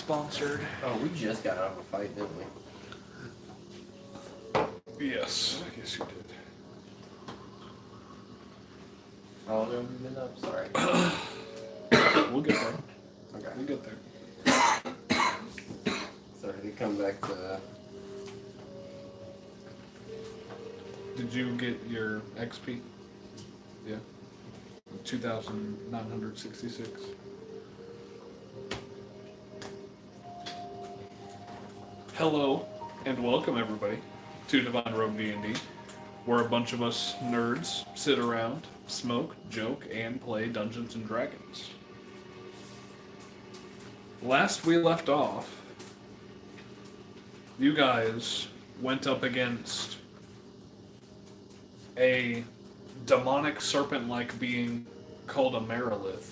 sponsored. Oh, we just got out of a fight, didn't we? Yes, yes you did. How long have we been up? Sorry. We'll get there. Okay. We'll get there. Sorry to come back to... Did you get your XP? Yeah. 2,966. Hello, and welcome everybody to DivineRogueDnD, where a bunch of us nerds sit around, smoke, joke, and play Dungeons and Dragons. Last we left off, you guys went up against a demonic serpent-like being called a Merilith,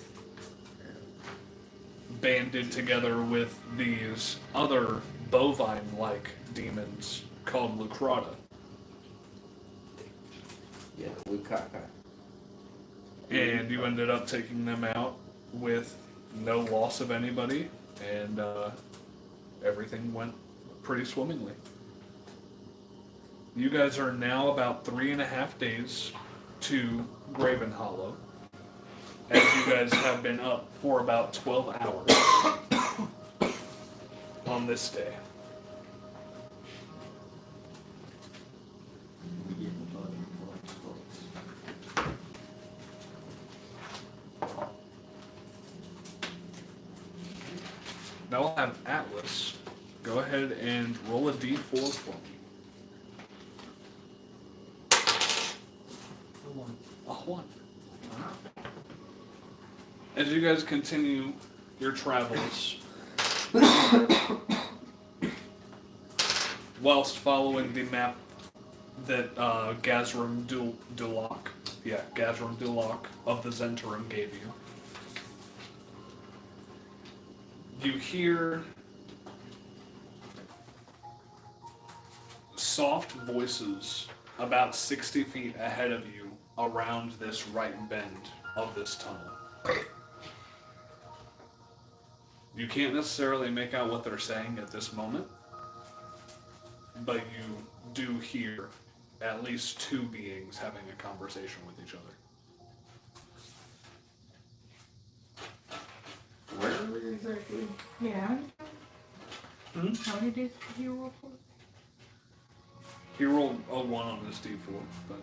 banded together with these other bovine-like demons called Lucrata. Yeah, Lucata. And you ended up taking them out with no loss of anybody, and everything went pretty swimmingly. You guys are now about 3.5 days to Graven Hollow, as you guys have been up for about 12 hours on this day. Now I'll have Atlas go ahead and roll a d4 for me. A 1. As you guys continue your travels, whilst following the map that Gazram Dulak of the Zentarum gave you, you hear soft voices about 60 feet ahead of you around this right bend of this tunnel. You can't necessarily make out what they're saying at this moment, but you do hear at least 2 beings having a conversation with each other. Where are we exactly? Yeah. How many days did you roll for? He rolled a 1 on his d4, but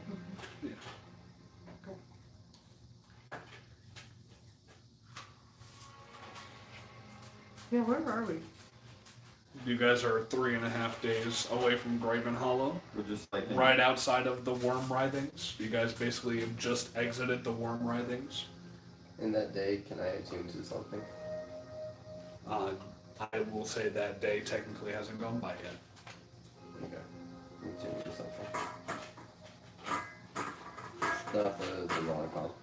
yeah. Yeah, where are we? You guys are 3.5 days away from Graven Hollow, We're just like... right outside of the Worm Writhings. You guys basically have just exited the Worm Writhings. In that day, can I attune to something? I will say that day technically hasn't gone by yet. Okay. Attune to something. Not the lollipop.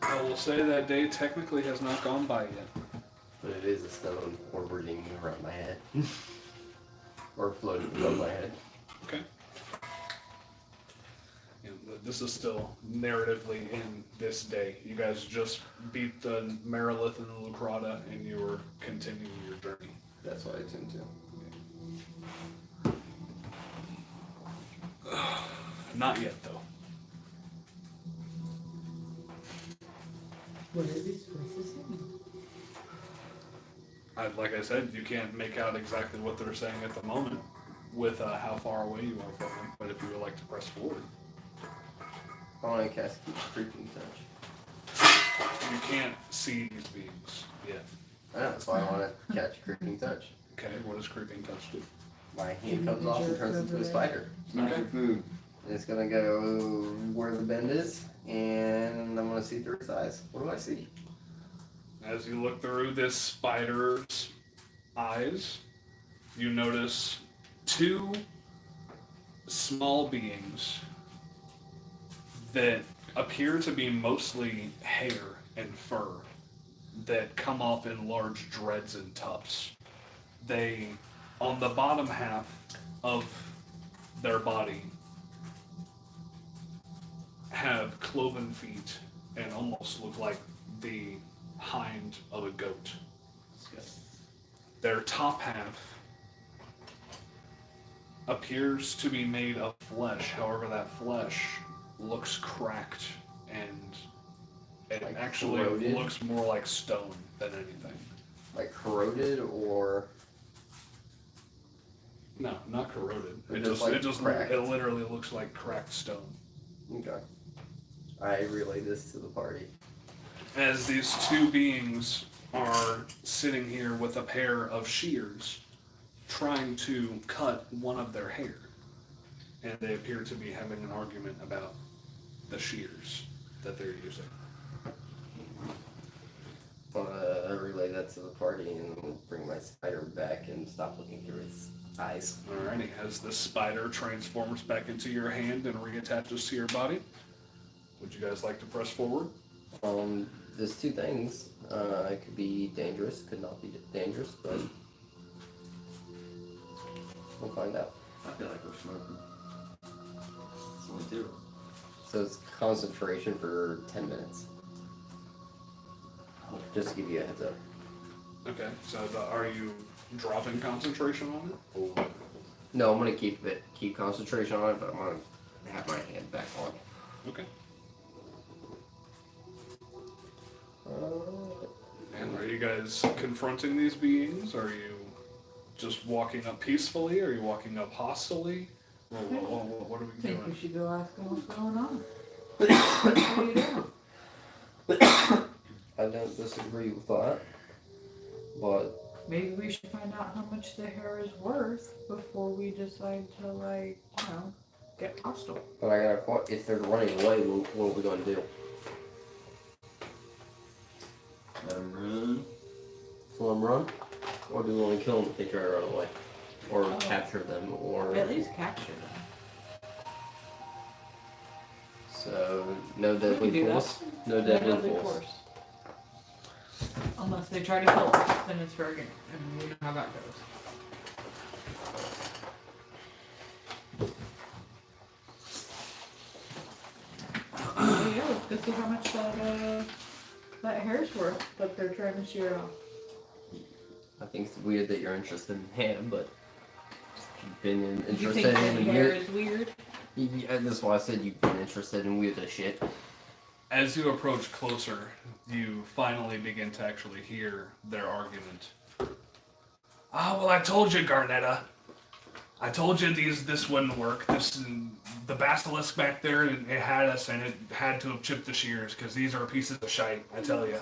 I will say that day technically has not gone by yet. But it is a stone orbiting around my head. Or floating above my head. Okay. This is still narratively in this day. You guys just beat the Merilith and the Lucrata, and you are continuing your journey. That's what I attune to. Not yet, though. What are these voices saying? Like I said, you can't make out exactly what they're saying at the moment with how far away you are from them, but if you would like to press forward. I want to cast Keep Creeping Touch. You can't see these beings yet. I know, that's why I want to catch Creeping Touch. Okay, what does Creeping Touch do? My hand comes off and turns into a spider. Okay. Food. And it's gonna go where the bend is, and I'm gonna see through its eyes. What do I see? As you look through this spider's eyes, you notice 2 small beings that appear to be mostly hair and fur that come off in large dreads and tufts. They, on the bottom half of their body, have cloven feet and almost look like the hind of a goat. Their top half appears to be made of flesh. However, that flesh looks cracked and it Like actually corroded? looks more like stone than anything. Like corroded or No, not corroded. Or It just, just like, cracked? it literally looks like cracked stone. okay. I relay this to the party. As these two beings are sitting here with a pair of shears trying to cut one of their hair. And they appear to be having an argument about the shears that they're using. I relay that to the party and bring my spider back and stop looking through its eyes. Alrighty, as the spider transforms back into your hand and reattaches to your body, would you guys like to press forward? There's two things. It could be dangerous, could not be dangerous, but we'll find out. I feel like we're smoking. It's only two. So it's concentration for 10 minutes. Just to give you a heads up. Okay, so are you dropping concentration on it? Or... No, I'm gonna keep concentration on it, but I'm gonna have my hand back on. Okay. And are you guys confronting these beings? Are you just walking up peacefully? Are you walking up hostily? What are we I think we doing? should go ask them what's going on. What are you doing? I don't disagree with that, but Maybe we should find out how much the hair is worth before we decide to, like, get hostile. I got a point. If they're running away, what are we gonna do? Let them run. Let them run? Or do we want to kill them if they try to run away? Or Oh. capture them, or... At least capture them. So, no We can deadly do that. force? No deadly force. Unless they try to kill us, then it's fair game. And we know how that goes. Oh yeah, let's go see how much that hair's worth that they're trying to shear off. I think it's weird that you're interested in ham, but... You've been You interested think that in hair weird... is weird? Yeah, that's why I said you've been interested in weird as shit. As you approach closer, you finally begin to actually hear their argument. Ah, well, I told you, Garnetta. I told you this wouldn't work. The basilisk back there, it had us, and it had to have chipped the shears, because these are pieces of shite, I tell you.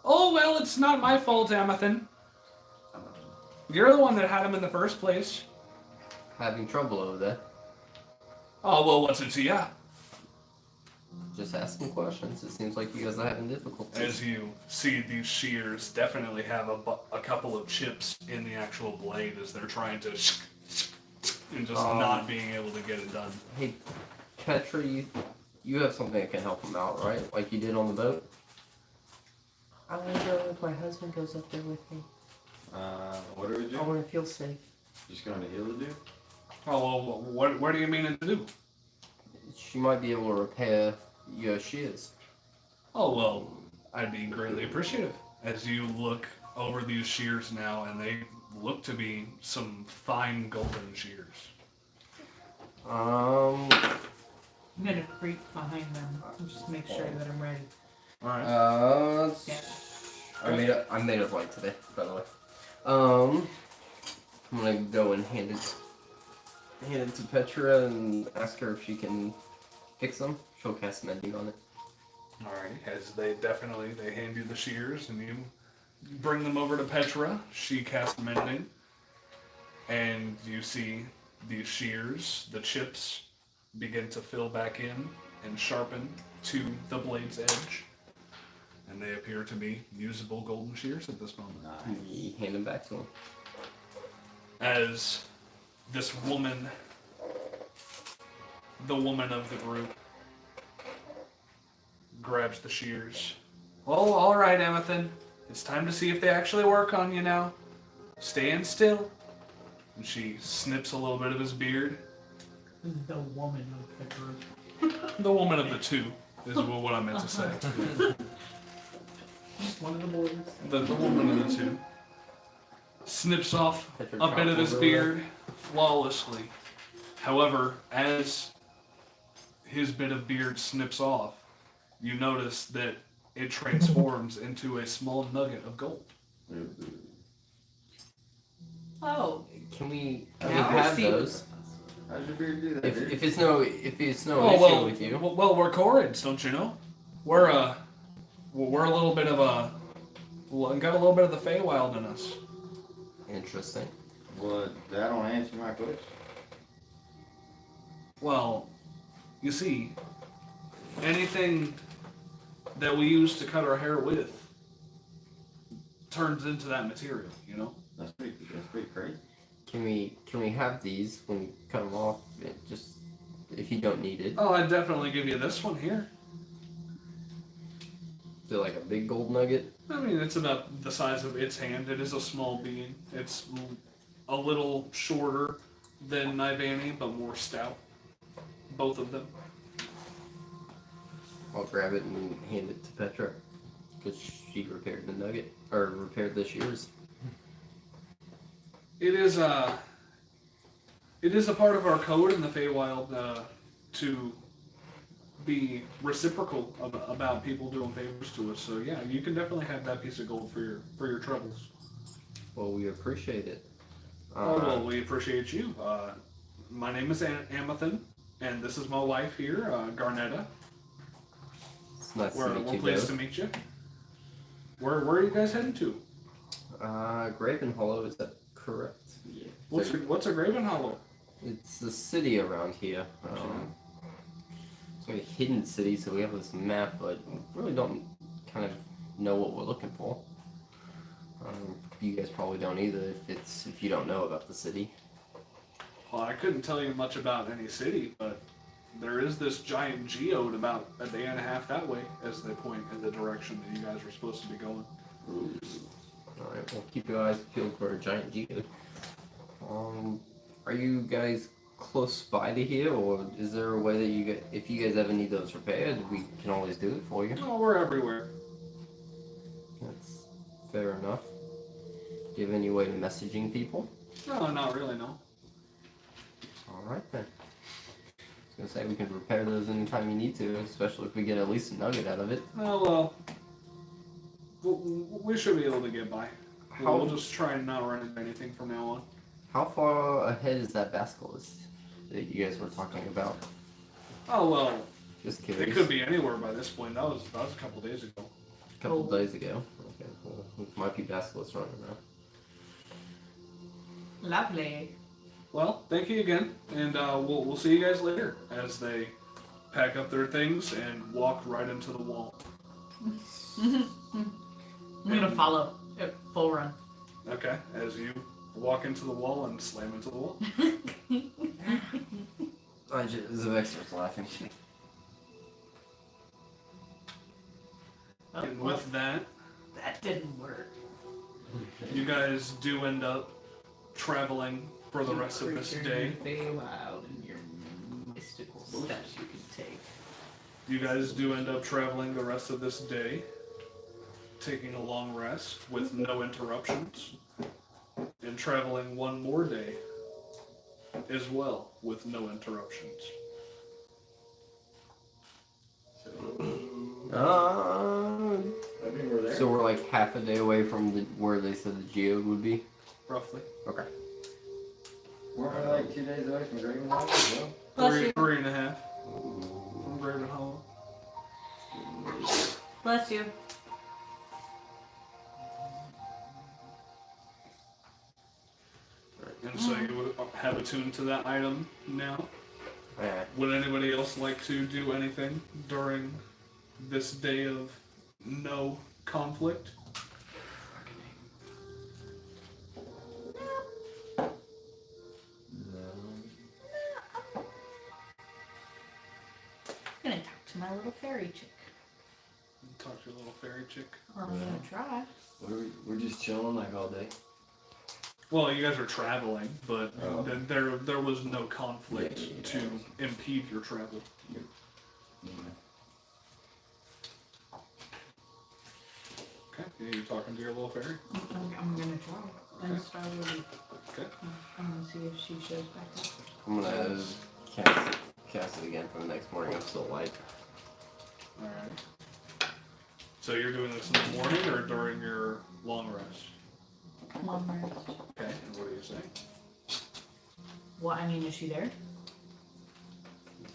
Oh, well, it's not my fault, Amethan. You're the one that had him in the first place. Having trouble over there. Oh, well, what's it to ya? Just asking questions. It seems like you guys are having difficulty. As you see, these shears definitely have a couple of chips in the actual blade as they're trying to and just not being able to get it done. Hey, Petra, you have something that can help him out, right? Like you did on the boat? I want to go if my husband goes up there with me. What do we do? I want to feel safe. Just going to heal the dude? Oh, well, what do you mean to do? She might be able to repair your shears. Oh, well, I'd be greatly appreciative. As you look over these shears now, and they look to be some fine golden shears. I'm gonna creep behind them and just make sure that I'm ready. Alright. Yeah. I made of light today, by the way. I'm gonna go and hand it to Petra and ask her if she can fix them. She'll cast mending on it. Alright, as they hand you the shears, and you bring them over to Petra. She casts mending, and you see these shears, the chips, begin to fill back in and sharpen to the blade's edge. And they appear to be usable golden shears at this moment. You hand them back to him. As this woman, the woman of the group, grabs the shears. Oh, all right, Amethan. It's time to see if they actually work on you now. Stand still. And she snips a little bit of his beard. The woman of the group. The woman of the two is what I meant to say. One of the boys. The woman of the two. snips off Petra a bit of his choppers over beard flawlessly. However, as his bit of beard snips off, you notice that it transforms into a small nugget of gold. Oh, Can we now I have see what those? How'd your beard do that, dude? If it's no Oh, issue with you. well, we're Corrids, don't you know? We're a little bit of a, got a little bit of the Feywild in us. Interesting. Well, that don't answer my question. Well, you see, anything that we use to cut our hair with turns into that material, you know? That's pretty crazy. Can we have these when we cut them off? Just if you don't need it. Oh, I'd definitely give you this one here. Is it like a big gold nugget? I mean, it's about the size of its hand. It is a small being. It's a little shorter than Nivani, but more stout. Both of them. I'll grab it and hand it to Petra. Because she repaired the nugget. Or repaired the shears. It is a part of our code in the Feywild to be reciprocal about people doing favors to us. So yeah, you can definitely have that piece of gold for your troubles. Well, we appreciate it. Oh well, we appreciate you. My name is Amethyst, and this is my wife here, Garnetta. It's nice to We're meet you pleased both. to meet you. Where are you guys heading to? Graven Hollow, is that correct? Yeah. What's a Graven Hollow? It's the city around here. It's like a hidden city, so we have this map, but we really don't kind of know what we're looking for. You guys probably don't either if you don't know about the city. Well, I couldn't tell you much about any city, but there is this giant geode about a day and a half that way, as they point in the direction that you guys were supposed to be going. Alright, well, keep your eyes peeled for a giant geode. Are you guys close by to here, or is there a way that if you guys ever need those repaired, we can always do it for you? Oh, we're everywhere. That's fair enough. Do you have any way of messaging people? No, not really, no. Alright then. I was gonna say we can repair those anytime you need to, especially if we get at least a nugget out of it. Oh, well, we should be able to get by. How- We'll just try and not run into anything from now on. How far ahead is that basilisk that you guys were talking about? Oh, well, Just curious. it could be anywhere by this point. That was a couple days ago. A couple days ago. Okay, well, it might be basilisk running now. lovely. Well, thank you again, and we'll see you guys later as they pack up their things and walk right into the wall. I'm gonna follow at full run. Okay, as you walk into the wall and slam into the wall. Zavexter's laughing at me. Oh, And well, with that, that didn't work. you guys do end up traveling for the rest of this day. Feywild and your mystical steps you can take. You guys do end up traveling the rest of this day, taking a long rest with no interruptions, and traveling one more day as well with no interruptions. I mean, we're there. So we're like half a day away from where they said the geode would be? Roughly. Okay. We're like 2 days away from Graven Hollow as well. Bless you. 3.5 from Graven Hollow. Bless you. And so you have attuned to that item now. Alright. Would anybody else like to do anything during this day of no conflict? I'm gonna talk to my little fairy chick. Talk to your little fairy chick. Or I'm gonna try. We're just chilling like all day. Well, you guys are traveling, but Oh. there was no conflict Yeah. to impede your travel. Okay, you're talking to your little fairy. I'm gonna try. And Star Ruby. Okay. I'm gonna see if she shows back up. I'm gonna cast it again for the next morning. I'm still light. Alright. So you're doing this in the morning or during your long rest? Long rest. Okay, and what do you say? What, I mean, is she there?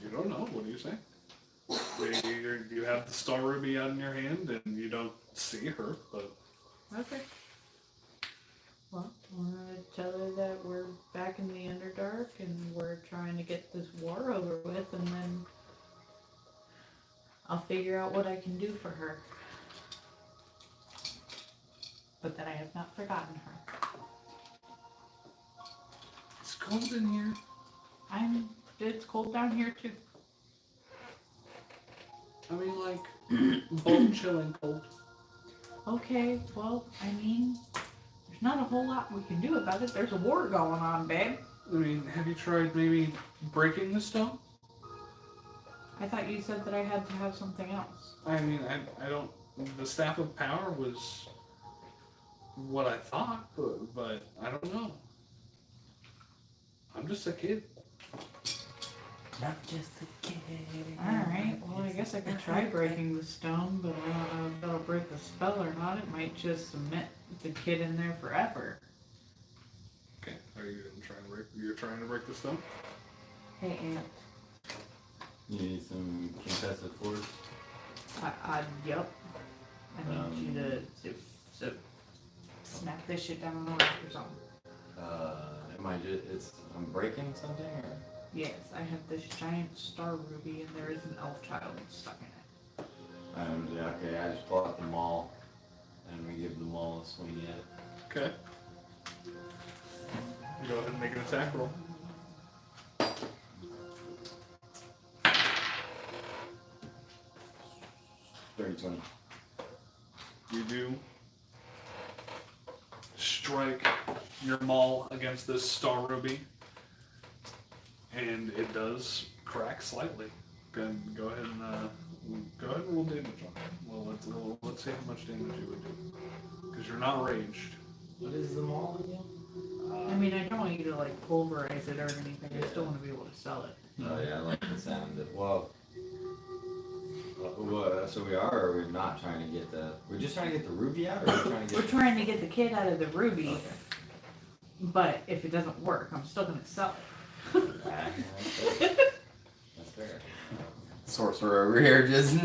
You don't know, what do you say? You have the Star Ruby out in your hand and you don't see her, but... Okay. Well, I'm gonna tell her that we're back in the Underdark and we're trying to get this war over with, and then I'll figure out what I can do for her. But that I have not forgotten her. It's cold in here. It's cold down here too. I mean, like, bone chilling cold. Okay, well, I mean, there's not a whole lot we can do about it. There's a war going on, babe. I mean, have you tried maybe breaking the stone? I thought you said that I had to have something else. I mean, I don't... The Staff of Power was what I thought, but I don't know. I'm just a kid. Not just a kid. Alright, well, I guess I could try breaking the stone, but I don't know if that'll break the spell or not. It might just cement the kid in there forever. Okay, are you you're trying to break the stone? Hey, Aunt. You need some contested force? Yep. I need you to snap this shit down on the rock or something. Am I just, I'm breaking something, or? Yes, I have this giant star ruby and there is an elf child stuck in it. Yeah, okay, I just pull out the maul, and we give the maul a swing at it. Okay. Go ahead and make an attack roll. $30-20. You do strike your maul against this star ruby, and it does crack slightly. Go ahead and roll damage on it. Let's see how much damage you would do, because you're not raged. What is the mall again? I mean, I don't want you to like pulverize it or anything. I still want to be able to sell it. Oh yeah, I like the sound of, well, so we are, or we're not trying to get we're just trying to get the ruby out, or we're trying to get... We're trying to get the kid out of the ruby, Okay. but if it doesn't work, I'm still going to sell it. That's fair. Sorcerer over here just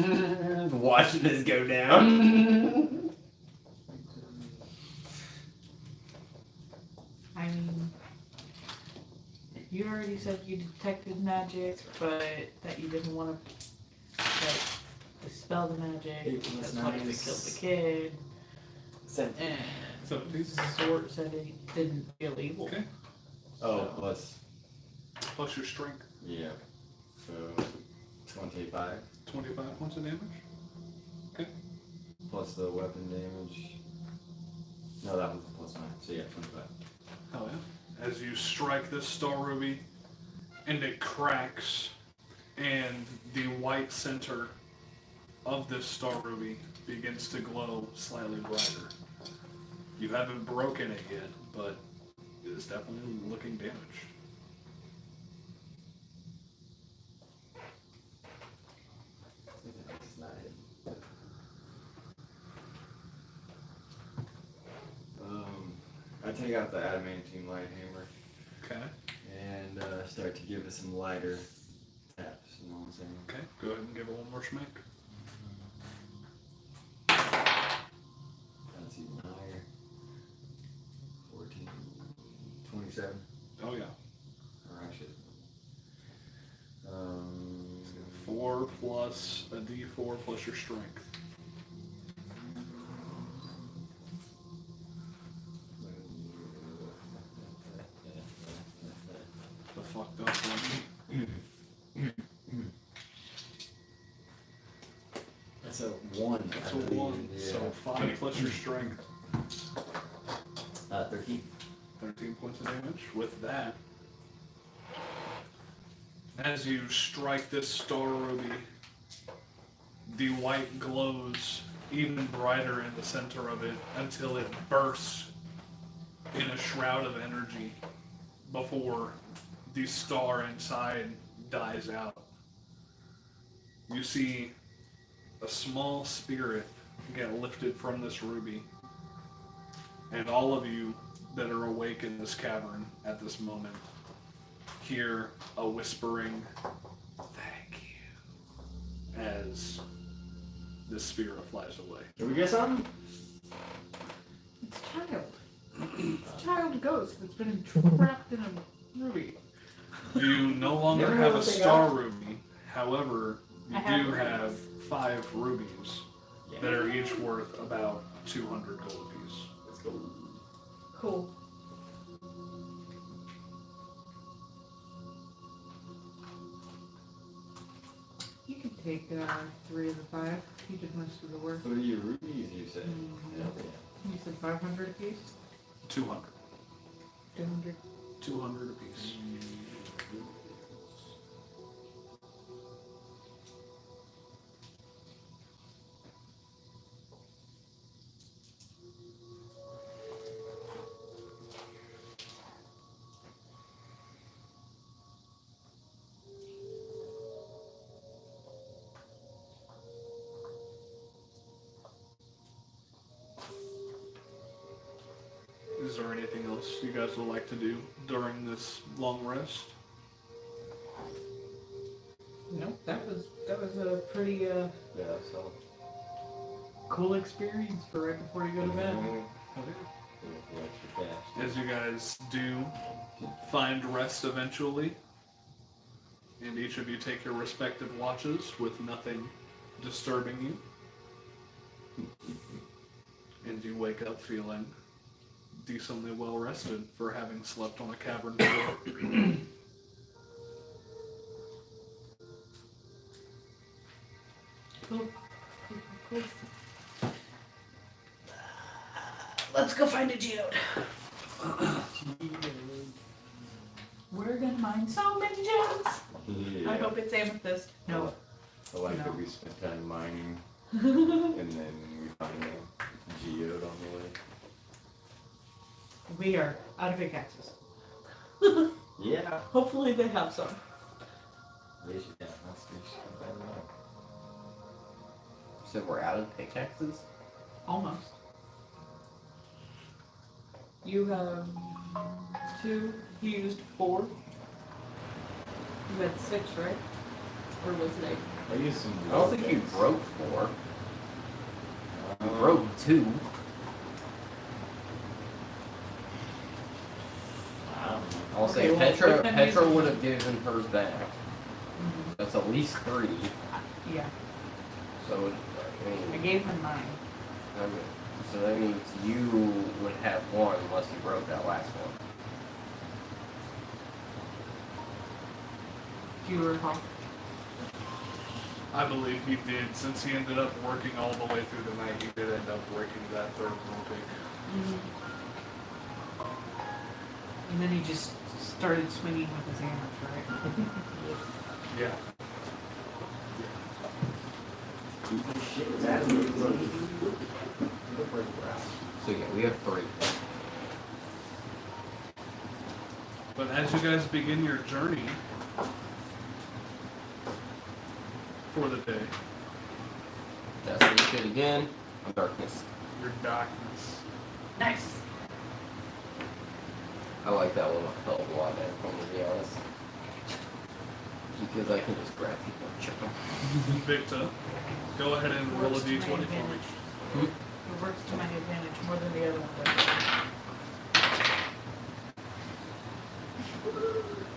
watching this go down. I mean, you already said you detected magic, but that you didn't want to dispel the magic. 8 plus That's why you 9 is- killed the kid. And So these Sword said it didn't feel evil. Okay. Oh, plus, plus your strength, yeah, so 25, 25 points of damage. plus the weapon damage. No, that was plus 9, so yeah, 25. Hell yeah. As you strike this star ruby, and it cracks, and the white center of this star ruby begins to glow slightly brighter. You haven't broken it yet, but it is definitely looking damaged. It's not it. I take out the adamantine light hammer Okay. and start to give it some lighter taps, you know what I'm saying? Okay. Go ahead and give it one more smack. That's even higher. 14, 27. Oh yeah. Alright, shit. 4 plus a D4 plus your strength. The fucked up one. That's a 1. That's I a believe, 1. yeah. So 5 plus your strength. 13. 13 points of damage. With that, as you strike this star ruby, the white glows even brighter in the center of it until it bursts in a shroud of energy before the star inside dies out. You see a small spirit get lifted from this ruby, and all of you that are awake in this cavern at this moment hear a whispering, "Thank you," as this spirit flies away. Did we get something? It's a child. It's a child ghost that's been trapped in a ruby. You no longer Never have know a what they star got. ruby, however, you I have do rubies. have 5 rubies that are each worth about 200 gold apiece. Let's go. Cool. You can take 3 of the 5. You did most of the work. 3 rubies, you said. Mhm. Hell You said 500 apiece? 200. 200. 200 apiece. Is there anything else you guys would like to do during this long rest? Nope, that was a pretty Yeah, so. cool experience for right before you go to bed. As you guys do find rest eventually, and each of you take your respective watches with nothing disturbing you, and you wake up feeling decently well rested for having slept on a cavern floor. Cool. Cool. Let's go find a geode. We're gonna mine so many gems. Yeah. I hope it's amethyst. No. I like No. that we spent time mining and then we find a geode on the way. We are out of pickaxes. Yeah. Hopefully they have some. They should, yeah, that's good. I don't know. So we're out of pickaxes? Almost. You have 2. You used 4. You had 6, right? Or was it 8? I used some. I don't think you bits. broke 4. You broke 2. I'll say Okay, well, Petra we can Petra use- would have given hers back. That's at least 3. Yeah. So, I gave him 9. okay. So that means you would have 1 unless you broke that last one. Do you recall? I believe he did, since he ended up working all the way through the night, he did end up breaking that 3rd grouping. And then he just started swinging with his hammers, right? Yeah. So yeah, we have 3. But as you guys begin your journey for the day, That's the shit again. Darkness. your darkness. Nice. I like that one a hell of a lot better, to be honest. Because I can just grab people and chip them. Victor, go ahead and roll a Works to my d20 for me. advantage. It works to my advantage more than the other one does.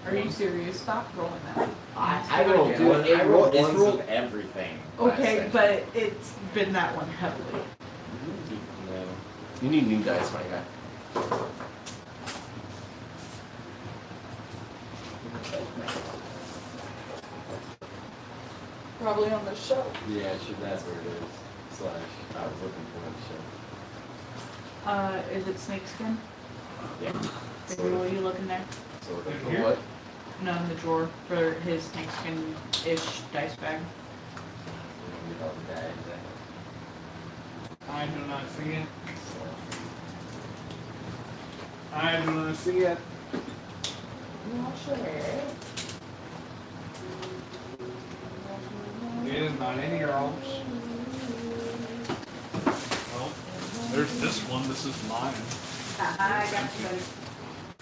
Are you serious? Stop rolling that. I rolled do one. it. I rolled It's ones rolled- of everything. Okay, but it's been that one heavily. No. You need new dice, my guy. Probably on the shelf. Yeah, that's where it is. Slash, I was looking for that shit. Is it snakeskin? Yeah. Baby, what are you looking there? Sort of. In For here? what? No, in the drawer for his snakeskin-ish dice bag. With all the bags, I do not see it. I do not see it. It is not in your arms. Well, there's this one. This is mine. I got you, buddy.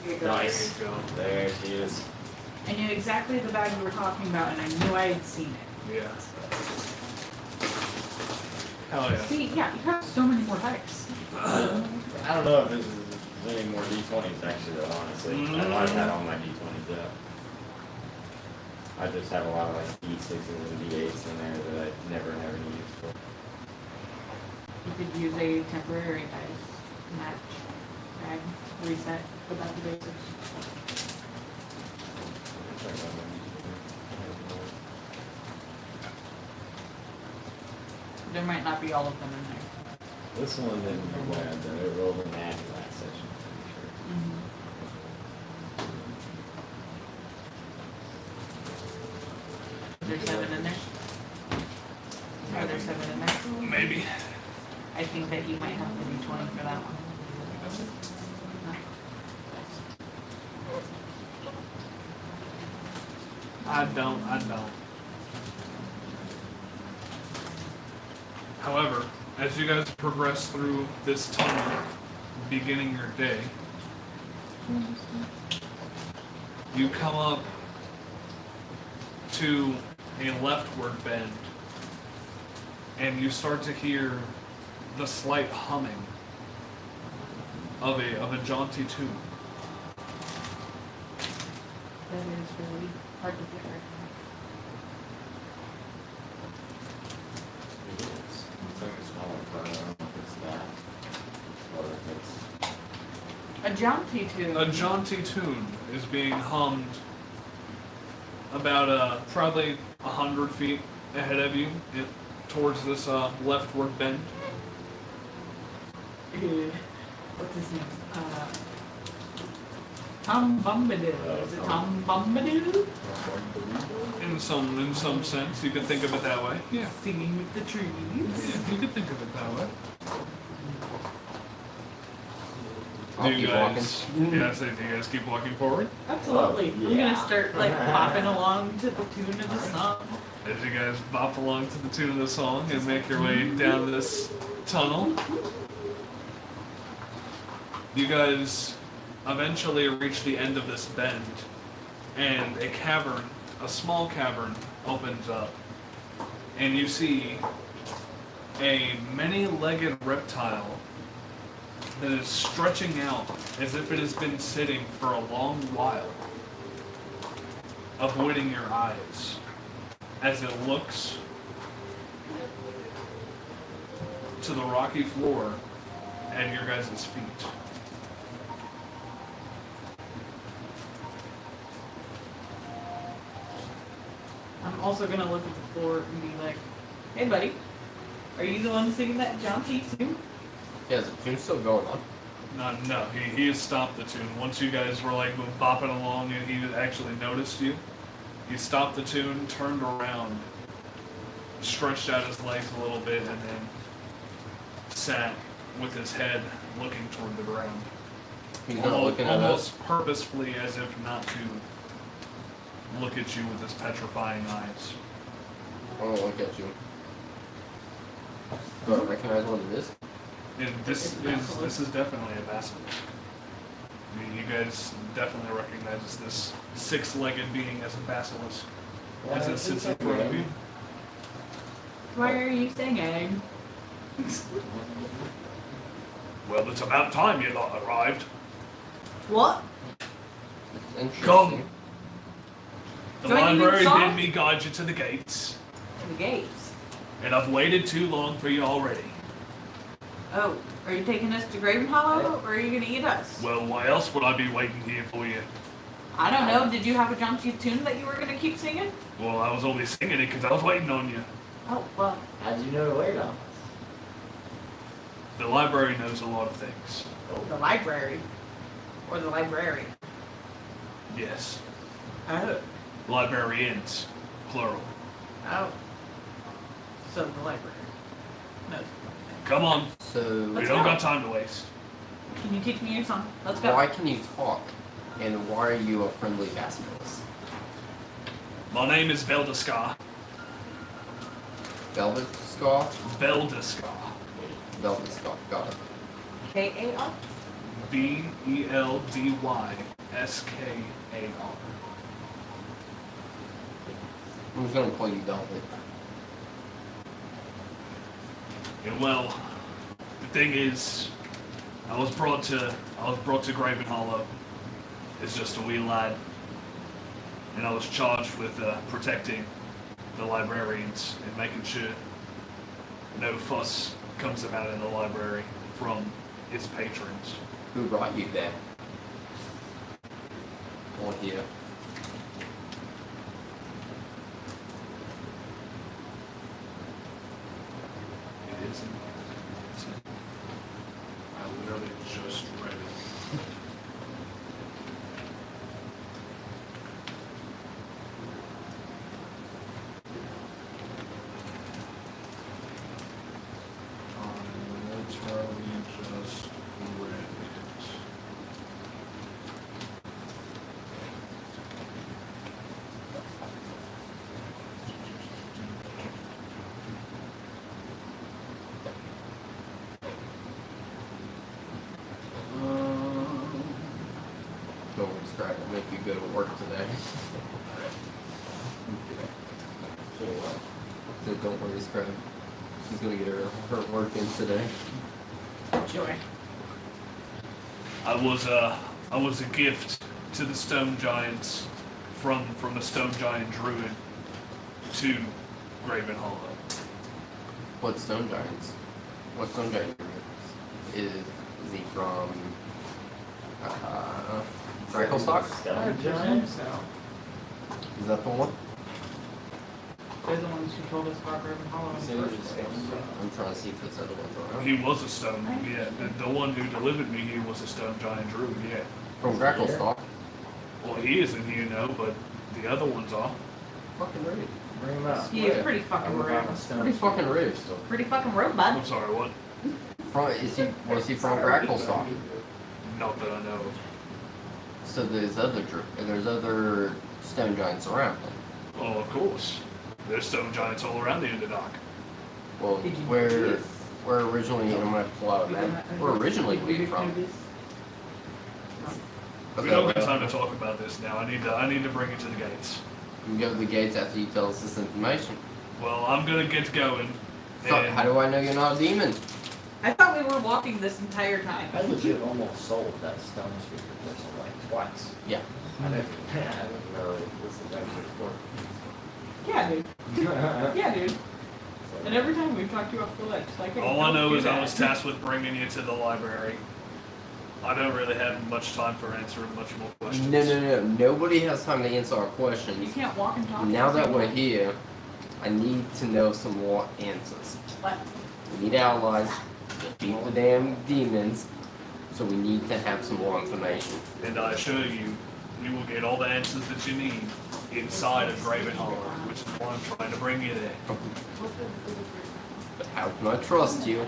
Here you go. Nice. There you go. There she is. I knew exactly the bag you were talking about, and I knew I had seen it. Yeah. Hell yeah. See, yeah, you have so many more dice. I don't know if this is any more D20s actually though, honestly. I might have had all my D20s out. I just have a lot of like D6s and D8s in there that I never have any use for. You could use a temporary dice match bag reset without the basics. There might not be all of them in there. This one didn't go bad though. It rolled an ad last session, I'm pretty sure. There's 7 in there. Are there 7 in there? Maybe. I think that you might have to do 20 for that one. I don't. However, as you guys progress through this tunnel, beginning your day, you come up to a leftward bend, and you start to hear the slight humming of a jaunty tune. That is really hard to get right It is. It's like a smaller part. I don't know if it's that. Or if it's... now. A jaunty tune. A jaunty tune is being hummed about probably 100 feet ahead of you towards this leftward bend. What's his name? Tom Bombadil. Is it Tom Bombadil? In some sense, you could think of it that way. Yeah. Singing with the trees. Yeah, you could think of it that way. I'll Do you keep guys? walking. Yeah, I say, do you guys keep walking forward? Absolutely. Oh, I'm yeah. gonna start like popping along to the tune of the song. As you guys bop along to the tune of the song and make your way down this tunnel, you guys eventually reach the end of this bend, and a cavern, a small cavern, opens up, and you see a many-legged reptile that is stretching out as if it has been sitting for a long while, avoiding your eyes as it looks to the rocky floor at your guys' feet. I'm also gonna look at the floor and be like, "Hey, buddy, are you the one singing that jaunty tune?" Yeah, is the tune still going on? No, he has stopped the tune. Once you guys were like bopping along and he actually noticed you, he stopped the tune, turned around, stretched out his legs a little bit, and then sat with his head looking toward the ground. He's not looking at us. Almost purposefully, as if not to look at you with his petrifying eyes. I don't look at you. Do I recognize what it is? And this is definitely a basilisk. I mean, you guys definitely recognize this six-legged being as a basilisk as it sits in front of you. Why are you singing? Well, it's about time you lot arrived. What? It's interesting. Come. The Do I need library song? bid me guide you to the gates, The gates. and I've waited too long for you already. Oh, are you taking us to Graven Hollow, or are you gonna eat us? Well, why else would I be waiting here for you? I don't know. Did you have a jaunty tune that you were gonna keep singing? Well, I was only singing it because I was waiting on you. Oh, well. How'd you know to wait on us? The library knows a lot of things. The library. Or the library. Yes. Oh. Librarians, plural. Oh. So the library knows. Come on, So, we Let's don't go. got time to waste. Can you teach me your song? Let's go. Why can you talk? And why are you a friendly basilisk? My name is Veldaskar. Velvet Scar? Veldaskar. Velvet Scar, got it. K-A-R? Veldyskar. I'm just gonna call you Velvet. And well, the thing is, I was brought to Graven Hollow as just a wee lad, and I was charged with protecting the librarians and making sure no fuss comes about in the library from its patrons. Who brought you there? Or here? It is in I literally just read it. I literally just read it. Don't describe it, make you go to work today. So don't worry, Scrub. She's gonna get her work in today. Joy. I was a gift to the stone giants from the stone giant druid to Graven Hollow. What stone giants? What stone giant is he from? Dracostock? Stone I giant? presume so. Is that the one? They're the ones who told us about Graven Hollow in the first place. I'm trying to see if it's other ones around. He was a stone, yeah. The one who delivered me, he was a stone giant druid, yeah. From Dracostock? Well, he isn't, you know, but the other ones are. Fucking rude. Bring him up. He is pretty fucking rude. Pretty fucking rude. Pretty fucking rude, bud. I'm sorry, what? Was he from Dracostock? Not that I know of. So there's other stone giants around then. Oh, of course. There's stone giants all around the Underdark. Well, Did you where originally, and I'm gonna pull out a map. Where originally we from? We don't have time to talk about this now. I need to bring it to the gates. You can go to the gates after you tell us this information. Well, I'm gonna get going. So, And how do I know you're not a demon? I thought we were walking this entire time. I legit almost sold that stone speaker person like twice. Yeah. I didn't know this is actually work. Yeah, dude. Yeah, dude. And every time we've talked you off the ledge, like, hey, all I don't know do is I that. was tasked with bringing you to the library. I don't really have much time for answering much more questions. No. Nobody has time to answer our You questions. can't walk and talk. Now at the that same we're time. here, I need to know some more answers. What? We need allies to beat the damn demons, so we need to have some more information. And I assure you, you will get all the answers that you need inside of Graven Hollow, which is why I'm trying to bring you there. But how can I trust you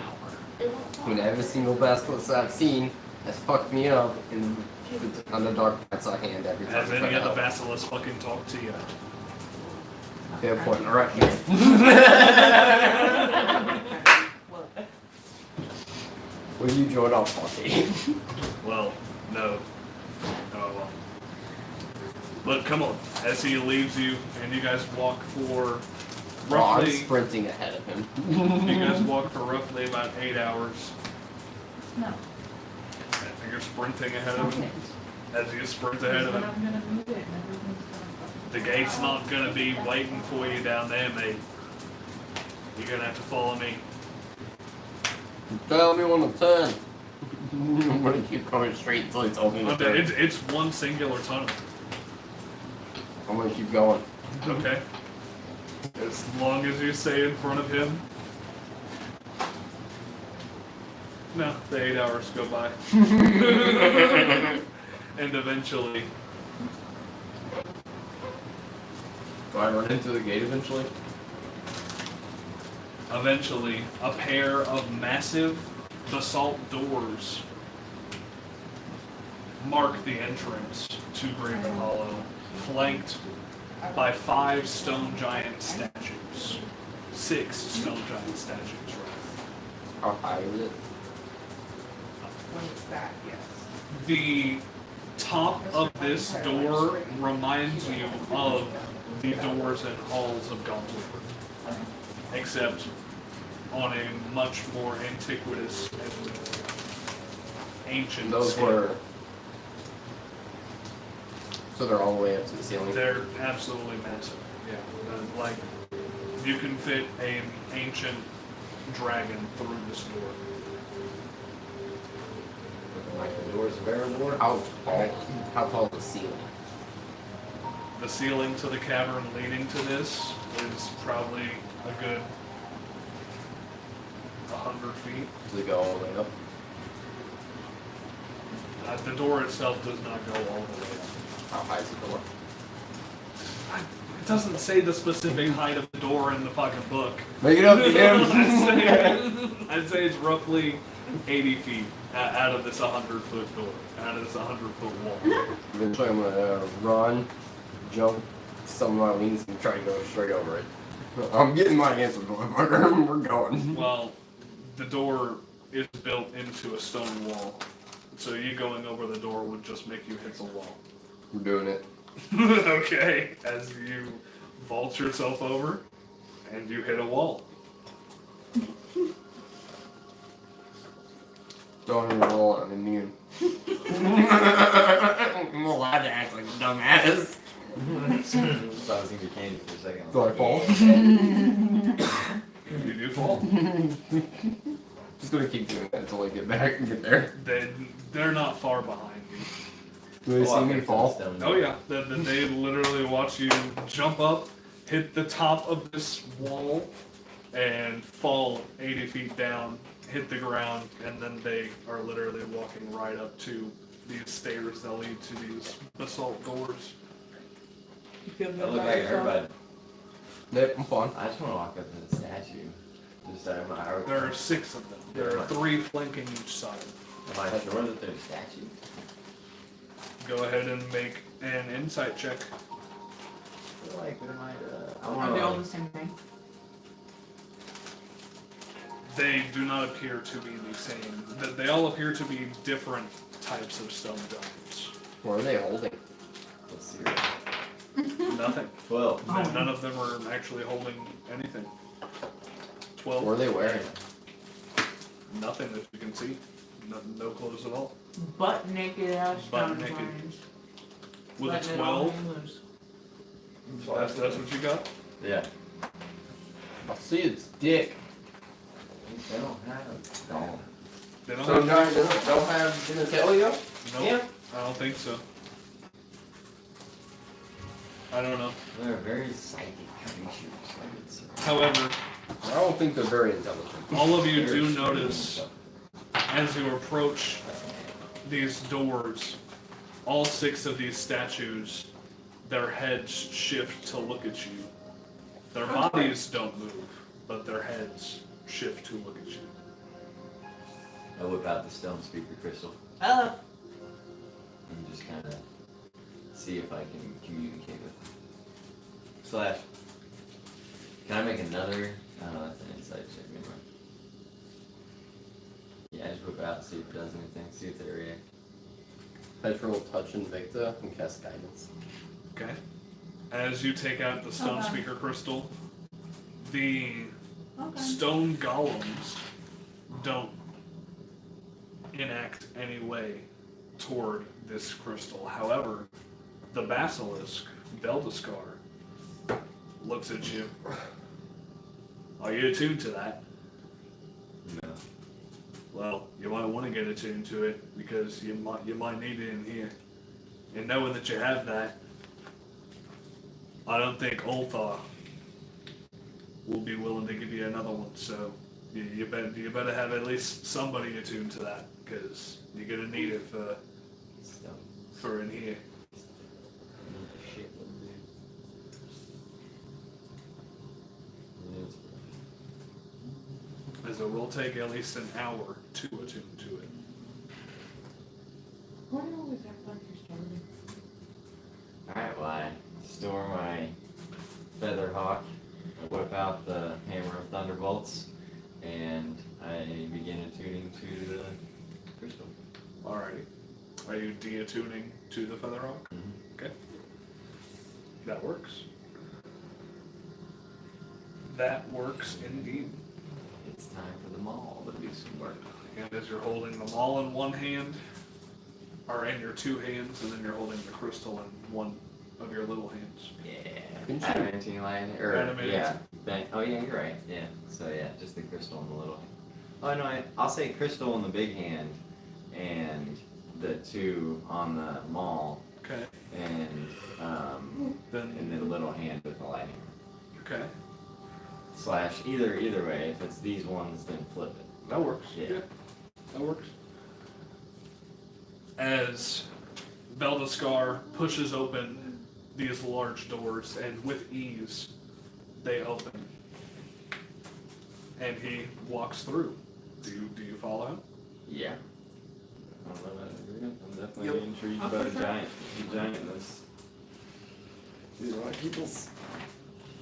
when every single basilisk I've seen has fucked me up in the Underdark Pets I hand every time Has I try any to other help? basilisk fucking talk to you? Fair point, alright. Will you join our party? Well, no. Oh well. But come on, as he leaves you, and you guys walk for Well, I'm roughly. sprinting ahead of him. You guys walk for roughly about 8 hours. No. And you're sprinting ahead of him. Okay. As you sprint ahead of I'm him, gonna move it and everything's gonna the gate's not gonna be waiting for you down there, mate. You're gonna have to follow me. Tell me when to turn. I'm gonna keep going straight until he tells me to Okay, turn. it's one singular tunnel. I'm gonna keep going. Okay. As long as you stay in front of him. No, the 8 hours go by. And eventually, Do I run into the gate eventually? a pair of massive basalt doors mark the entrance to Graven Hollow, flanked by 5 stone giant statues. 6 stone giant statues, right? How high is it? When it's back, yes. The top of this door reminds you of the doors and halls of Gauntlet, except on a much more antiquitous and ancient Those scale. were. So they're all the way up to the ceiling. They're absolutely massive. Yeah, like you can fit an ancient dragon through this door. Like the doors of Evermore. How tall is the ceiling? The ceiling to the cavern leading to this is probably a good 100 feet. Does it go all the way up? The door itself does not go all the way up. How high is the door? It doesn't say the specific height of the door in the fucking book. Make it up, DM! I'd say it's roughly 80 feet out of this 100-foot door, out of this 100-foot wall. Eventually I'm gonna run, jump, summon my wings, and try to go straight over it. I'm getting my answer, motherfucker. We're going. Well, the door is built into a stone wall, so you going over the door would just make you hit the wall. We're doing it. Okay, as you vault yourself over, and you hit a wall. Don't even roll, I'm immune. I'm allowed to act like a dumbass. So I was gonna be candy for a second. Do I fall? You do fall. Just gonna keep doing that until I get back and get there. They're not far behind you. Do they see me fall? Oh yeah, they literally watch you jump up, hit the top of this wall, and fall 80 feet down, hit the ground, and then they are literally walking right up to these stairs that lead to these basalt doors. You feel I good look about like yourself? everybody. Nope, I'm fine. I just want to walk up to the statue. Just out of my There are 6 of them. There are 3 flanking each side. Am I sure that they're statues? Go ahead and make an insight check. I feel like they might. I Are want they all to. the same thing? They do not appear to be the same. They all appear to be different types of stone giants. What are they holding? Let's see. Nothing. 12. None of them are actually holding anything. 12. What are they wearing? Nothing that you can see. No clothes at all. Butt naked ass Butt stone naked. giants. With a Letting it all 12, hang loose. that's what you got? Yeah. I see its dick. They don't have. No. They don't Some have, guys don't have genitalia? no, Yeah. I don't think so. I don't know. They're very psychic creatures, I would say. However, I don't think they're very intelligent. all of you do Very notice as you approach these doors, all 6 of these statues, their heads shift to look at you. Their bodies don't move, but their heads shift to look at you. I whip out the stone speaker crystal Hello. and just kind of see if I can communicate with them. Slash. Can I make another? Oh, that's an insight check. Never mind. Yeah, I just whip it out and see if it does anything. See if they react. I just roll touch Invicta and cast guidance. Okay? As you take out the stone Okay. speaker crystal, the Okay. stone golems don't enact any way toward this crystal. However, the basilisk, Beldescar, looks at you. Are you attuned to that? No. Well, you might want to get attuned to it because you might need it in here. And knowing that you have that, I don't think Ulthar will be willing to give you another one. So you better have at least somebody attuned to that because you're gonna need it Stone. for in here. Shit, what to do. As it will take at least an hour to attune to it. Why do you always have Featherhawk, I whip out the Hammer of Thunderbolts, and I begin attuning to the crystal. Alrighty. Are you de-attuning to the Featherhawk? Okay. That works. That works indeed. It's time for the mall to do some work. And as you're holding them all in one hand, or in your two hands, and then you're holding the crystal in one of your little hands. Yeah. Adamantine light, or Adamantine. yeah. Oh yeah, you're right. Yeah. So yeah, just the crystal in the little hand. Oh no, I'll say crystal in the big hand, and the two on the maul, Okay. and Then the little hand with the lightning. okay. Slash either way. If it's these ones, then flip it. That works. Yeah. That works. As Veldeskar pushes open these large doors, and with ease, they open. And he walks through. Do you follow him? Yeah. I don't know about agreement. I'm definitely intrigued Oh, by for the sure. giantness. These are my peoples.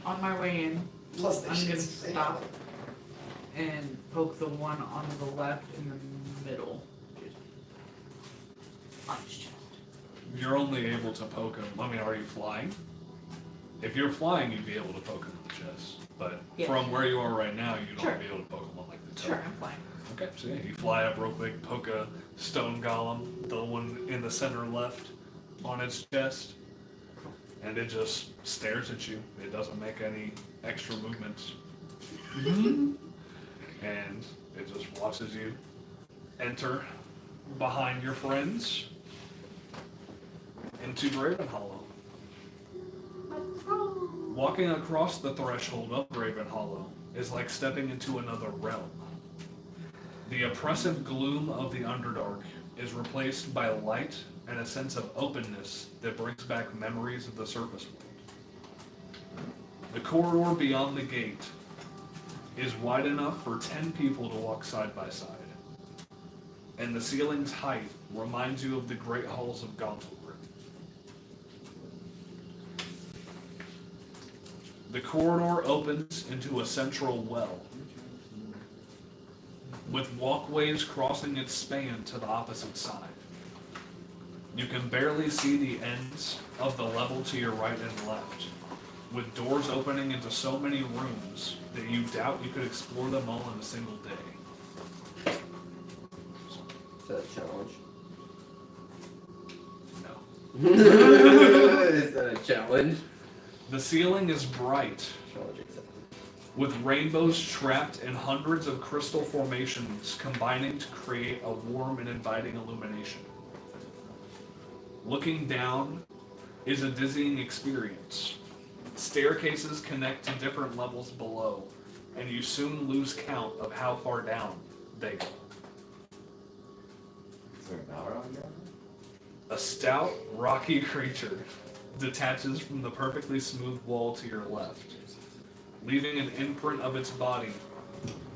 On my way in, Plus I'm gonna stop and poke the one on the left in the middle. Just on his chest. You're only able to poke him. I mean, are you flying? If you're flying, you'd be able to poke him in the chest. But Yes. from where you are right now, you'd Sure. only be able to poke him on like the toe. Sure, I'm fine. Okay, so yeah, you fly up real quick, poke a stone golem, the one in the center left, on its chest, and it just stares at you. It doesn't make any extra movements. And it just watches you enter behind your friends into Graven Hollow. Walking across the threshold of Graven Hollow is like stepping into another realm. The oppressive gloom of the Underdark is replaced by light and a sense of openness that brings back memories of the surface world. The corridor beyond the gate is wide enough for 10 people to walk side by side, and the ceiling's height reminds you of the great halls of Gauntled. The corridor opens into a central well, with walkways crossing its span to the opposite side. You can barely see the ends of the level to your right and left, with doors opening into so many rooms that you doubt you could explore them all in a single day. Is that a challenge? No. Is that a challenge? The ceiling is bright, Challenge accepted. with rainbows trapped in hundreds of crystal formations combining to create a warm and inviting illumination. Looking down is a dizzying experience. Staircases connect to different levels below, and you soon lose count of how far down they go. Is there a Balrog down there? A stout, rocky creature detaches from the perfectly smooth wall to your left, leaving an imprint of its body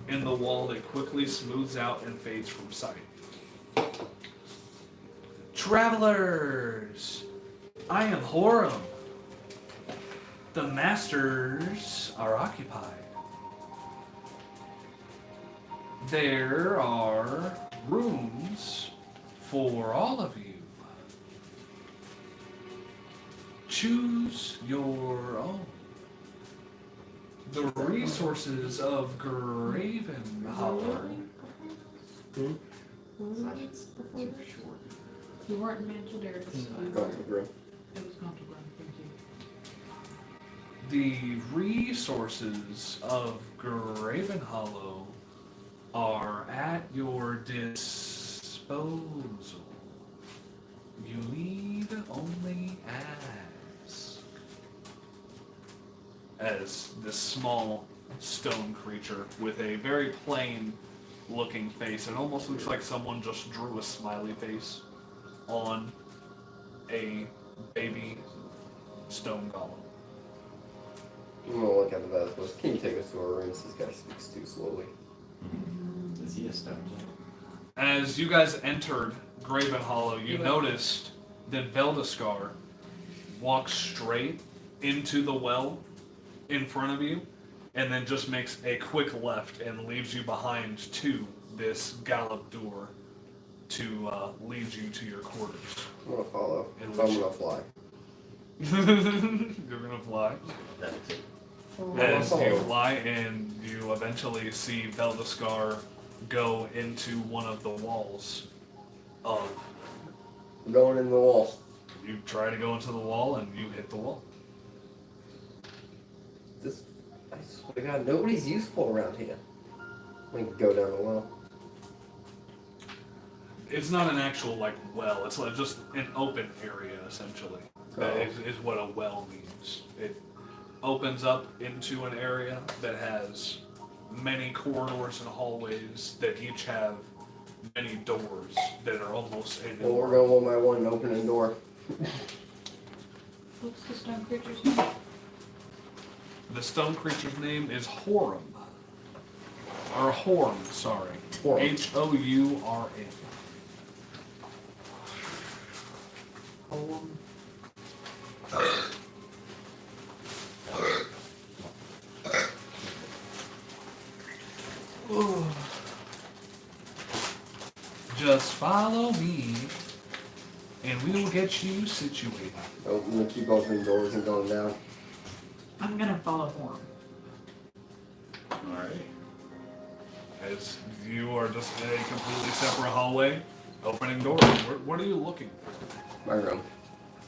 in the wall that quickly smooths out and fades from sight. Travelers! I am Horum. The masters are occupied. There are rooms for all of you. Choose your own. The resources of Graven Hollow. You weren't meant to dare to decide. Go to the room. It was going to run, thank you. The resources of Graven Hollow are at your disposal. You need only ask. As this small stone creature with a very plain looking face, it almost looks like someone just drew a smiley face on a baby stone golem. I'm gonna look at the Vasquez. Can you take us to our rooms? This guy speaks too slowly. Is he a stone giant? As you guys entered Graven Hollow, you noticed that Veldeskar walks straight into the well in front of you, and then just makes a quick left and leaves you behind to this gallop door to lead you to your quarters. I'm gonna follow. In So I'm which- gonna fly. You're gonna fly. That's it. As you fly and you eventually see Veldascar go into one of the walls of. I'm going in the wall. You try to go into the wall and you hit the wall. This, I swear to God, nobody's useful around here. We can go down the well. It's not an actual like well. It's like just an open area essentially. That is what a well means. It opens up into an area that has many corridors and hallways that each have many doors that are almost Well, we're going one by one, opening door. What's the stone creature's name? The stone creature's name is Horum. Or Horm, sorry. Horm. H-O-U-R-M. Just follow me, and we will get you situated. Oh, I'm gonna keep opening doors and going down. I'm gonna follow Horn. Alright. As you are just in a completely separate hallway, opening doors. What are you looking for? My room.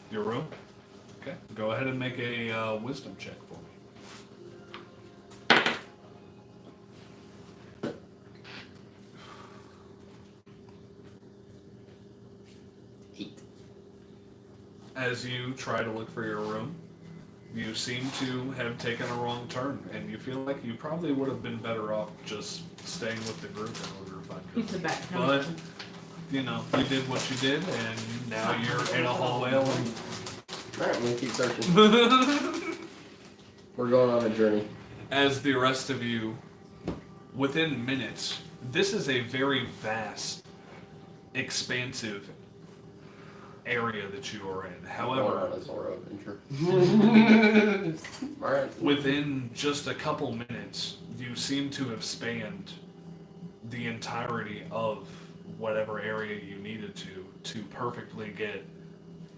Your room? Okay. Go ahead and make a wisdom check for me. As you try to look for your room, you seem to have taken a wrong turn, and you feel like you probably would have been better off just staying with the group in order to find your Pizza back. But, you know, you did what you did, and now you're in a hallway alone. Alright, I'm gonna keep searching. We're going on a journey. As the rest of you, within minutes, this is a very vast, expansive area that you are in. Going However, on a Zorro adventure. Alright. within just a couple minutes, you seem to have spanned the entirety of whatever area you needed to perfectly get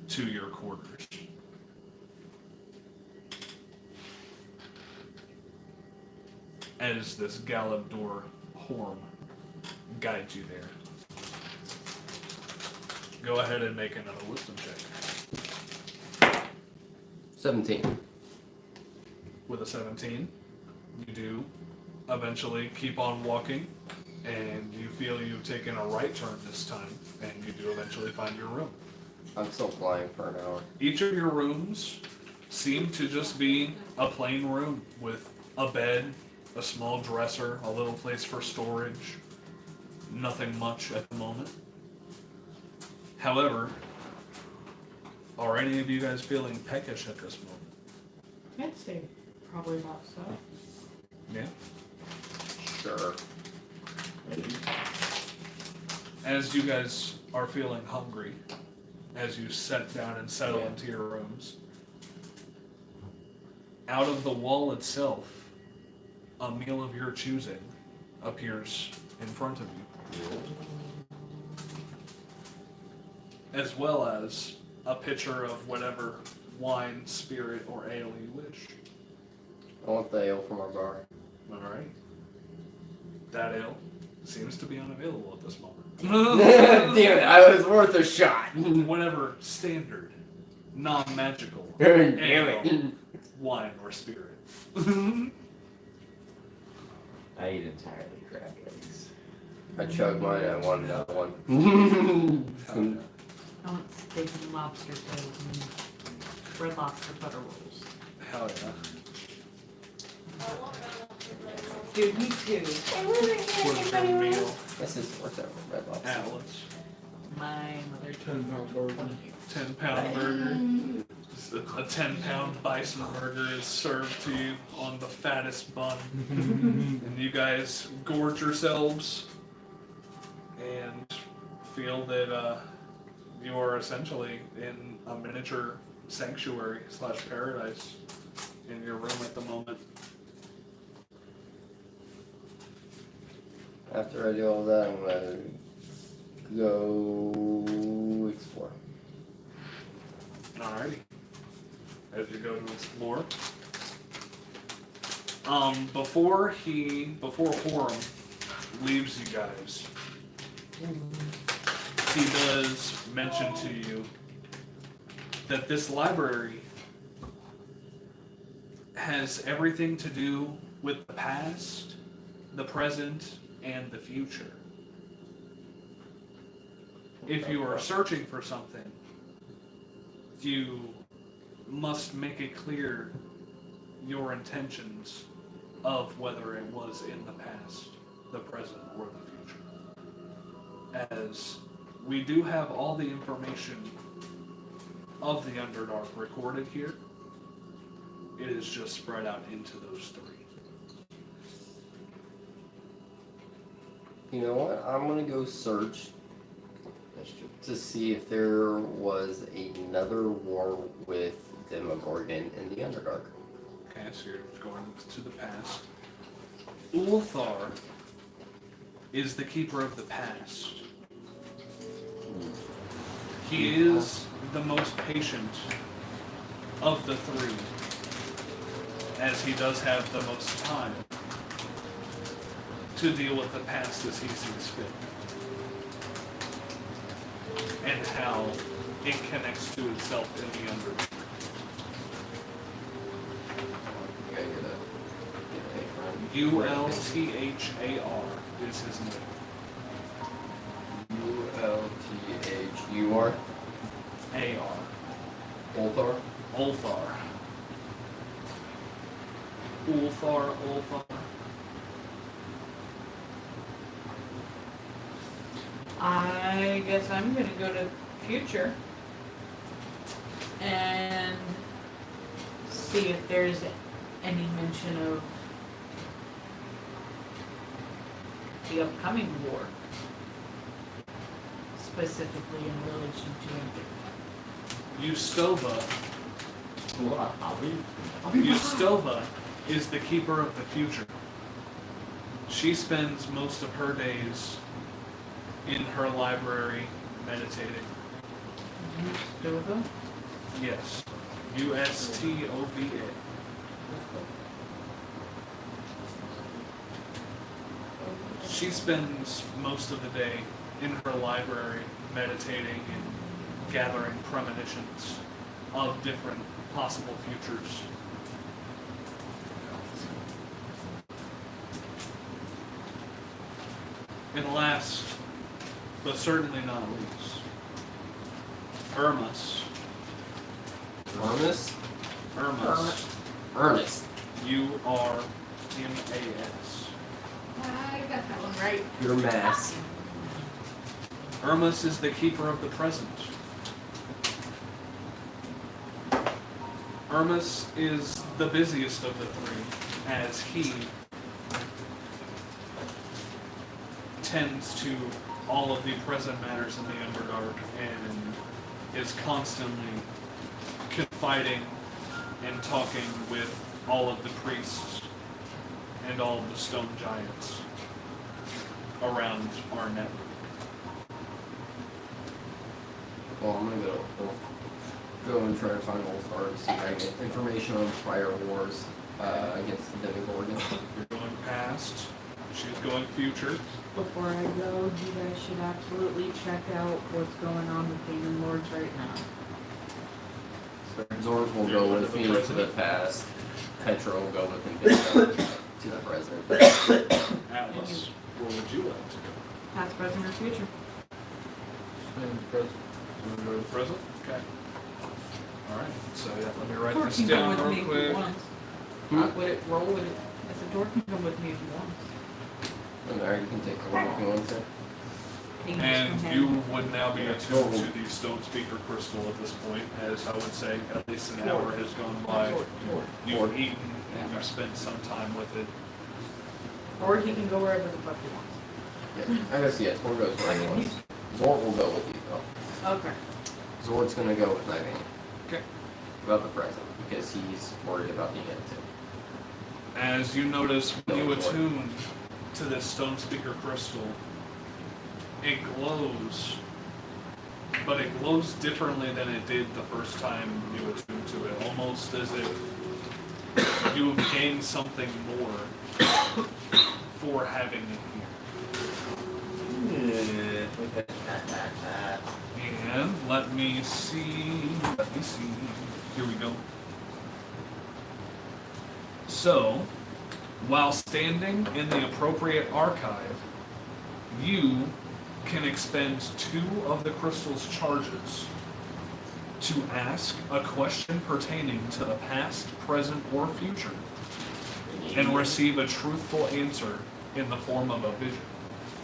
to your quarters. As this gallop door Horm guides you there. Go ahead and make another wisdom check. 17. With a 17, you do eventually keep on walking, and you feel you've taken a right turn this time, and you do eventually find your room. I'm still flying for an hour. Each of your rooms seem to just be a plain room with a bed, a small dresser, a little place for storage. Nothing much at the moment. However, are any of you guys feeling peckish at this moment? I'd say probably about so. Yeah? Sure. As you guys are feeling hungry, as you sit down and settle Yeah. into your rooms, out of the wall itself, a meal of your choosing appears in front of you. As well as a pitcher of whatever wine, spirit, or ale you wish. I want the ale from our bar. Alright. That ale seems to be unavailable at this moment. Damn it, I was worth a shot. Whatever standard, non-magical Damn ale, it. wine, or spirit. I eat entirely crab eggs. I chugged mine and I want another one. I want steak and lobster tails and red lobster butter rolls. Hell yeah. Dude, me too. What's your meal? This is worth it. Red Lobster. Atlas. My mother 10-pound burger. 10-pound burger. A 10-pound bison burger is served to you on the fattest bun. And you guys gorge yourselves and feel that you are essentially in a miniature sanctuary / paradise in your room at the moment. After I do all that, I'm gonna go explore. Alrighty. As you go to explore. Before Horum leaves you guys, he does mention to you that this library has everything to do with the past, the present, and the future. If you are searching for something, you must make it clear your intentions of whether it was in the past, the present, or the future. As we do have all the information of the Underdark recorded here, it is just spread out into those three. You know what? I'm gonna go search to see if there was another war with Demogorgon in the Underdark. Okay, so you're going to the past. Ulthar is the keeper of the past. He is the most patient of the three, as he does have the most time to deal with the past as he sees fit, and how it connects to itself in the Underdark. Ulthar is his name. Ulthur? A-R. Ulthar? Ulthar. Ulthar. I guess I'm gonna go to future and see if there's any mention of the upcoming war, specifically in relation to it. Ustova is the keeper of the future. She spends most of her days in her library meditating. Ustova? Yes. Ustova. She spends most of the day in her library meditating and gathering premonitions of different possible futures. And last, but certainly not least, Irmus. Ernest? Ernest. U-R-M-A-S. I got that one right. Your mask. Irmus is the keeper of the present. Irmus is the busiest of the three, as he tends to all of the present matters in the Underdark and is constantly confiding and talking with all of the priests and all of the stone giants around our network. Well, I'm gonna go and try to find Ulthar to see if I can get information on prior wars against the Demogorgon. You're going past, she's going future. Before I go, you guys should absolutely check out what's going on with Demon Lords right now. Zorg will go with me to the past. Petra will go with him to the present. Atlas, where would you like to go? Past, present, or future. You want to go to the present? Okay. Alright, so yeah, let me write Tor this can come down with me real if he quick. wants. Not with it, roll with it. I said, Tor can come with me if he wants. And there you can take the one if you want to. He can And just come you in. would now be attuned to the stone speaker crystal at this point, as I would say at least an hour has gone by. You've eaten and you've spent some time with it. Or he can go wherever the fuck he wants. Yeah, I guess, yeah, Tor goes where he wants. Zord will go with you, though. Okay. Zord's gonna go with Nightmare. Okay. About the present, because he's worried about the end, too. As you notice when you attune to this stone speaker crystal, it glows, but it glows differently than it did the first time you attuned to it, almost as if you've gained something more for having it here. And let me see. Here we go. So, while standing in the appropriate archive, you can expend 2 of the crystal's charges to ask a question pertaining to the past, present, or future, and receive a truthful answer in the form of a vision.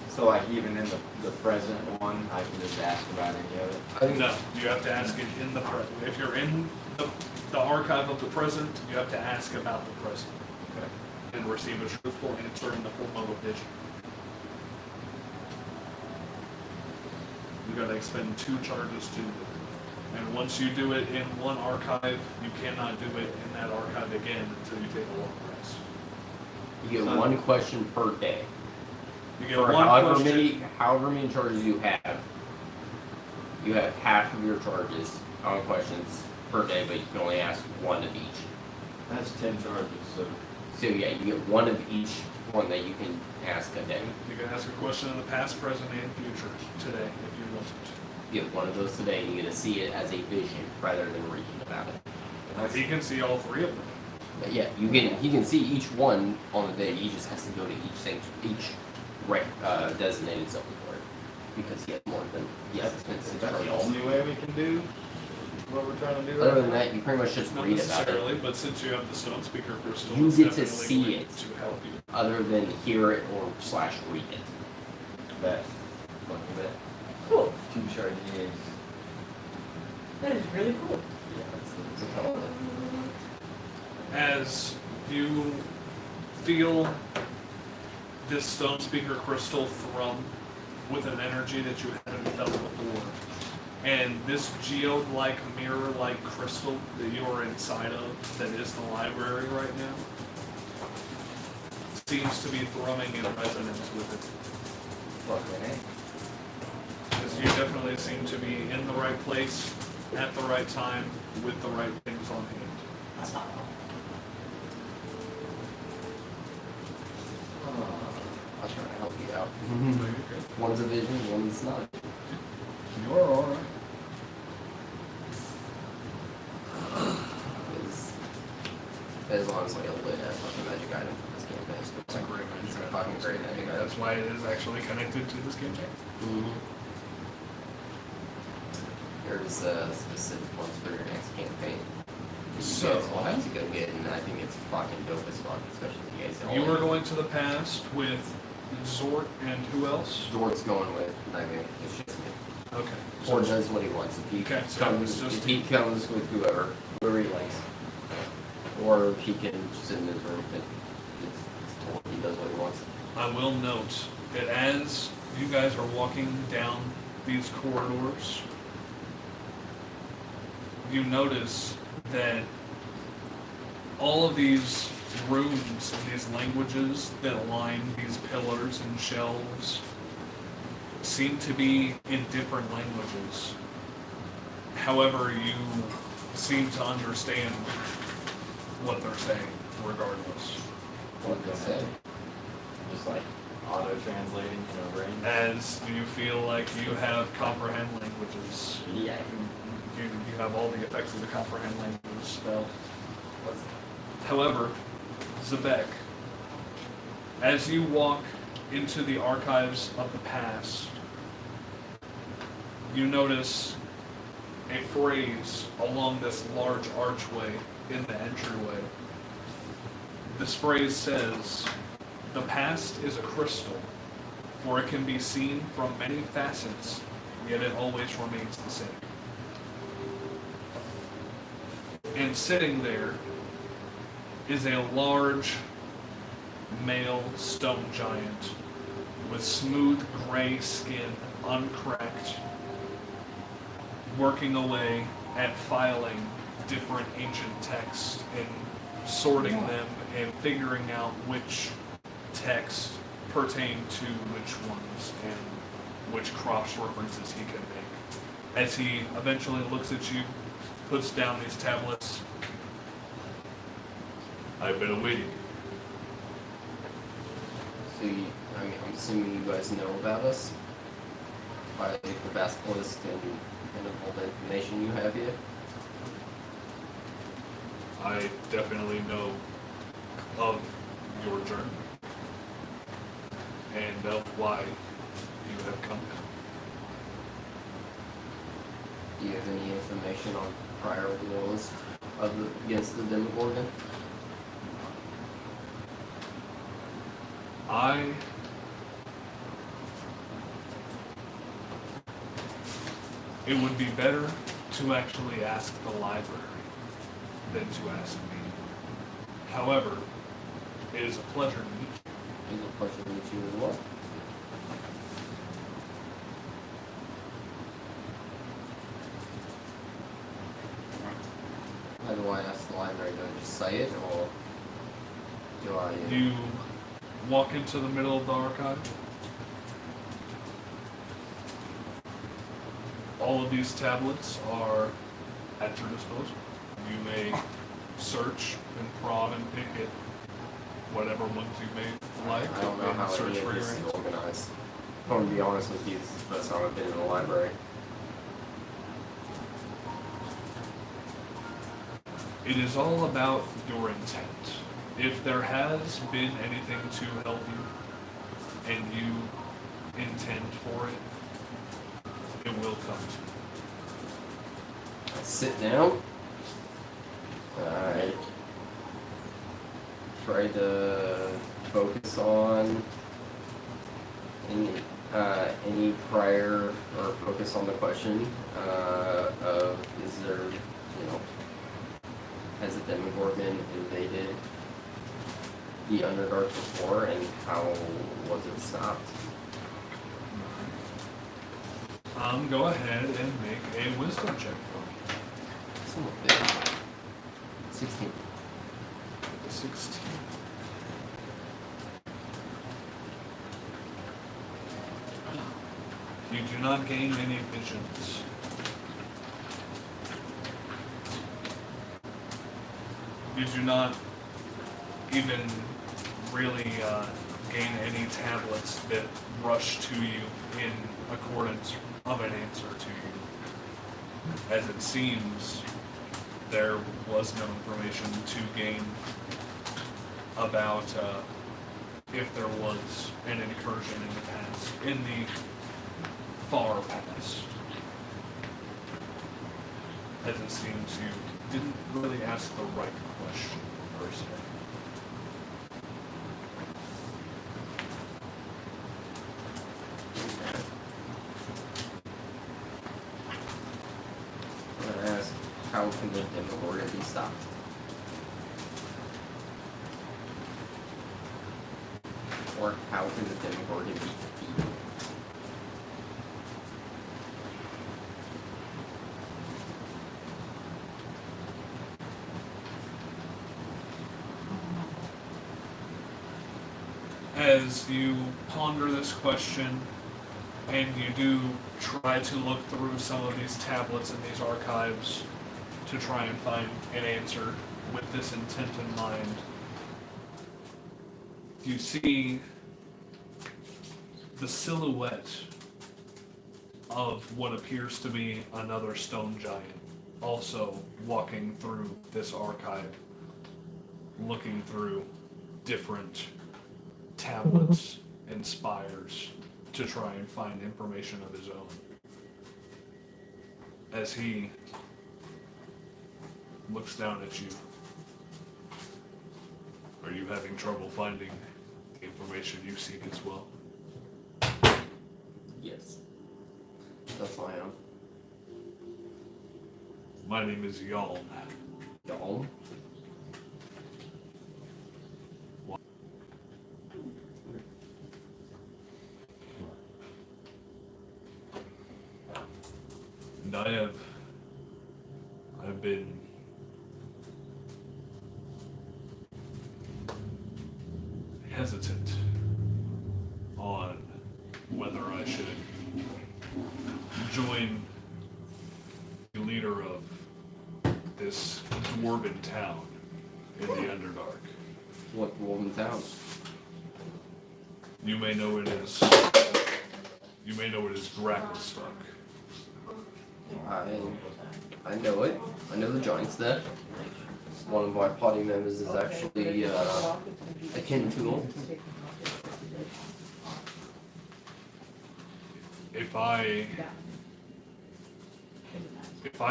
So like even in the present one, I can just ask about any of it? No, you have to ask it in the present. If you're in the archive of the present, you have to ask about the present. Okay. And receive a truthful answer in the form of a vision. You gotta expend 2 charges to do it. And once you do it in one archive, you cannot do it in that archive again until you take a long rest. You get 1 question per day. You get For 1 question. however many charges you have half of your charges on questions per day, but you can only ask 1 of each. That's 10 charges, so. So yeah, you get 1 of each one that you can ask a day. You can ask a question in the past, present, and future today if you want it. You get 1 of those today, and you get to see it as a vision rather than reading about it. He can see all 3 of them. But yeah, he can see each one on the day. He just has to go to each designated zone for it because he has more than Is that the charges. only way we can do what we're trying to do? Other than that, you pretty much just Not read about necessarily, it. but since you have the stone speaker crystal, You it's get to definitely see going it. to help you. Other than hear it or / read it. Bet. Look at that. Cool. 2 charges. That is really cool. As you feel this stone speaker crystal thrum with an energy that you haven't felt before, and this geode-like, mirror-like crystal that you are inside of, that is the library right now, seems to be thrumming in resonance with it. Okay. Because you definitely seem to be in the right place, at the right time, with the right things on hand. I'll try to help you out. One's a vision, one's not. You're alright. As long as like a lit as fucking magic item for this campaign. It's a great magic It's a item. fucking great magic item. That's why it is actually connected to this campaign. There's specific ones for your next campaign. So, You guys will have to go get, and I think it's fucking dope as fuck, especially if you guys don't. you were going to the past with Zort and who else? Zort's going with Nightmare. It's just me. Okay. Or does what he wants. If he Okay, so comes, it's just if he comes with whoever he likes, or if he can sit in his room, it's told he does what he wants. I will note that as you guys are walking down these corridors, you notice that all of these runes and these languages that line these pillars and shelves seem to be in different languages. However, you seem to understand what they're saying, regardless. What they say. Just like auto-translating in your brain. As you feel like you have comprehend languages. Yeah. You have all the effects of the comprehend language spell. However, Zebek, as you walk into the archives of the past, you notice a phrase along this large archway in the entryway. This phrase says, "The past is a crystal, for it can be seen from many facets, yet it always remains the same." And sitting there is a large male stone giant with smooth gray skin, uncracked, working away at filing different ancient texts and sorting them and figuring out which text pertain to which ones and which cross references he can make. As he eventually looks at you, puts down these tablets. I've been awaiting. So, I'm assuming you guys know about us by the vast list and all the information you have here. I definitely know of your journey and of why you have come. Do you have any information on prior wars against the Demogorgon? It would be better to actually ask the library than to ask me. However, it is a pleasure to meet you. It's a pleasure to meet you as well. How do I ask the library? Do I just say it, or do I... You walk into the middle of the archive. All of these tablets are at your disposal. You may search and prod and pick at whatever ones you may like. I don't know and how search any of for your this is answer. organized. I'm going to be honest with you, this is the first time I've been in the library. It is all about your intent. If there has been anything to help you and you intend for it, it will come to you. I sit down. I try to focus on any prior, or focus on the question of, is there, has the Demogorgon invaded the Underdark before, and how was it stopped? Go ahead and make a wisdom check for me. Somewhat big. 16. 16. You do not gain any visions. You do not even really gain any tablets that rush to you in accordance of an answer to you. As it seems, there was no information to gain about if there was an incursion in the past, in the far past. As it seems, you didn't really ask the right question, per se. I'm going to ask, how can the Demogorgon be stopped? Or how can the Demogorgon be defeated? As you ponder this question, and you do try to look through some of these tablets and these archives to try and find an answer with this intent in mind, you see the silhouette of what appears to be another stone giant also walking through this archive, looking through different tablets and spires to try and find information of his own. As he looks down at you, are you having trouble finding the information you seek as well? Yes. That's why I am. My name is Yaln. Y'all? And I've been hesitant whether I should join the leader of this dwarven town in the Underdark. What dwarven town? You may know it as Gracklstock. I know it. I know the giants there. One of my party members is actually akin to them. If I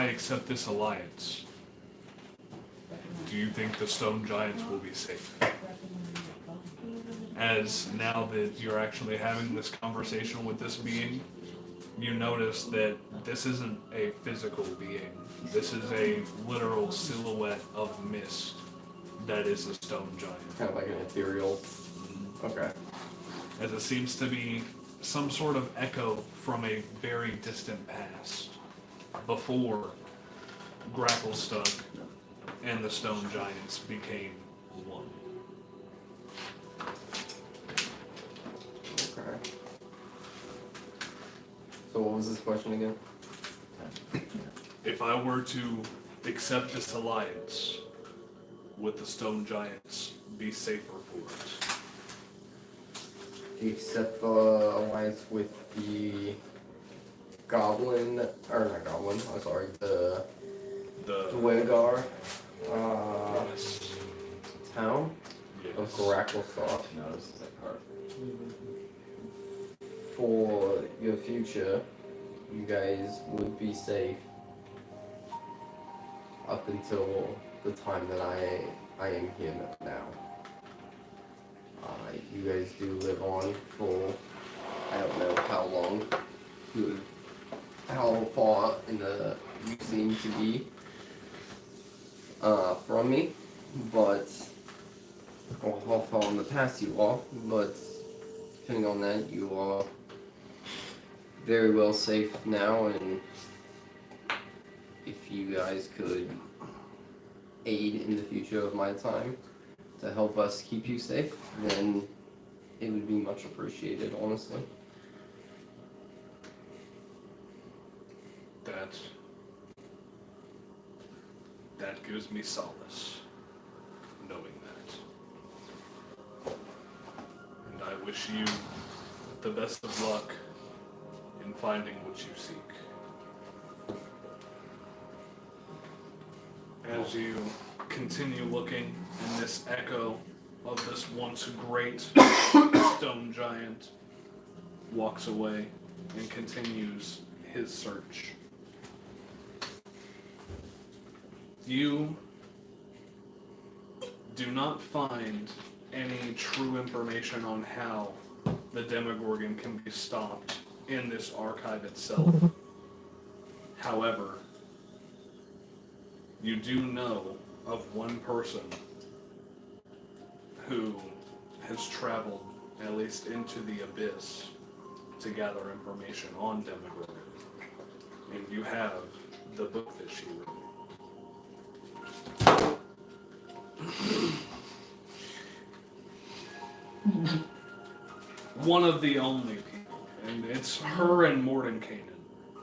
accept this alliance, do you think the stone giants will be safe? As now that you're actually having this conversation with this being, you notice that this isn't a physical being. This is a literal silhouette of mist that is a stone giant. Kind of like an ethereal. Okay. As it seems to be some sort of echo from a very distant past, before Gracklstock and the stone giants became one. Okay. So what was this question again? If I were to accept this alliance, would the stone giants be safer for it? Except the alliance with the goblin, or not goblin, I'm sorry, the Dwegar Yes. town of Yes. Gracklstock. No, this is like hard. For your future, you guys would be safe up until the time that I am here now. You guys do live on for, I don't know how long, how far in the you seem to be from me, but, or how far in the past you are, but depending on that, you are very well safe now, and if you guys could aid in the future of my time to help us keep you safe, then it would be much appreciated, honestly. That gives me solace, knowing that. And I wish you the best of luck in finding what you seek. As you continue looking in this echo of this once great stone giant, walks away and continues his search. You do not find any true information on how the Demogorgon can be stopped in this archive itself. However, you do know of one person who has traveled at least into the abyss to gather information on Demogorgon. And you have the book that she wrote. One of the only people, and it's her and Mordenkainen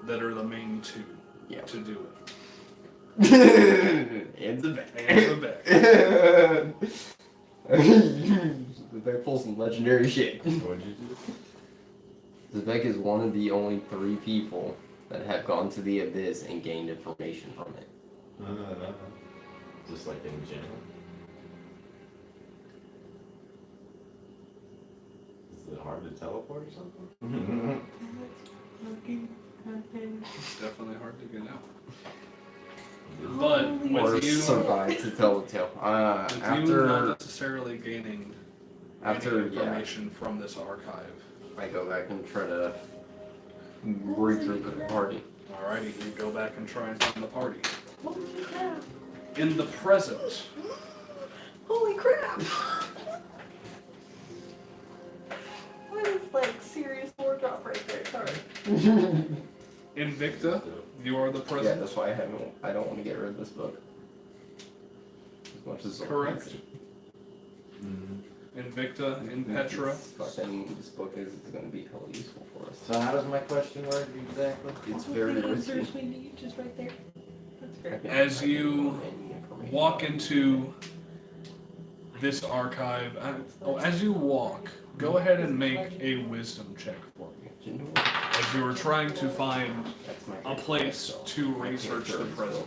that are the main two to do it. And the back. And the back. The back pulls some legendary shit. What'd you do? Zebek is one of the only 3 people that have gone to the abyss and gained information from it. Just like in general. Is it hard to teleport or something? It's definitely hard to get out. But Or with you, survive to tell the tale. with you not necessarily gaining any After information from this archive. I go back and try to regroup with the party. Alrighty, you go back and try and find the party. Holy crap! In the present, Holy crap! What is like serious floor drop right there? Sorry. Invicta, you are the Yeah, present. that's why I don't want to get rid of this book. As much as Correct. Mm-hmm. Invicta, in Petra. This book is going to be hella useful for us. So how does my question work exactly? It's very risky. answers we need just right there. That's great. As you walk into this archive, as you walk, go ahead and make a wisdom check for me. As you are trying to find a place to research the present.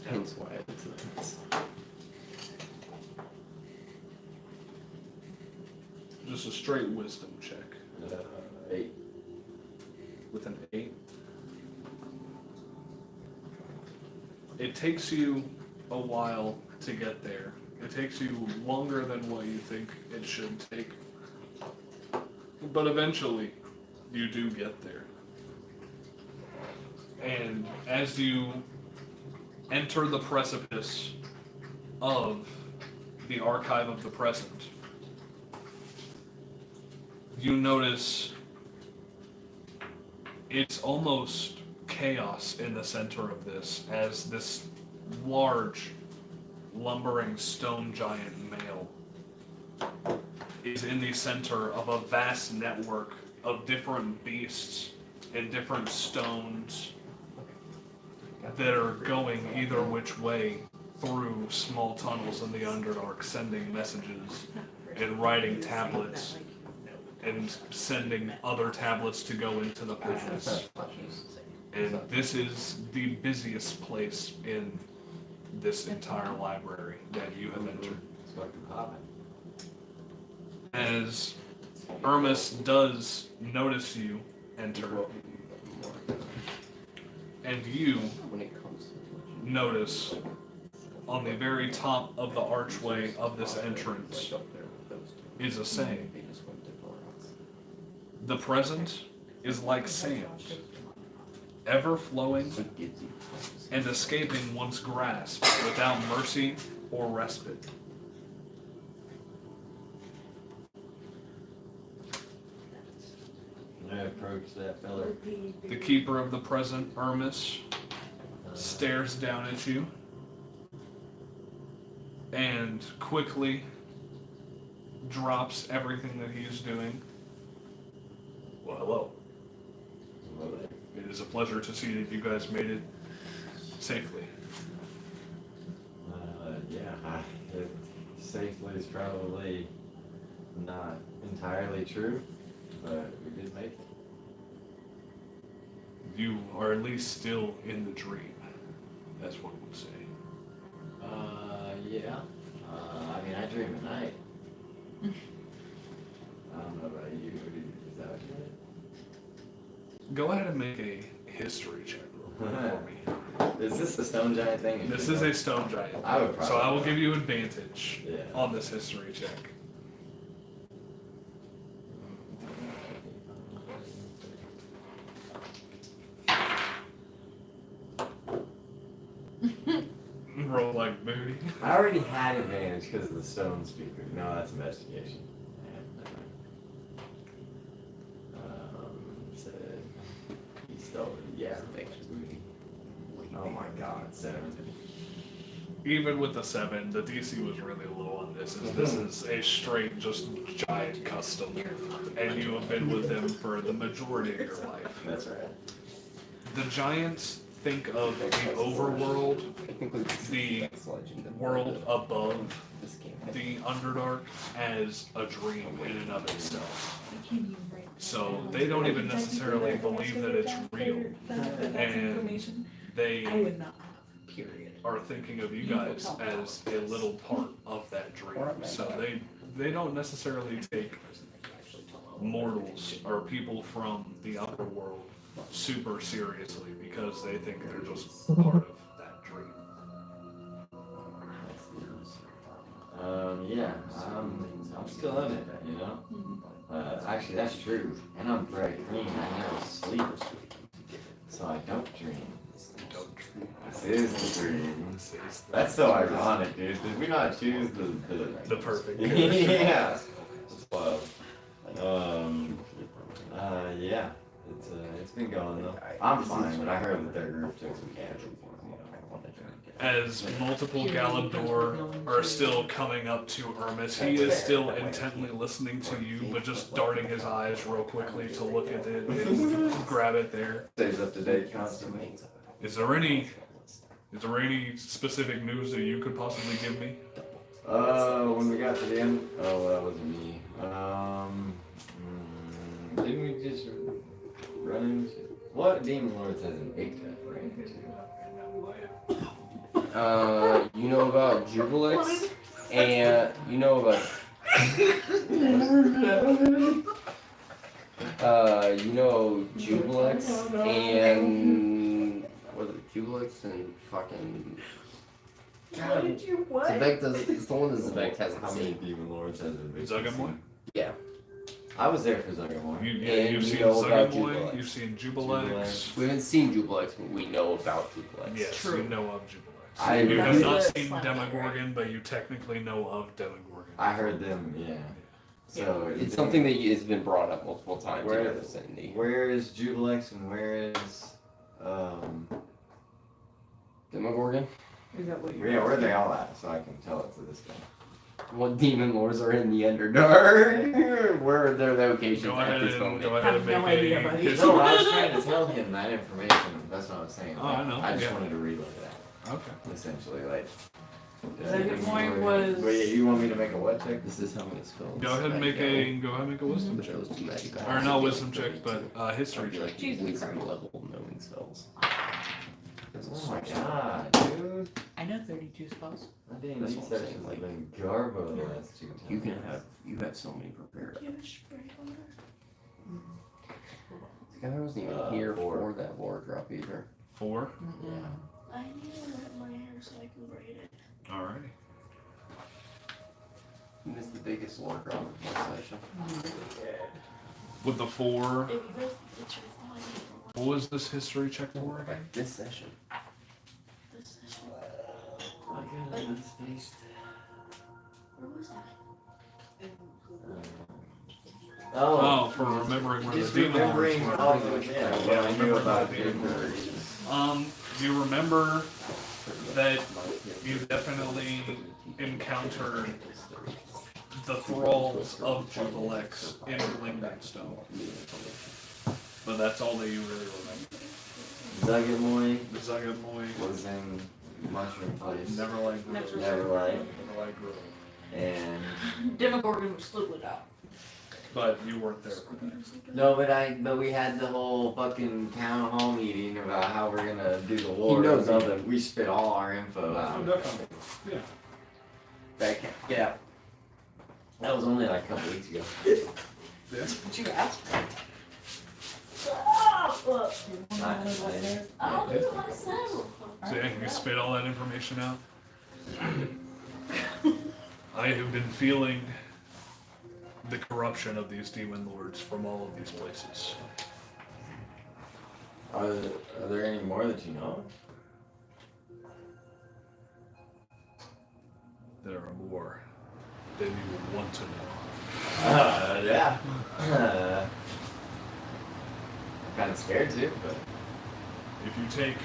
Hence why it's this. Just a straight wisdom check. 8. With an 8. It takes you a while to get there. It takes you longer than what you think it should take. But eventually, you do get there. And as you enter the precipice of the archive of the present, you notice it's almost chaos in the center of this, as this large, lumbering stone giant male is in the center of a vast network of different beasts and different stones that are going either which way through small tunnels in the Underdark, sending messages and writing tablets and sending other tablets to go into the palace. And this is the busiest place in this entire library that you have entered. As Hermes does notice you enter, and you notice on the very top of the archway of this entrance is a saying. The present is like sand, ever flowing and escaping one's grasp without mercy or respite. I approach that fella. The keeper of the present, Hermes, stares down at you and quickly drops everything that he is doing. Well, hello. It is a pleasure to see that you guys made it safely. Safely is probably not entirely true, but we did make it. You are at least still in the dream, as one would say. Yeah. I mean, I dream at night. I don't know about you. Is that what you did? Go ahead and make a history check real quick for me. Is this the stone giant thing? This is a stone giant. I would probably So I will give you advantage Yeah. on this history check. Roll like booty. I already had advantage because of the stone speaker. No, that's investigation. Said he stole it. Yeah. Oh my God, 7. Even with the 7, the DC was really low on this. This is a straight, just giant custom, and you have been with them for the majority of your life. That's right. The giants think of the overworld, the world above the Underdark, as a dream in and of itself. So they don't even necessarily believe that it's real, and they are thinking of you guys as a little part of that dream. So they don't necessarily take mortals or people from the upper world super seriously because they think they're just part of that dream. Yeah, I'm still in it, you know? Actually, that's true. And I'm bright green. I never sleep. So I don't dream. This is the dream. That's so ironic, dude. Did we not choose The perfect. yeah. It's wild. Yeah. It's been going though. I'm fine, but I heard that their group took some casualties. as multiple Galador are still coming up to Hermes. He is still intently listening to you, but just darting his eyes real quickly to look at it and grab it there. Stays up to date constantly. Is there any specific news that you could possibly give me? When we got to the end. Oh, that wasn't me. Didn't we just run into what Demon Lords has an egg that ran into? You know about Jubilix, and you know about you know Jubilix and what is it? Jubilix and fucking. What did you what? Zebek does. It's the one that Zebek hasn't How many seen. Demon Lords has it been? Zugamoy? Yeah. I was there for Zugamoy. And You've you seen know about Zugamoy, Jubilex. you've seen Jubilex. We haven't seen Jubilix, but we know about Jubilix. Yes, True. you know of Jubilex. I You have heard- not seen Demogorgon, but you technically know of Demogorgon. I heard them, yeah. So It's something that has been brought up multiple times Where- in the vicinity. Where is Jubilex and where is Demogorgon? Is that what you're yeah, where are they all at? So I can tell it to this guy. What demon lords are in the Underdark? Where are their locations Go at ahead this and moment? go I ahead have and make no idea, a buddy. history. No, I was trying to tell him that information. That's what I was saying. Oh, I know, I just yeah. wanted to relay that, Okay. essentially, like. Zugamoy was- Wait, yeah, you want me to make a what check? This is how many spells. Go ahead and make a wisdom But check. those two magic Or items not would be wisdom check, but 32. history That'd be check. like Jesus wisdom Christ. level knowing spells. Oh my god, dude. I know 32 spells. My D&D That's what I'm saying, sessions like- have been garbo the last 2 times. You have so many prepared. Do you have a spray on This guy wasn't even here for that lore drop either. 4. Yeah. I need to let my hair so I can braid it. Alrighty. You missed the biggest lore drop of this session. With the 4, If you guys get your fine for what was this history check for again? This session. this session, I got it spaced. where was I? Oh, for remembering where Just the demon lords remembering were. all the yeah, what I knew about the Demon demon Lords. Do you remember that you definitely encountered the thralls of Jubilex in Lingdonstone? But that's all that you really remember. Zugamoy The Zugamoy, was in Mushroom Place. Neverlight Grove. Neverlight. Neverlight Grove. And Demogorgon was split out. But you weren't there for that. no, but we had the whole fucking town hall meeting about how we're gonna do the war. He knows of them. We spit all our info Oh, out. definitely. Yeah. Back. Get out. That was only like a couple weeks ago. Yeah. What you asked for? Oh, I- I'll do it myself. So yeah, you spit all that information out. I have been feeling the corruption of these demon lords from all of these places. Are there any more that you know? There are more than you would want to know. Yeah. I'm kind of scared too, but If you take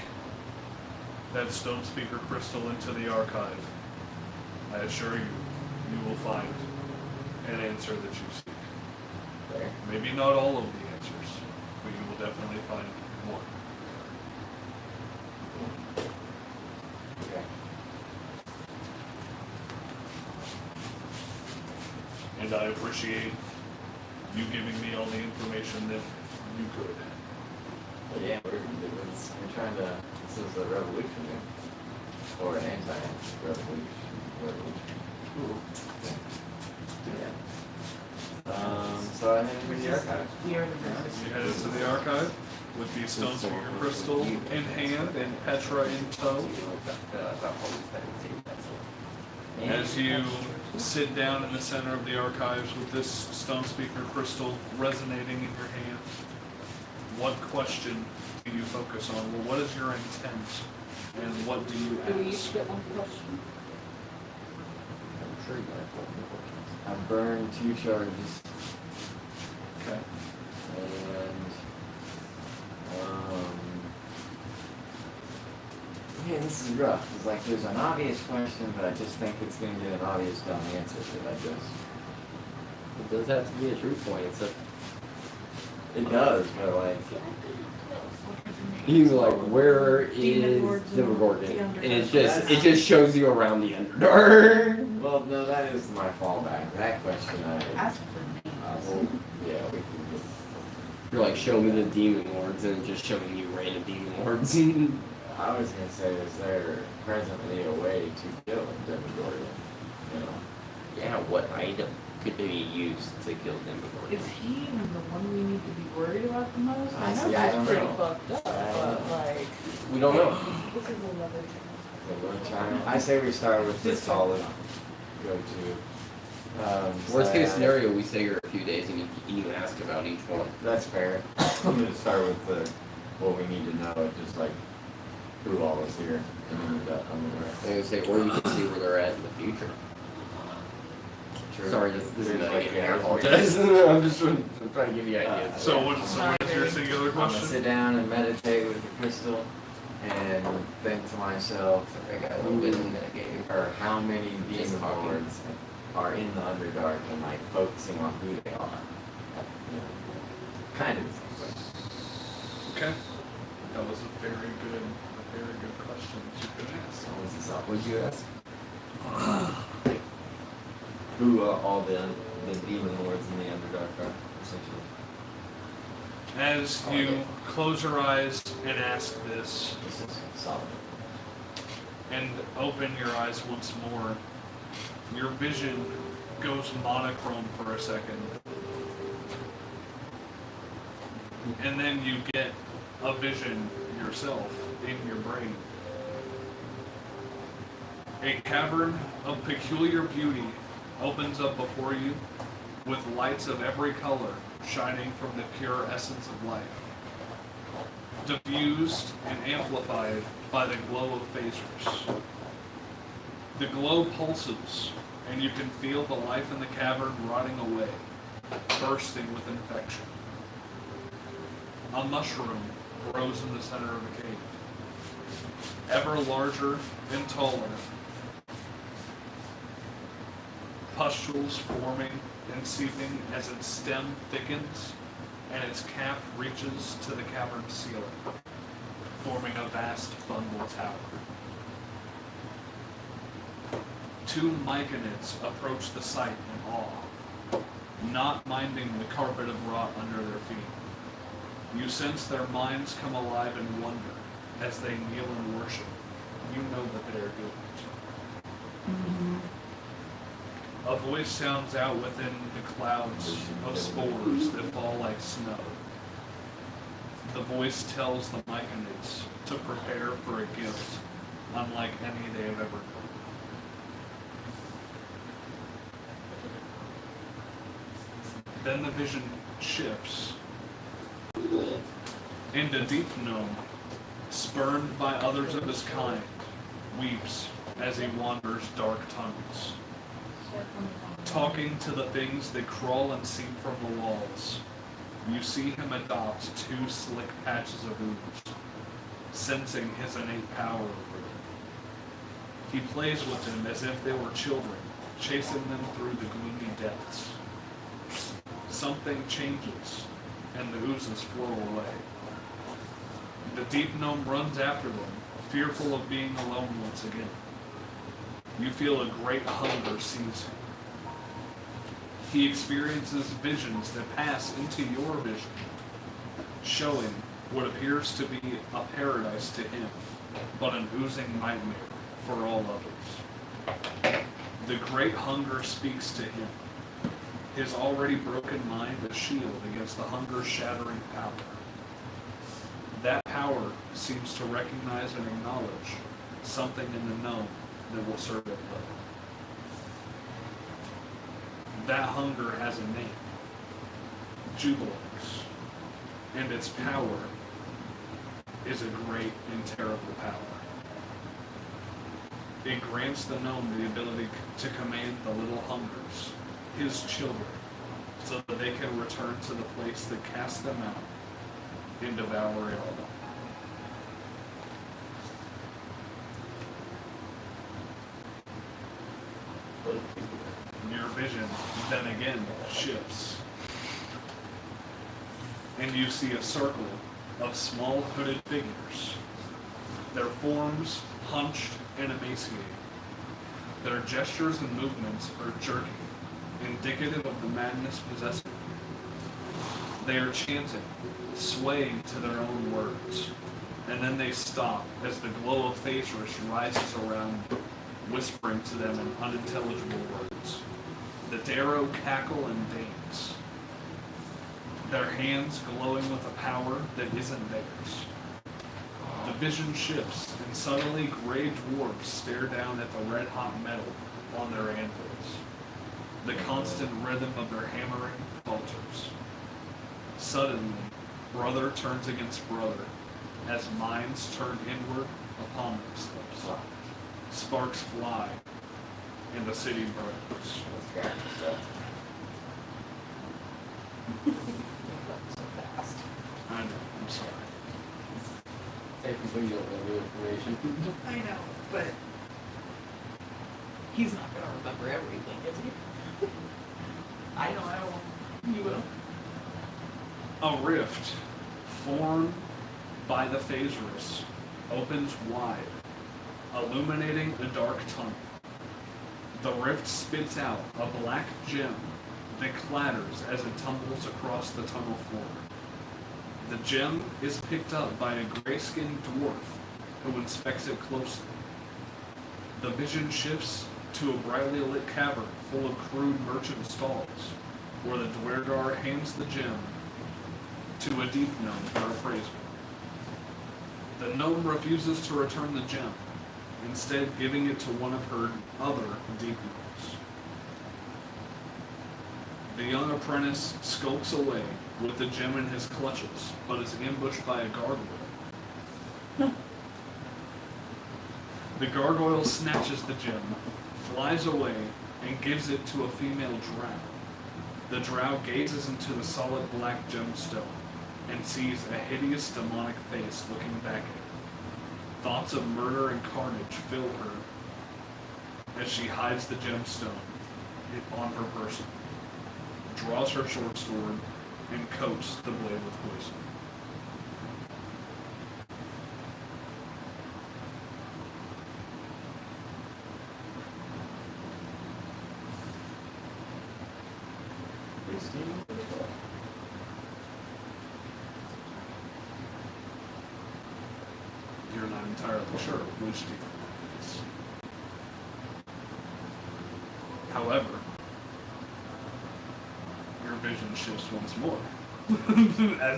that stone speaker crystal into the archive, I assure you, you will find an answer that you seek. there. Maybe not all of the answers, but you will definitely find one. Okay. And I appreciate you giving me all the information that you could. But yeah, we're trying to. This is a revolution, yeah. Or an anti-revolution. So I headed to the archive. You're in the You headed to the archive with the stone speaker crystal in hand and Petra in tow. As you sit down in the center of the archives with this stone speaker crystal resonating in your hand, what question do you focus on? Well, what is your intent, and what do you Do we each ask? get one question? I'm sure you have I burned 2 charges. Okay. And man, this this is rough. It's like there's an obvious question, but I just think it's gonna get an obvious dumb answer that I just. It does have to be a true point, except It does, but like. you like, where is DivineRogue's the in Gorgon? the And Underdark. it just shows you around the Underdark. Well, no, that is my fallback. That question Ask for names. will, yeah, we can get. You're like, show me the demon lords, and it's just showing you random demon lords. I was gonna say, is there presently a way to kill Demogorgon? You know? Yeah, what item could be used to kill Demogorgon? Is he even the one we need to be worried about the most? I know See, I he's don't pretty know. fucked up, but like. We don't know. This is another channel. The one channel. I say we start with the solid go-to. Worst case so- scenario, we stay here a few days and you ask about each one. That's fair. I'm gonna start with what we need to know, just like who all is here, and then I'm I'm gonna say, or you can see where they're at in the future. True. Sorry, this is There's not like again. I areas where- apologize. I'm just trying to give you ideas. So what's your singular I'm gonna question? sit down and meditate with the crystal, and think to myself, I got a little bit in that game. or how many Just demon talking. lords are in the Underdark, and like focusing on who they are. You know, kind of the same question. Okay. That was a very good question that you could ask. So what's this up? What'd you ask? Who all the demon lords in the Underdark are, essentially. As you close your eyes and ask this, This is solid. and open your eyes once more, your vision goes monochrome for a second. And then you get a vision yourself in your brain. A cavern of peculiar beauty opens up before you with lights of every color shining from the pure essence of life, diffused and amplified by the glow of phasers. The glow pulses, and you can feel the life in the cavern rotting away, bursting with infection. A mushroom grows in the center of the cave, ever larger and taller, pustules forming and seeping as its stem thickens and its cap reaches to the cavern's ceiling, forming a vast fungal tower. Two myconids approach the site in awe, not minding the carpet of rot under their feet. You sense their minds come alive in wonder as they kneel in worship. You know that they are doomed. A voice sounds out within the clouds of spores that fall like snow. The voice tells the myconids to prepare for a gift unlike any they have ever known. Then the vision shifts into Deep Gnome, spurned by others of his kind, weeps as he wanders dark tunnels, talking to the things that crawl and seep from the walls. You see him adopt two slick patches of ooze, sensing his innate power over them. He plays with them as if they were children, chasing them through the gloomy depths. Something changes, and the oozes flow away. The Deep Gnome runs after them, fearful of being alone once again. You feel a great hunger seize him. He experiences visions that pass into your vision, showing what appears to be a paradise to him, but an oozing nightmare for all others. The great hunger speaks to him, his already broken mind a shield against the hunger-shattering power. That power seems to recognize and acknowledge something in the gnome that will serve it well. That hunger has a name, Jubilex, and its power is a great and terrible power. It grants the gnome the ability to command the little hungers, his children, so that they can return to the place that cast them out and devour it all. Your vision then again shifts. And you see a circle of small hooded figures. Their forms hunched and emaciated. Their gestures and movements are jerky, indicative of the madness possessing them. They are chanting, swaying to their own words, and then they stop as the glow of Thacerus rises around them, whispering to them in unintelligible words. The Darrow cackle and dance, their hands glowing with a power that isn't theirs. The vision shifts, and suddenly gray dwarfs stare down at the red-hot metal on their anvils. The constant rhythm of their hammering falters. Suddenly, brother turns against brother, as minds turn inward upon themselves. Sparks fly, and the city burns. So fast. I know, I'm sorry. Technically, you don't know the information. I know, but he's not gonna remember everything, is he? I know I won't. You will. A rift, formed by the Thacerus, opens wide, illuminating a dark tunnel. The rift spits out a black gem that clatters as it tumbles across the tunnel floor. The gem is picked up by a gray-skinned dwarf who inspects it closely. The vision shifts to a brightly lit cavern full of crude merchant stalls, where the Dwergar hands the gem to a deep gnome for appraisal. The gnome refuses to return the gem, instead giving it to one of her other deep gnomes. The young apprentice skulks away with the gem in his clutches, but is ambushed by a gargoyle. The gargoyle snatches the gem, flies away, and gives it to a female drow. The drow gazes into the solid black gemstone and sees a hideous demonic face looking back at her. Thoughts of murder and carnage fill her as she hides the gemstone on her person, draws her short sword, and coats the blade with poison. You're not entirely sure which demon it is. However, your vision shifts once more.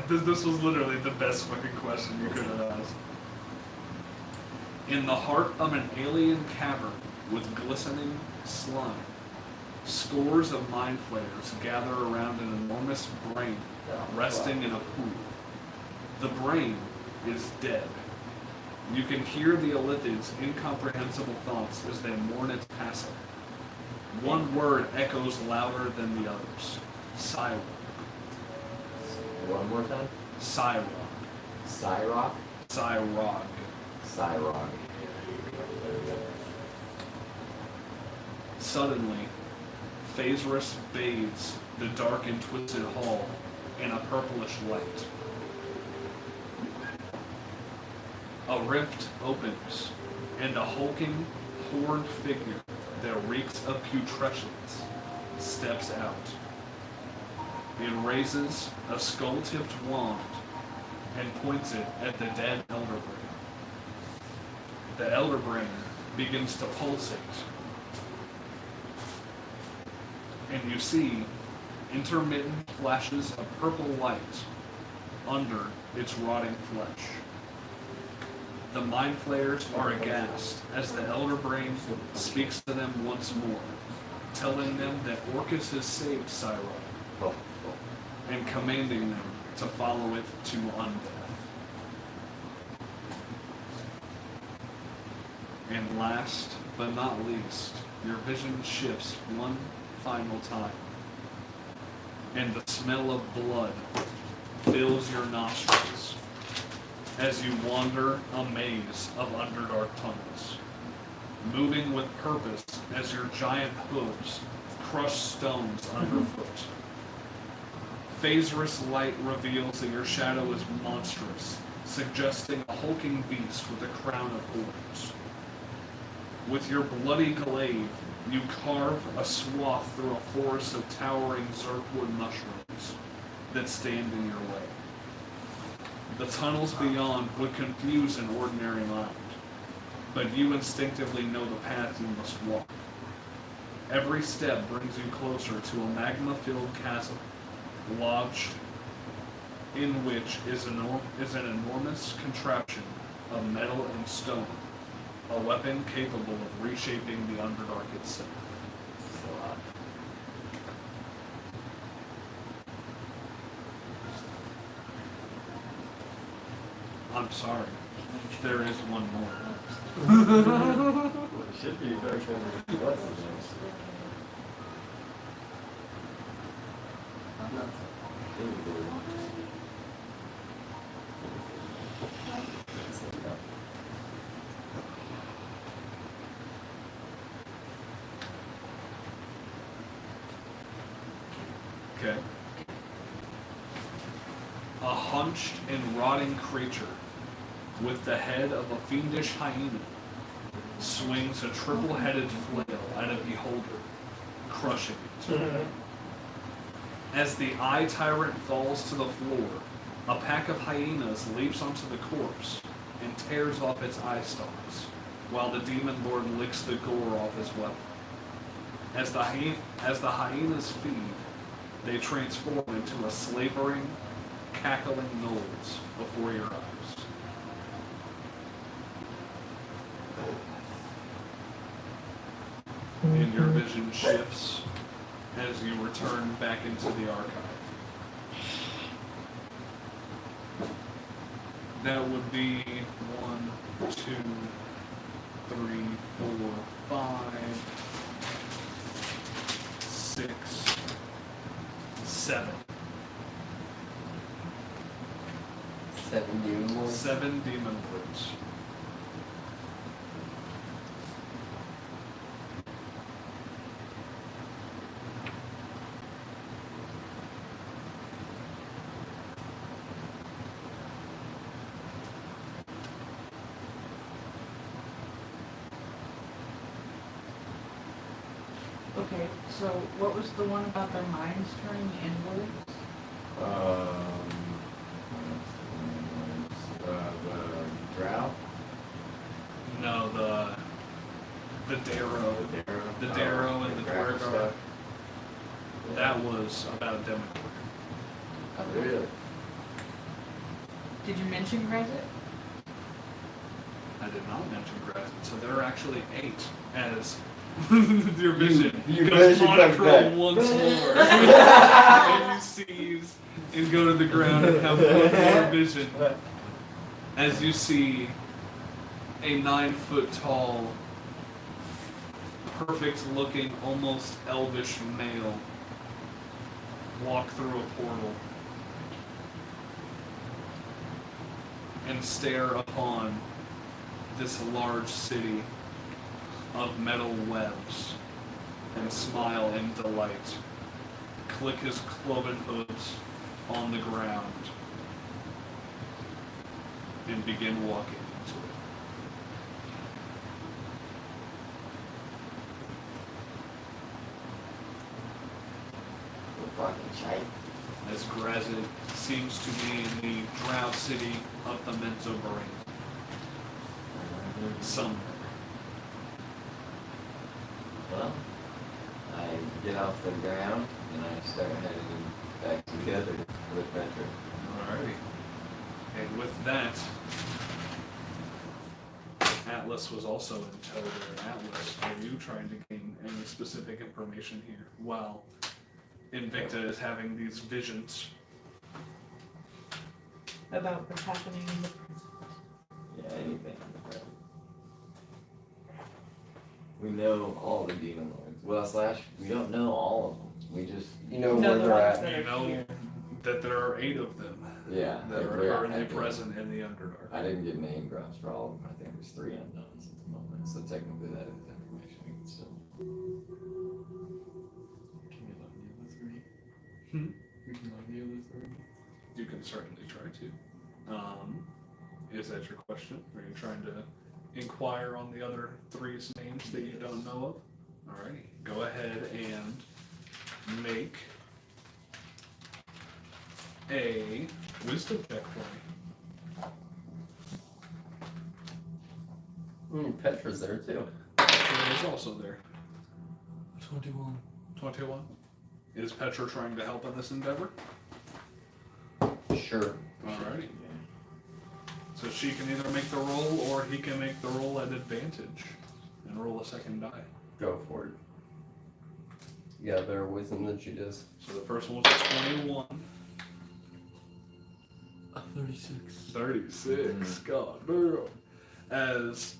This was literally the best fucking question you could have asked. In the heart of an alien cavern with glistening slime, scores of mind flayers gather around an enormous brain resting in a pool. The brain is dead. You can hear the Illithid's incomprehensible thoughts as they mourn its passing. One word echoes louder than the others. Cyrog. One more time? Cyrog. Cyrock? Cyrog. Cyrock. Suddenly, Thacerus bathes the dark and twisted hall in a purplish light. A rift opens, and a hulking, horned figure that reeks of putrescence steps out. It raises a skull-tipped wand and points it at the dead Elderbrain. The Elderbrain begins to pulsate, and you see intermittent flashes of purple light under its rotting flesh. The mind flayers are aghast as the Elderbrain speaks to them once more, telling them that Orcus has saved Cyrog, and commanding them to follow it to undeath. And last but not least, your vision shifts one final time, and the smell of blood fills your nostrils as you wander a maze of underdark tunnels. moving with purpose as your giant hooves crush stones underfoot. Phasrous light reveals that your shadow is monstrous, suggesting a hulking beast with a crown of horns. With your bloody glaive, you carve a swath through a forest of towering zerkwood mushrooms that stand in your way. The tunnels beyond would confuse an ordinary mind, but you instinctively know the path you must walk. Every step brings you closer to a magma-filled chasm, lodged in which is an enormous contraption of metal and stone, a weapon capable of reshaping the Underdark itself. I'm sorry. There is one more. It should be very good. What's his name? Okay. A hunched and rotting creature with the head of a fiendish hyena swings a triple-headed flail at a beholder, crushing it. As the eye tyrant falls to the floor, a pack of hyenas leaps onto the corpse and tears off its eye stalks, while the demon lord licks the gore off his weapon. As the hyenas feed, they transform into a slavering, cackling gnolls before your eyes. And your vision shifts as you return back into the archive. That would be 1, 2, 3, 4, 5, 6, 7. 7 demon lords. 7 demon lords. Okay, so what was the one about their minds turning inwards? The drought? No, the Darrow. The Darrow and the Cracker Dwargar. stuff. That was about a Demogorgon. Oh, really? Did you mention Grezit? I did not mention Grazit, so there are actually 8 as your vision you goes vision comes monochrome back. once more. And you seize and go to the ground and have one more vision as you see a 9-foot tall, perfect looking, almost elvish male walk through a portal and stare upon this large city of metal webs and smile in delight, click his cloven hooves on the ground, and begin walking into it. The fucking shite. As Grazit seems to be in the drow city of the Menzoberrange. Somewhere. Well, I get off the ground and I start heading back together with Venture. Alrighty. And with that, Atlas was also in tow there. Atlas, are you trying to gain any specific information here while Invicta is having these visions? About what's happening in the present. Yeah, anything in the present. We know all the demon lords. Well, / we don't know all of them. We just You know No, where the they're ones at. that You are know here. that there are 8 of them yeah. that are we're- currently I didn't- present in the Underdark. I didn't get name drops for all of them. I think there's 3 unknowns at the moment. So technically that is information we can still. Can we love the other three? We can love the other three? You can certainly try to. Is that your question? Are you trying to inquire on the other three's names that you don't know of? Alrighty. Go ahead and make a wisdom check for me. Petra's there too. Petra is also there. 21. 21. Is Petra trying to help in this endeavor? Sure. Alrighty. So she can either make the roll or he can make the roll at advantage and roll a second die. Go for it. You got better wisdom than she does. So the first one was a 21. 36. 36. God damn. As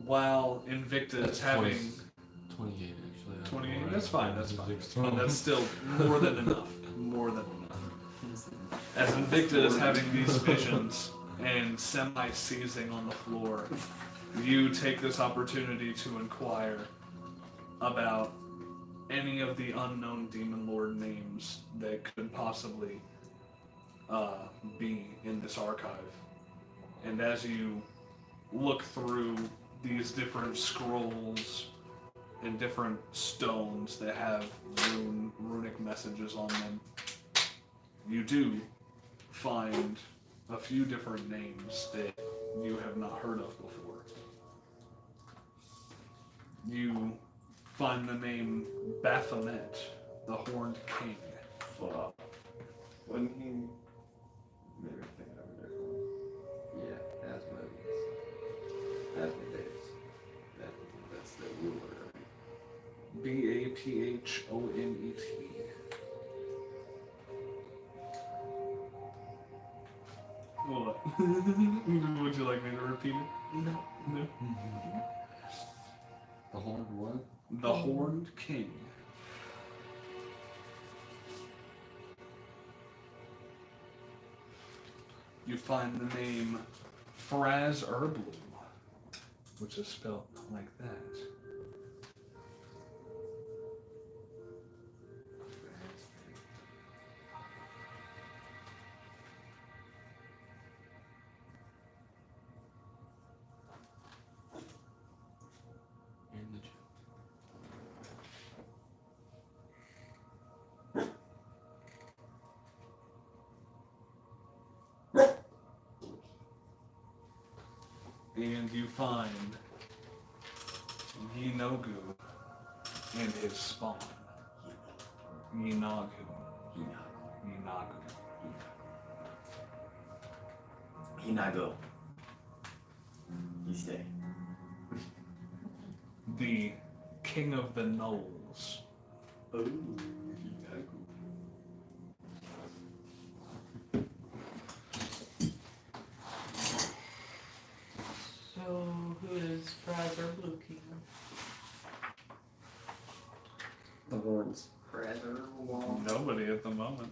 while Invicta is having 28 actually. 28, that's fine, that's fine. But that's still more than enough. More than enough. As Invicta is having these visions and semi-seizing on the floor, you take this opportunity to inquire about any of the unknown demon lord names that could possibly be in this archive. And as you look through these different scrolls and different stones that have runic messages on them, you do find a few different names that you have not heard of before. You find the name Baphomet, the Horned King. Fuck. Wasn't he? Maybe I'm thinking over there. Yeah, Asmodeus. Asmodeus. That's the ruler, right? Baphonet. What? Would you like me to repeat it? No. No. The horned one? The Horned King. You find the name Fraz Erblu, which is spelled like that. And the And you find Yinogu and his spawn. Yinagu. Hinago. You stay. The King of the Knolls. Oh, Hinago. So, who is Fraser Blue King? The horns. Nobody at the moment.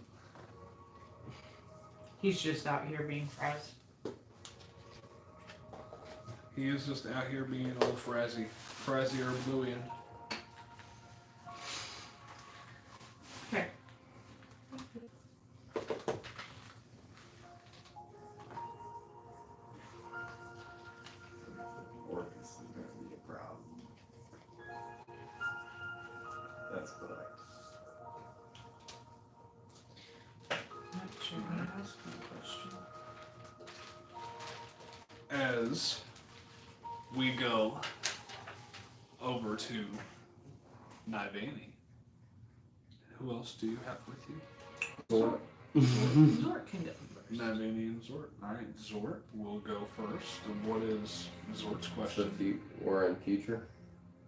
He's just out here being Fraz. He is just out here being old Frazzy or Bluian. Okay. Orcus is going to be a problem. That's correct. Not sure how to ask my question. As we go over to Nivani, who else do you have with you? Zort can go first. Nivani and Zort. Alright, Zort will go first. What is Zort's What's the question? we're in future.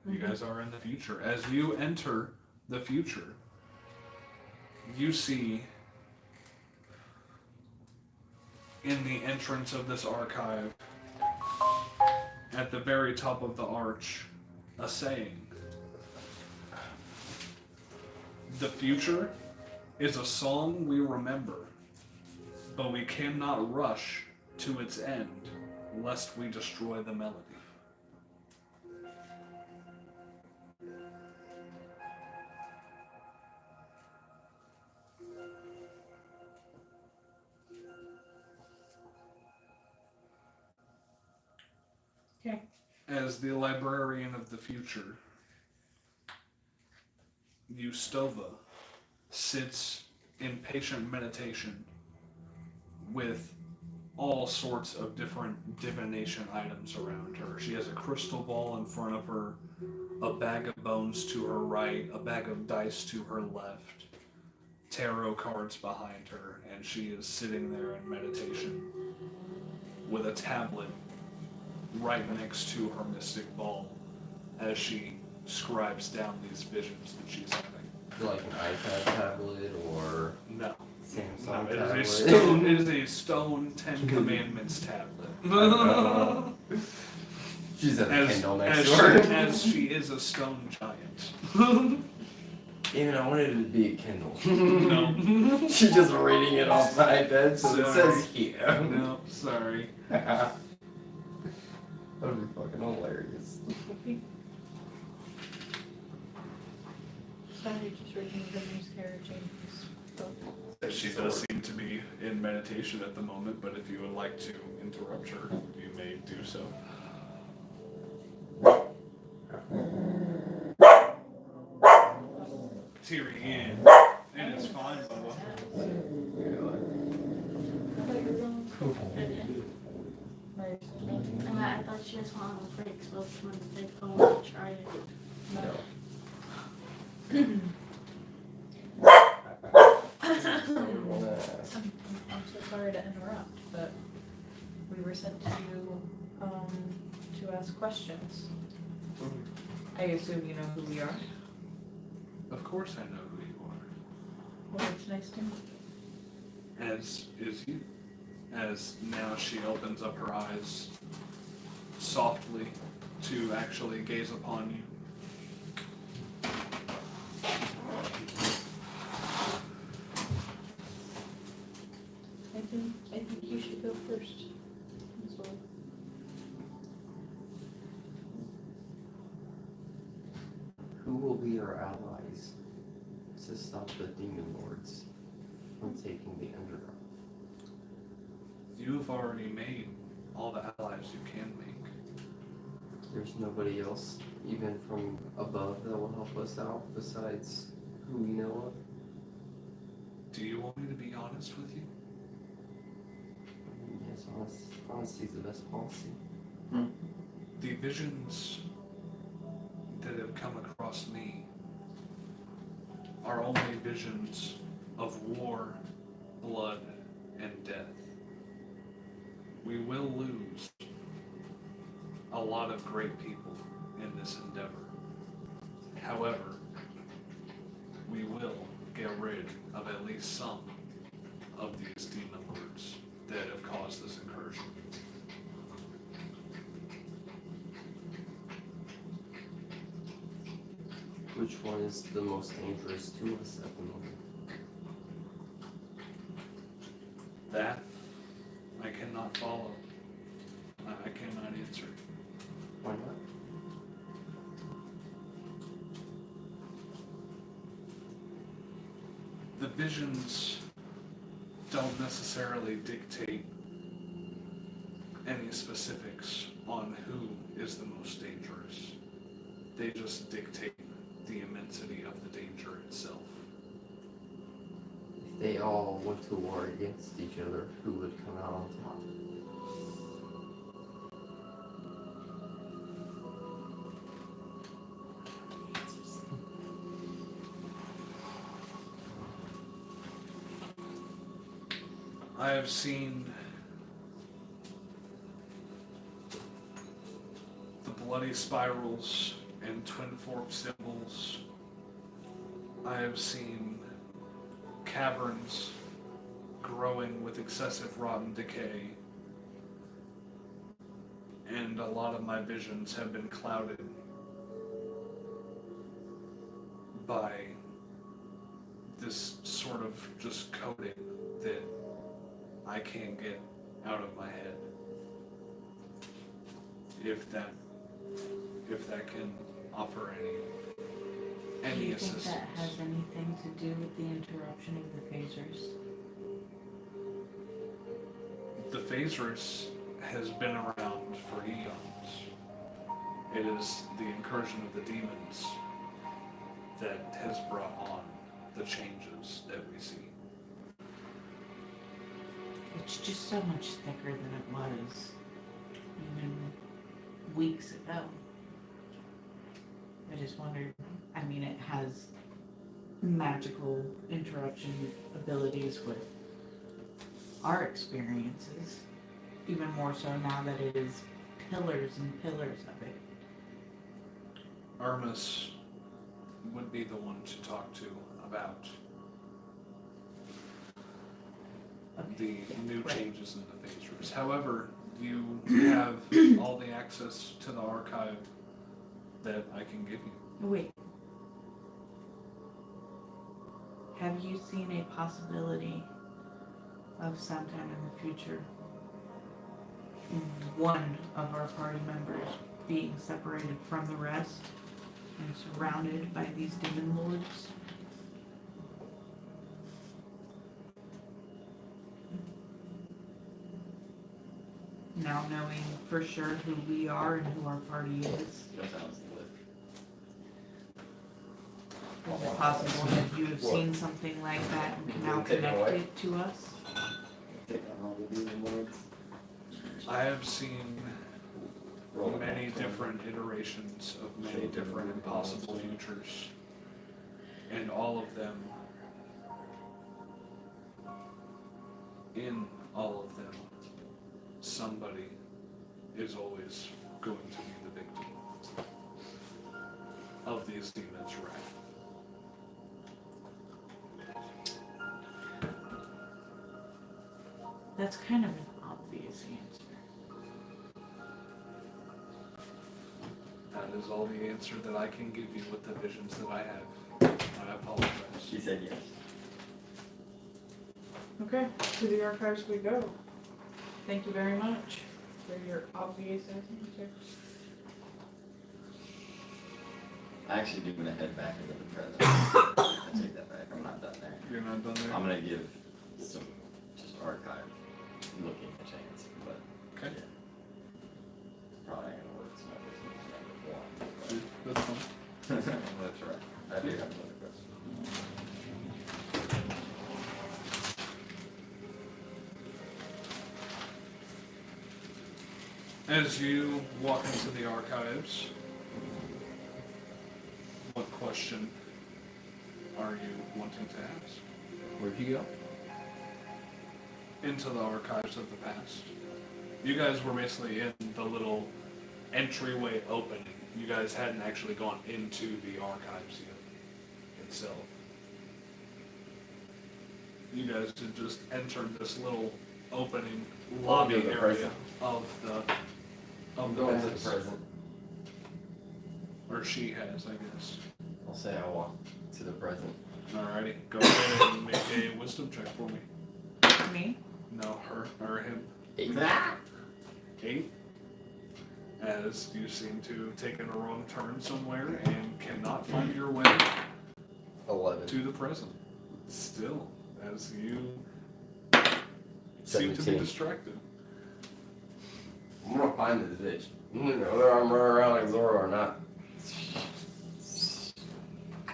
You guys are in the future. As you enter the future, you see in the entrance of this archive, at the very top of the arch, a saying. The future is a song we remember, but we cannot rush to its end lest we destroy the melody. As the librarian of the future, Ustova sits in patient meditation with all sorts of different divination items around her. She has a crystal ball in front of her, a bag of bones to her right, a bag of dice to her left, tarot cards behind her, and she is sitting there in meditation with a tablet right next to her mystic ball as she scribes down these visions that she's having. Like an iPad tablet or No. Samsung No, tablet. it is a stone Ten Commandments tablet. She's at a Kindle next as door. as she is a stone giant. Even I wanted it to be a Kindle. No. She's just reading it off the iPad, so it Sorry. says here. No, sorry. That would be fucking hilarious. Sorry, just reading the miscarriaging book. She does seem to be in meditation at the moment, but if you would like to interrupt her, you may do so. Tyrion. And it's fine, Bubba. I thought she was on the breaks, but when they go and try it. No. I'm so sorry to interrupt, but we were sent to ask questions. I assume you know who we are. Of course I know who you are. Well, it's nice to meet you. As is you. As now she opens up her eyes softly to actually gaze upon you. I think you should go first. As well. Who will be our allies to stop the demon lords from taking the Underdark? You've already made all the allies you can make. There's nobody else, even from above, that will help us out besides who we know of. Do you want me to be honest with you? Yes, honesty is the best policy. The visions that have come across me are only visions of war, blood, and death. We will lose a lot of great people in this endeavor. However, we will get rid of at least some of these demon lords that have caused this incursion. Which one is the most dangerous to us at the moment? That I cannot follow. I cannot answer. Why not? The visions don't necessarily dictate any specifics on who is the most dangerous. They just dictate the immensity of the danger itself. If they all went to war against each other, who would come out on top? I have seen the bloody spirals and twin fork symbols. I have seen caverns growing with excessive rotten decay. And a lot of my visions have been clouded by this sort of just coating that I can't get out of my head. If that can offer any Do you assistance. think that has anything to do with the interruption of the phasers? The phasers has been around for eons. It is the incursion of the demons that has brought on the changes that we see. It's just so much thicker than it was even weeks ago. I just wondered, I mean, it has magical interruption abilities with our experiences, even more so now that it is pillars and pillars of it. Armus would be the one to talk to about the new changes in the phasers. However, you have all the access to the archive that I can give you. Wait. Have you seen a possibility of sometime in the future one of our party members being separated from the rest and surrounded by these demon lords? Now knowing for sure who we are and who our party is. That sounds lit. Is it possible that you have seen something like that and can now Take it connect away. it to us? Take on all the demon lords. I have seen many different iterations of many different possible futures, and all of them, in all of them, somebody is always going to be the victim of these demons' wrath. That's kind of an obvious answer. That is all the answer that I can give you with the visions that I have. I apologize. She said yes. Okay, to the archives we go. Thank you very much for your obvious answer. I actually do want to head back into the present. I take that back. I'm not done there. You're not done there? I'm gonna give some just archive looking a chance, but Okay. yeah. Probably ain't gonna work. It's not business number one. That's fine. That's right. I do have another question. As you walk into the archives, what question are you wanting to ask? Where'd you go? Into the archives of the past. You guys were basically in the little entryway opening. You guys hadn't actually gone into the archives yet itself. You guys had just entered this little opening lobby to the area present. of the I'm going to the past. present. Or she has, I guess. I'll say I walk to the present. Alrighty, go ahead and make a wisdom check for me. Me? No, her or him. 8. 8. As you seem to have taken a wrong turn somewhere and cannot find your way 11. to the present. Still, as you seem to be 17. distracted. I'm gonna find this bitch. Whether I'm running around like Zora or not.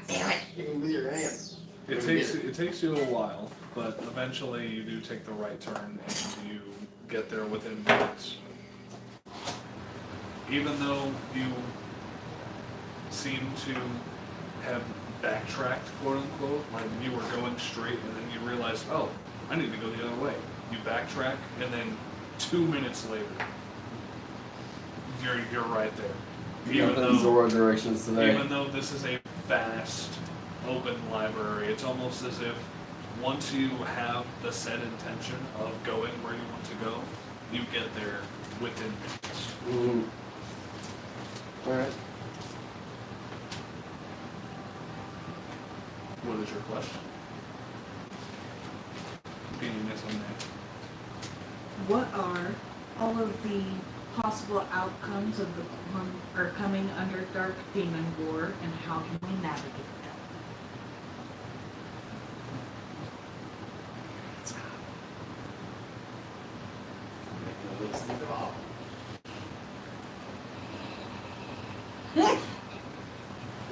Damn it! You can lose your hands. It takes you a while, but eventually you do take the right turn and you get there within minutes. Even though you seem to have backtracked, quote unquote, like you were going straight and then you realize, oh, I need to go the other way. You backtrack and then 2 minutes later, you're right there. Nothing Zora directions today. Even though this is a vast, open library, it's almost as if once you have the set intention of going where you want to go, you get there within minutes. Mm-hmm. Alright. What is your question? Can you miss on that? What are all of the possible outcomes of the coming Underdark Demon War, and how can we navigate them?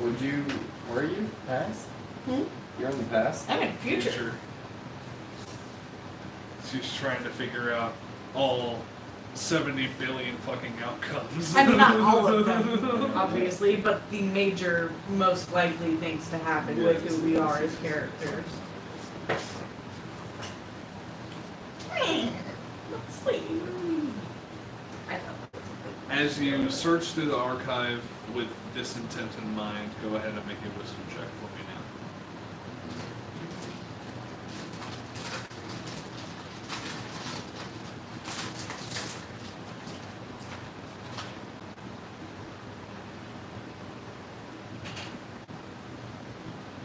Were you past? You're in the past? I'm in future. She's trying to figure out all 70 billion fucking outcomes. I mean, not all of them, obviously, but the major, most likely things to happen with who we are as characters. Let's sleep. I thought that was a good. As you search through the archive with this intent in mind, go ahead and make a wisdom check for me now.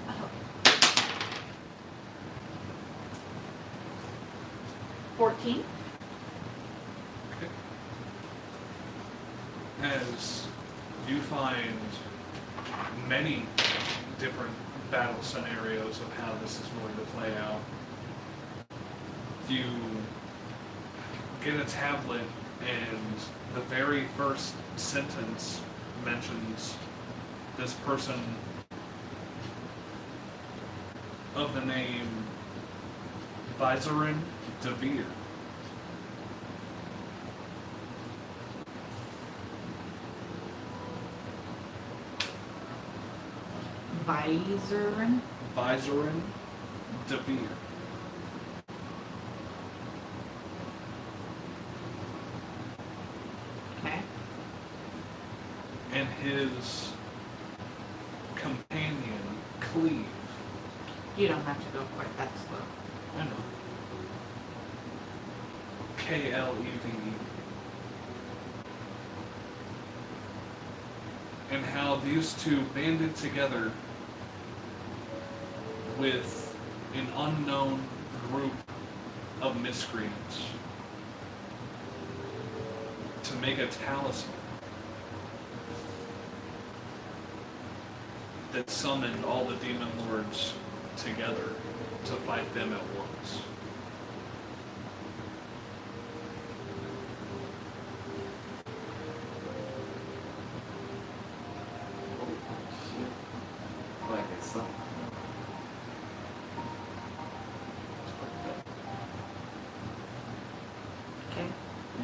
Oh. 14? Okay. As you find many different battle scenarios of how this is going to play out, you get a tablet and the very first sentence mentions this person of the name Visorin DeVere. Visorin? Visorin DeVere. Okay. And his companion, Cleve. You don't have to go quite that slow. I know. Kleve. And how these two banded together with an unknown group of miscreants to make a talisman that summoned all the demon lords together to fight them at once. Like I saw. Okay.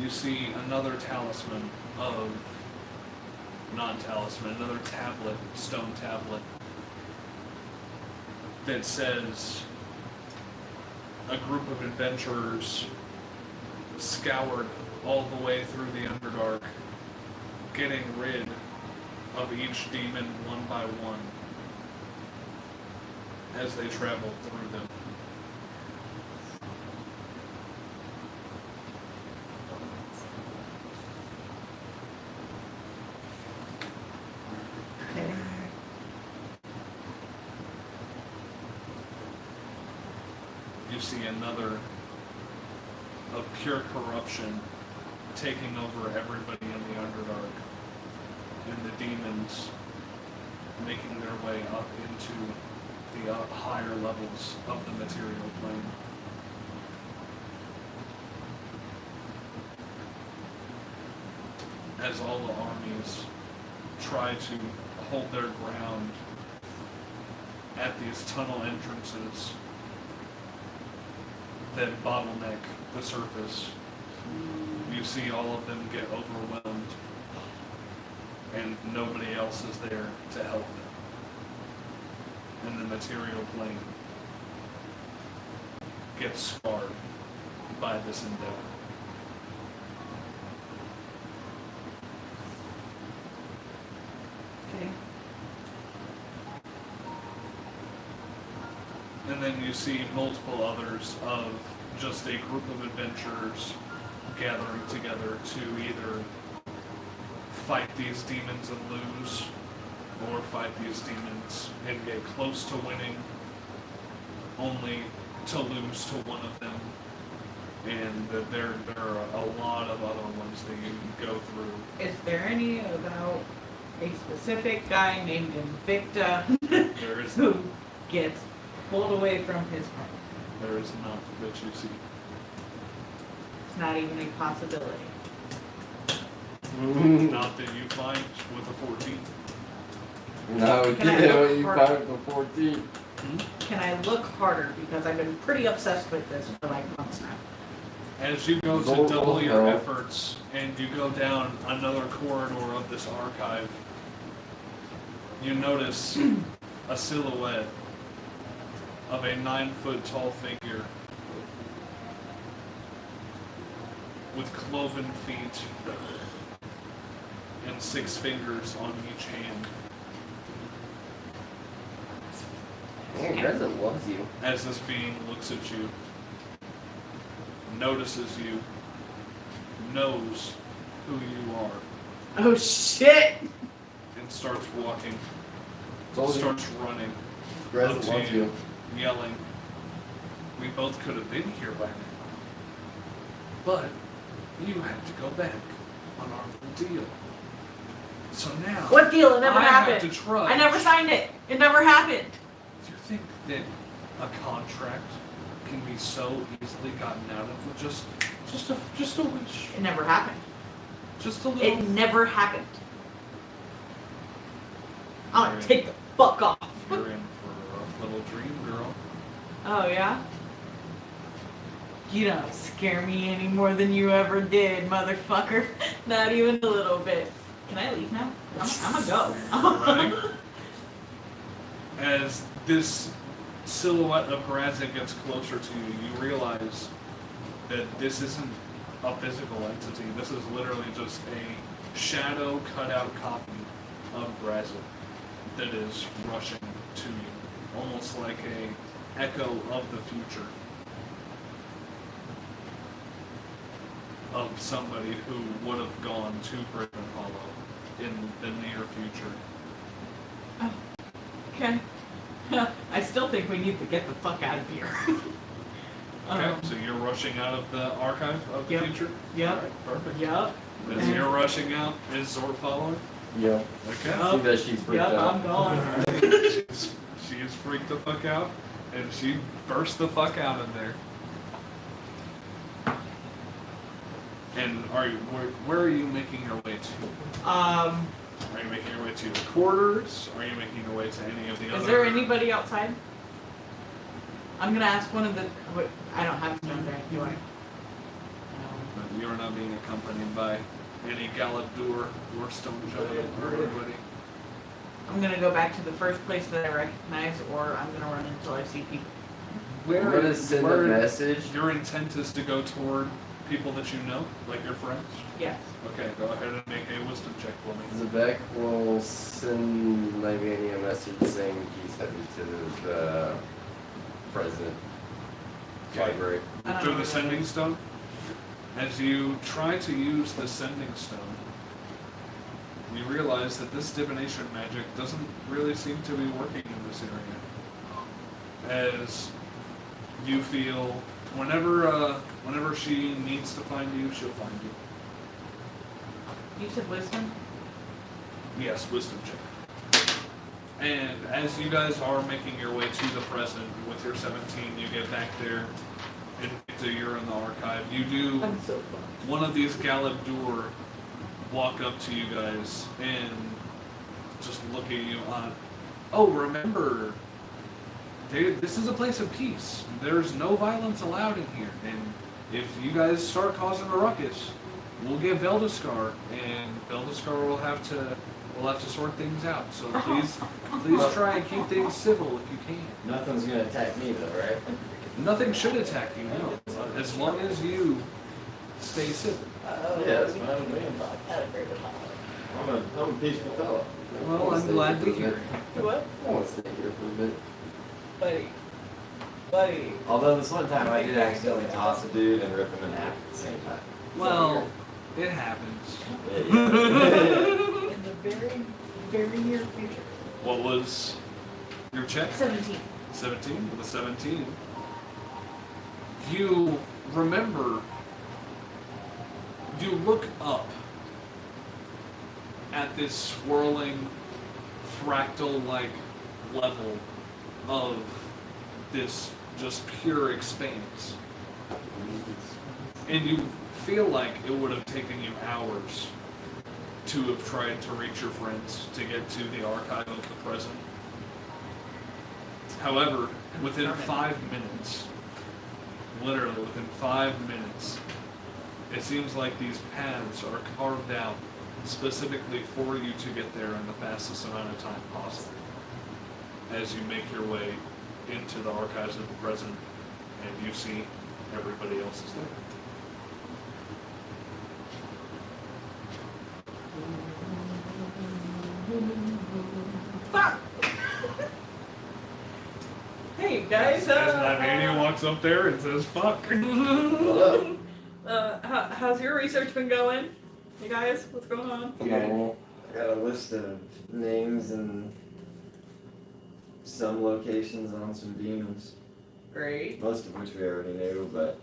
You see another talisman of non-talisman, another tablet, stone tablet, that says a group of adventurers scoured all the way through the Underdark, getting rid of each demon one by one as they traveled through them. Okay. You see another of pure corruption taking over everybody in the Underdark, and the demons making their way up into the higher levels of the material plane. As all the armies try to hold their ground at these tunnel entrances that bottleneck the surface, you see all of them get overwhelmed, and nobody else is there to help them. And the material plane gets scarred by this endeavor. Okay. And then you see multiple others of just a group of adventurers gathering together to either fight these demons and lose, or fight these demons and get close to winning, only to lose to one of them. And that there are a lot of other ones that you can go through. Is there any about a specific guy named Invicta There is who gets pulled away from his home? There is none that you see. It's not even a possibility. Not that you find with a 14. No, Can I get look what you for- found for 14. Can I look harder? Because I've been pretty obsessed with this for like months now. As you go to Roll- double your roll. efforts and you go down another corridor of this archive, you notice a silhouette of a 9-foot tall figure with cloven feet and 6 fingers on each hand. Man, Grezza loves you. As this being looks at you, notices you, knows who you are, Oh shit! and starts walking, Told you. starts running, Grezza up to loves you. yelling, "We both could have been here by now, but you had to go back on our little deal. So now What deal? It never I have happened. to trust." I never signed it. It never happened. Do you think that a contract can be so easily gotten out of with just a wish, It never happened. just a little? It never happened. I'm gonna Right. take the fuck off. You're in for a rough little dream, girl. Oh yeah? You don't scare me any more than you ever did, motherfucker. Not even a little bit. Can I leave now? I'm gonna Running. go. As this silhouette of Grazza gets closer to you, you realize that this isn't a physical entity. This is literally just a shadow cutout copy of Grazza that is rushing to you, almost like a echo of the future. Of somebody who would have gone to Griffin Hollow in the near future. Okay. I still think we need to get the fuck out of here. Okay, so you're rushing out of the archive of the Yep. future? Yep. Alright, perfect. Yep. As you're rushing out, is Zor following? Yeah. Okay. See that she's freaked Yep, out. I'm going. She is freaked the fuck out, and she burst the fuck out in there. And are you, where are you making your way to? Are you making your way to the quarters? Are you making your way to any of the other? Is there anybody outside? I'm gonna ask one of the. Wait, I don't have stone there, do I? But you are not being accompanied by any Galadur or Stone Giant or anybody. I'm gonna go back to the first place that I recognize, or I'm gonna run until I see people. I'm gonna send a message. Your intent is to go toward people that you know, like your friends? Yes. Okay, go ahead and make a wisdom check for me. Zebek will send maybe a message saying he's headed to the president library. Through the sending stone? As you try to use the sending stone, you realize that this divination magic doesn't really seem to be working in this area. As you feel whenever she needs to find you, she'll find you. You said wisdom? Yes, wisdom check. And as you guys are making your way to the present with your 17, you get back there, and you're in the archive. You do I'm so fucked. one of these Galabdur walk up to you guys and just look at you on. Oh, remember, this is a place of peace. There's no violence allowed in here, and if you guys start causing a ruckus, we'll get Veldaskar, and Veldaskar will have to sort things out. So please try and keep things civil if you can. Nothing's gonna attack me though, right? Nothing should attack you, no. As long as you stay civil. Yeah, that's what I'm doing. I'm a peaceful fellow. Well, I'm glad to hear it. What? I want to stay here for a bit. Buddy. Although this one time I did accidentally toss a dude and rip him in half at the same time. Well, it happens. In the very, very near future. What was your check? 17. 17. With a 17, you remember, you look up at this swirling, fractal-like level of this just pure expanse. And you feel like it would have taken you hours to have tried to reach your friends to get to the archive of the present. However, within 5 minutes, literally within 5 minutes, it seems like these paths are carved out specifically for you to get there in the fastest amount of time possible. As you make your way into the archives of the present, and you see everybody else is there. Fuck! Hey guys, As Navania walks up there and says, fuck. Hello. How's your research been going? You guys, what's going on? No. I got a list of names and some locations on some demons. Great. Most of which we already knew, but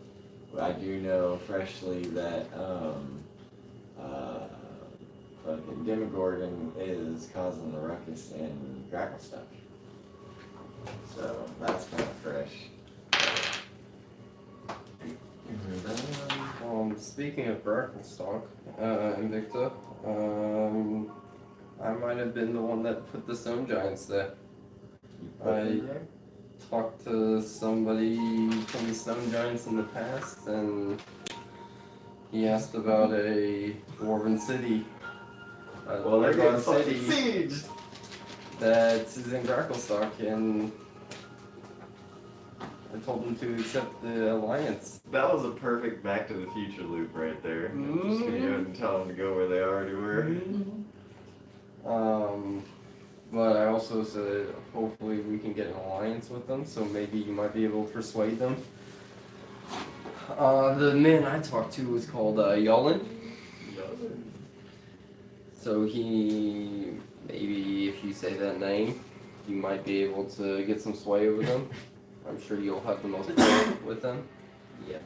I do know freshly that fucking Demogorgon is causing the ruckus in Gracklestock. So that's kind of fresh. Speaking of Brackelstock, Invicta, I might have been the one that put the stone giants there. I talked to somebody from the stone giants in the past, and he asked about a dwarven city. Well, they're getting fucking city sieged. that is in Gracklestock, and I told him to accept the alliance. That was a perfect Back to the Future loop right there. Just go ahead and tell them to go where they already were. But I also said hopefully we can get an alliance with them, so maybe you might be able to persuade them. The man I talked to was called Yulin. So he, maybe if you say that name, you might be able to get some sway over them. I'm sure you'll have the most power with them. Yeah.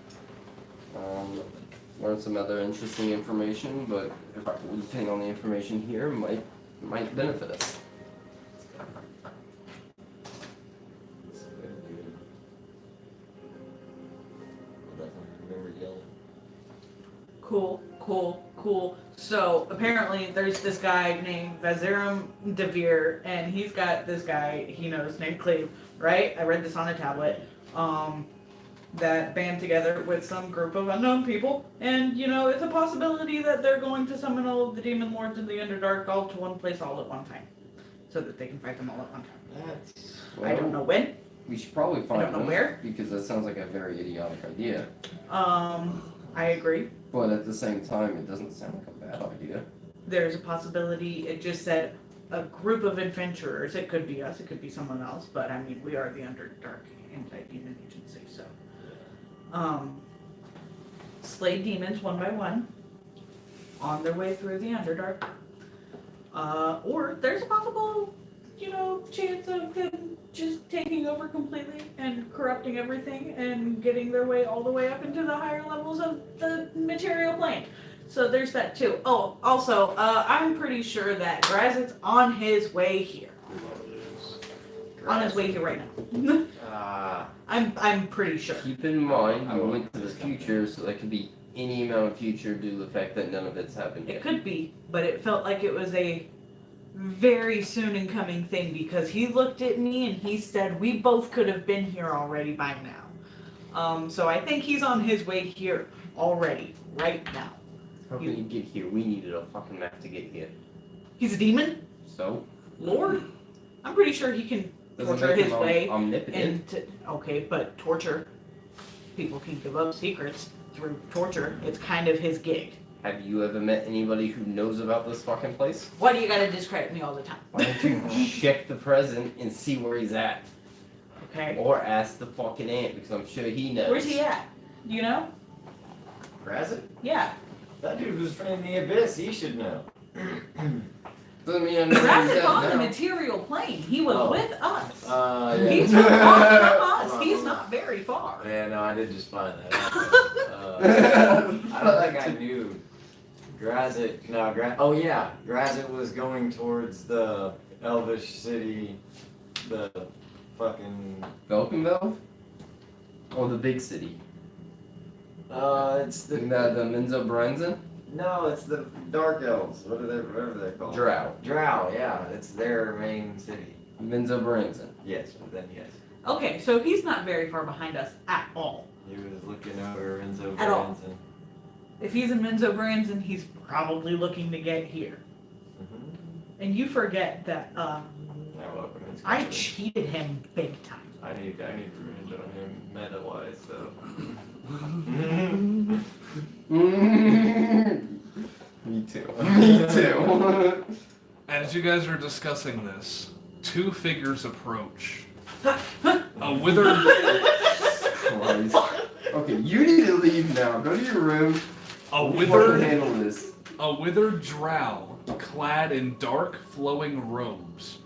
Learn some other interesting information, but depending on the information here, might benefit us. Cool. So apparently there's this guy named Vaziram Devere, and he's got this guy he knows named Cleve, right? I read this on a tablet. That band together with some group of unknown people, and it's a possibility that they're going to summon all of the demon lords in the Underdark all to one place all at one time, so that they can fight them all at one time. I don't know when. We should probably find I don't know them, where. because that sounds like a very idiotic idea. I agree. But at the same time, it doesn't sound like a bad idea. There's a possibility. It just said a group of adventurers. It could be us. It could be someone else. But I mean, we are the Underdark Anti-Demon Agency, so. Slay demons one by one on their way through the Underdark. Or there's a possible, chance of them just taking over completely and corrupting everything and getting their way all the way up into the higher levels of the material plane. So there's that too. Oh, also, I'm pretty sure that Grazit's on his way here. On his way here right now. I'm pretty sure. Keep in mind, you went to the future, so that could be any amount of future due to the fact that none of it's happened It yet. could be, but it felt like it was a very soon in coming thing, because he looked at me and he said we both could have been here already by now. So I think he's on his way here already, right now. How can you get here? We needed a fucking map to get here. He's a demon? So? Lord? I'm pretty sure he can Doesn't torture make his him way omnipotent. okay, but torture. People can give up secrets through torture. It's kind of his gig. Have you ever met anybody who knows about this fucking place? Why do you gotta discredit me all the time? Why don't you check the present and see where he's at? Okay. Or ask the fucking ant, because I'm sure he knows. Where's he at? Do you know? Grazit? Yeah. That dude was from the Abyss. He should know. Doesn't mean I know where he's Grazit's on at the now. material plane. He was with us. Yeah. He's not far from us. He's not very far. Yeah, no, I did just find that out. I don't think I knew. Grazit, no, Grazit was going towards the Elvish city, the fucking, Velkenveld? Or the big city? it's The Minzo Branson? No, it's the Dark Elves. Whatever they're called. Drow. Drow, yeah. It's their main city. Menzo Branson. Yes, but then yes. Okay, so he's not very far behind us at all. He was looking over Enzo At all. Branson. If he's in Menzo Branson, he's probably looking to get here. Mm-hmm. And you forget that Yeah, welcome. It's I coming. cheated him big time. I need revenge on him meta-wise, so. Me too. Me too. As you guys are discussing this, two figures approach. A withered. Christ. Okay, you need to leave now. Go to your room. A Fucking withered. handle this. A withered drow, clad in dark, flowing robes,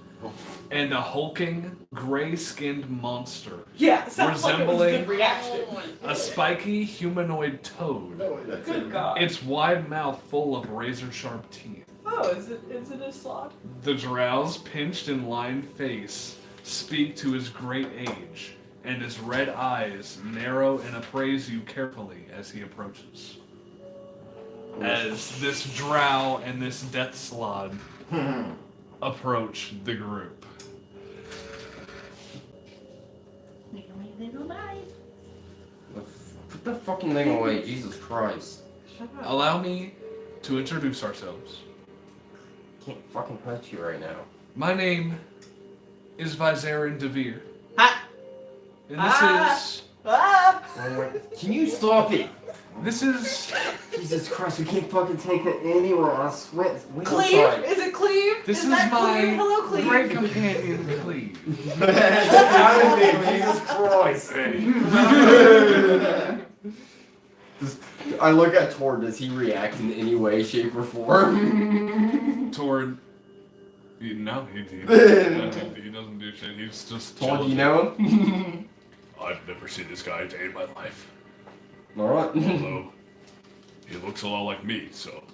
and a hulking, gray-skinned monster, Yeah, sounds like it was a Resembling- good reaction. a spiky humanoid toad, Good God. its wide mouth full of razor-sharp teeth. Oh, is it a slot? The drow's pinched and lined face speak to his great age, and his red eyes narrow and appraise you carefully as he approaches. As this drow and this death slod approach the group. Make my little knife. Put the fucking thing away, Jesus Christ. Shut up. Allow me to introduce ourselves. Can't fucking hurt you right now. My name is Vizerin Devere, Ha! and Ah! Can you stop it? this is Jesus Christ, we can't fucking take it anywhere. I swear. Wait Cleve? outside. Is it Cleve? This is that my Cleve? Hello, Cleve. great companion Cleve. Jesus Christ. I look at Tor. Does he react in any way, shape, or form? Toward no, he doesn't do shit. He's just Tor, do chilling. you know him? I've never seen this guy a day in my life. Alright. Although he looks a lot like me, so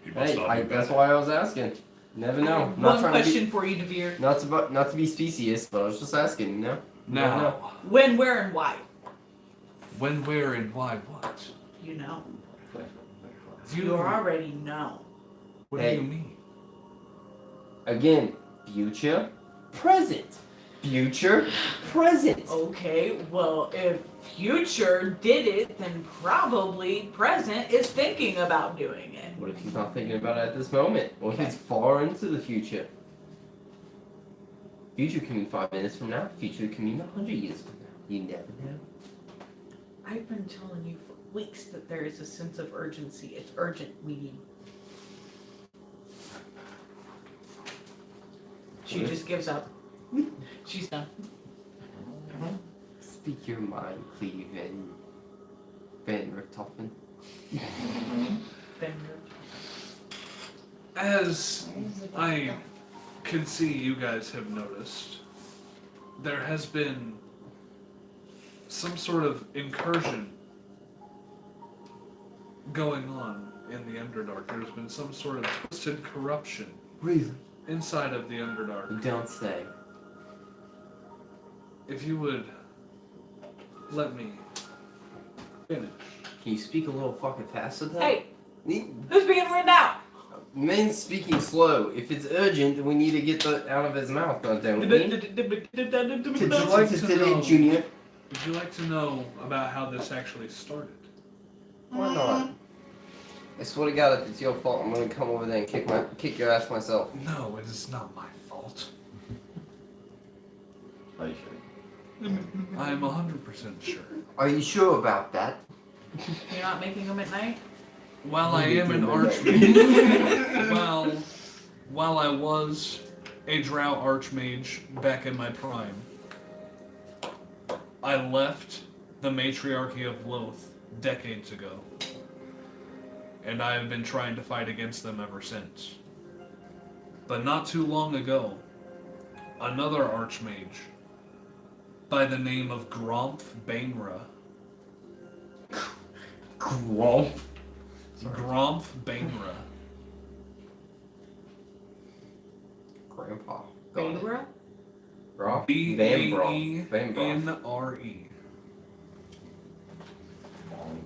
he must Hey, not be that's bad. why I was asking. Never know. One question for you, Devere. Not to be specious, but I was just asking, you know? Now, When, where, and why? when, where, and why what? You know. You You already know. What Hey. do you mean? Again, future, present. Future, present. Okay, well, if future did it, then probably present is thinking about doing it. What if he's not thinking about it at this moment? What if it's far into the future? Future can mean 5 minutes from now. Future can mean 100 years from now. You never know. I've been telling you for weeks that there is a sense of urgency. It's urgent. We need. She just gives up. She's done. Speak your mind, Cleve and Van Richthofen. As I can see you guys have noticed, there has been some sort of incursion going on in the Underdark. There's been some sort of twisted corruption Really? inside of the Underdark. You don't say. If you would let me finish. Can you speak a little fucking faster though? Hey, Ne- who's being written out? Men's speaking slow. If it's urgent, then we need to get that out of his mouth, don't we? like to know- Junior. Would you like to know about how this actually started? Why not? I swear to God, if it's your fault, I'm gonna come over there and kick your ass myself. No, it is not my fault. Are you sure? I am 100% sure. Are you sure about that? You're not making them at night? While I am an archmage, while I was a drow archmage back in my prime, I left the matriarchy of Loth decades ago, and I have been trying to fight against them ever since. But not too long ago, another archmage by the name of Gromph Bainra. Grump. Gromph Bainra. Grandpa. Got it. Bainra? Bra? B-A-E-N-R-E. Van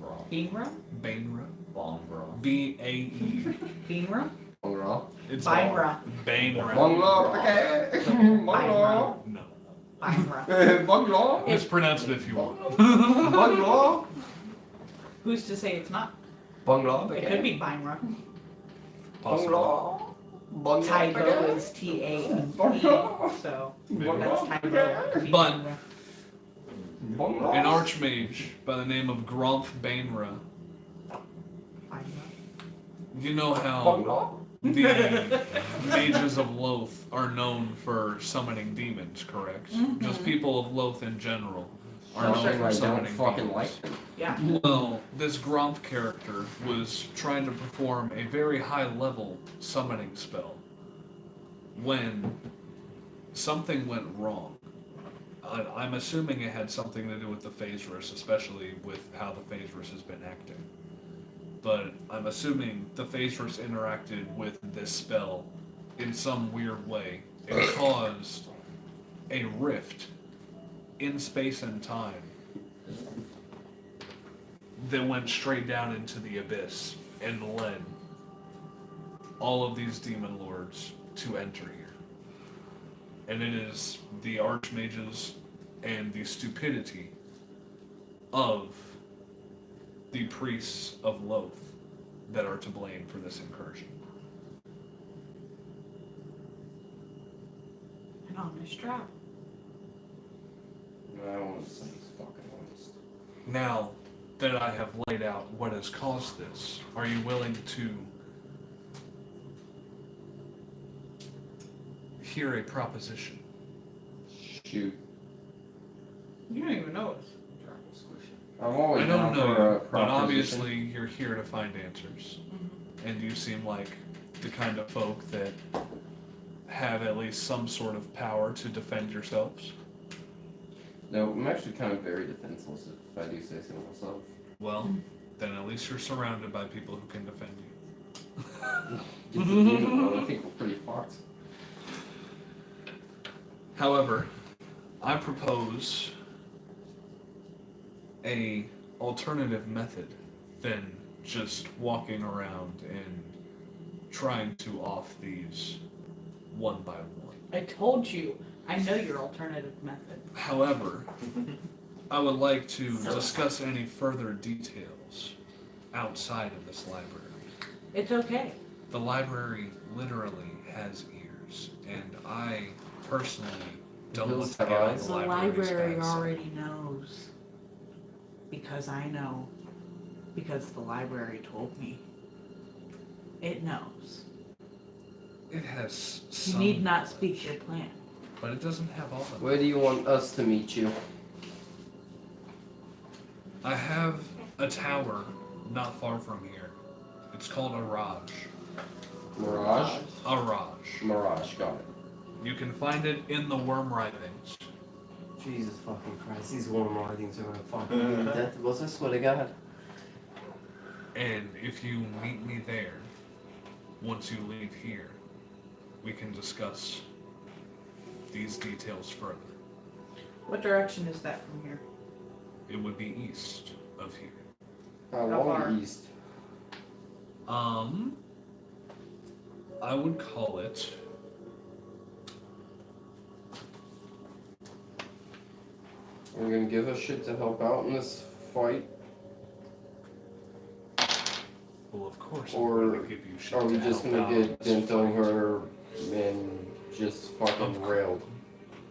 Bra. Bainra? Bainra. Bongra. B-A-E. Beanra? Bungalow. It's Binra. Banera. Bungalow. Okay. Bungalow. No. Binra. Bungalow. Mispronounce it if you want. Bungalow. Who's to say it's not? Bungalow. It could be Binra. Possible. Bungalow. Bungalow. Typo is T-A-E, so that's typo. But- Bungalow. An archmage by the name of Gromf Bainra. Binra. You know how Bungalow. the mages of Loth are known for summoning demons, correct? Just people of Loth in general are known Something for I don't summoning fucking demons. like them. Yeah. Well, this Gromf character was trying to perform a very high level summoning spell when something went wrong. I'm assuming it had something to do with the Phaserus, especially with how the Phaserus has been acting. But I'm assuming the Phaserus interacted with this spell in some weird way and caused a rift in space and time that went straight down into the abyss and led all of these demon lords to enter here. And it is the archmages and the stupidity of the priests of Loth that are to blame for this incursion. An honest trap. I don't want to say it's fucking honest. Now that I have laid out what has caused this, are you willing to hear a proposition? Shoot. You don't even know us. I'm always I don't down know for a you, but proposition. obviously you're here to find answers. And you seem like the kind of folk that have at least some sort of power to defend yourselves. No, I'm actually kind of very defenseless, if I do say so myself. Well, then at least you're surrounded by people who can defend you. I think we're pretty fucked. However, I propose a alternative method than just walking around and trying to off these one by one. I told you. I know your alternative method. However, I would like to discuss any further details outside of this library. It's okay. The library literally has ears, and I personally don't Hills want to have get on eyes. the The library's library bad side. already knows. Because I know. Because the library told me. It knows. It has You some need not knowledge, speak your plan. but it doesn't have all of it. Where do you want us to meet you? I have a tower not far from here. It's called a Raj. Mirage? A Raj. Mirage, got it. You can find it in the worm writhings. Jesus fucking Christ, these warm writings are gonna fucking be death. Was I swear to God? And if you meet me there, once you leave here, we can discuss these details further. What direction is that from here? It would be east of here. How How long far? east? I would call it Are you gonna give us shit to help out in this fight? well, of course. Or I'm going to give you shit Are we to just help gonna out get in this bent fight. over and just fucking railed?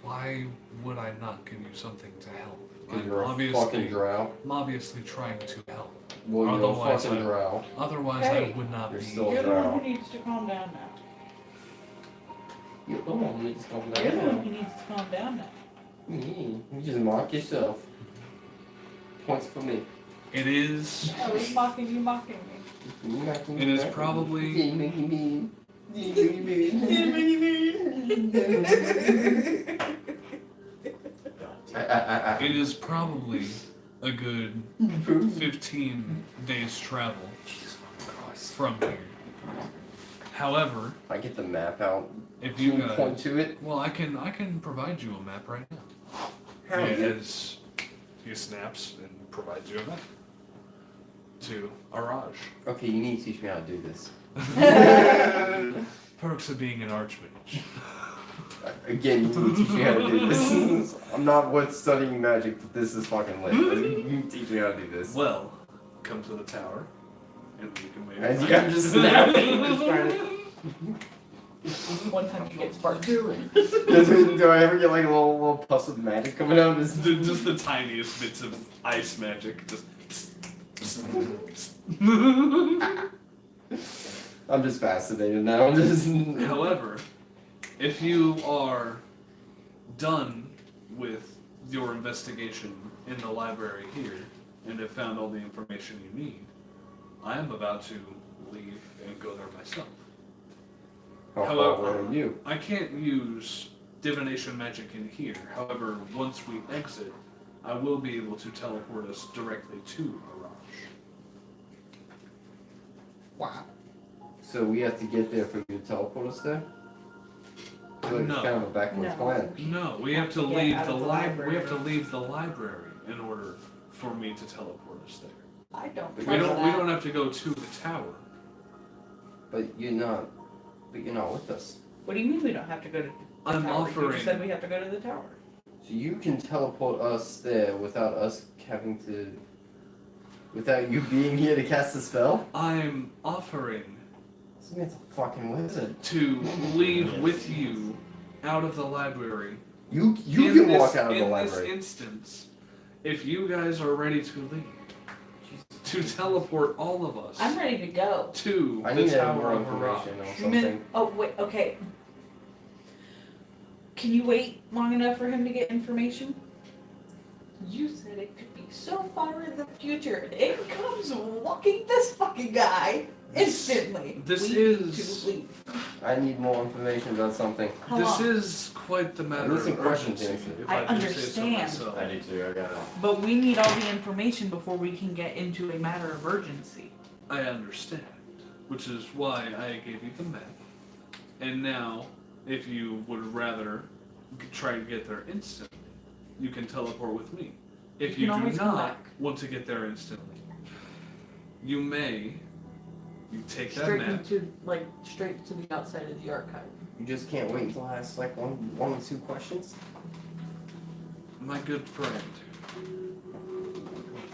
Why would I not give you something to help? Because I'm you're a obviously, fucking drow? I'm obviously trying to help. Well, you're a Otherwise, fucking I- drow. Otherwise, Hey, I would not you're be. still- You're the one drow. who needs to calm down now. You don't need to calm You're the one down. who needs to calm down now. You just mock yourself. Points for me. It is. Oh, he's mocking you, mocking me. It is probably. It is probably a good 15 days travel from here. However, I get the map out. if You you can point guys, to it. well, I can provide you a map right now. How? As he snaps and provides you a map. to Araj. Okay, you need to teach me how to do this. Perks of being an archmage. Again, you need to teach me how to do this. I'm not with studying magic, but this is fucking lit. You need to teach me how to do this. Well, come to the tower, and you can maybe. As I'm just snapping, just trying to... One time you get sparked. Do I ever get like a little puff of magic coming out? Just the tiniest bits of ice magic. Just. I'm just fascinated now. I'm just... However, if you are done with your investigation in the library here and have found all the information you need, I am about to leave and go there myself. How far However, away are you? I can't use divination magic in here. However, once we exit, I will be able to teleport us directly to Araj. Wow. So we have to get there for you to teleport us there? I feel like No. it's kind of a backwards No. plan. No, we have to Get leave out the of the library. We have to library. leave the library in order for me to teleport us there. I don't We trust don't. that. We don't have to go to the tower. But you're not with us. What do you mean we don't have to go to the I'm tower? You offering. just said we have to go to the tower. So you can teleport us there without us without you being here to cast the spell? I'm offering This man's a fucking wizard. to leave with you out of the library. You In can this- walk out of the In library. this instance, if you guys are ready to leave, to teleport all of us I'm ready to go. to I the need to have Tower more of information Araj. or You mean- something. Oh wait, okay. Can you wait long enough for him to get information? You said it could be so far in the future. And in comes walking this fucking guy instantly. This We is- need to leave. I need more information about something. How This long? is quite the matter need of some questions urgency, answered. if I I do say so understand. myself. I do too, I gotta. But we need all the information before we can get into a matter of urgency. I understand, which is why I gave you the map. And now, if you would rather try to get there instantly, you can teleport with me. If You you can do always come not back. want to get there instantly, you take that Straight map. straight to the outside of the archive. You just can't wait until I ask like one or two questions? My good friend,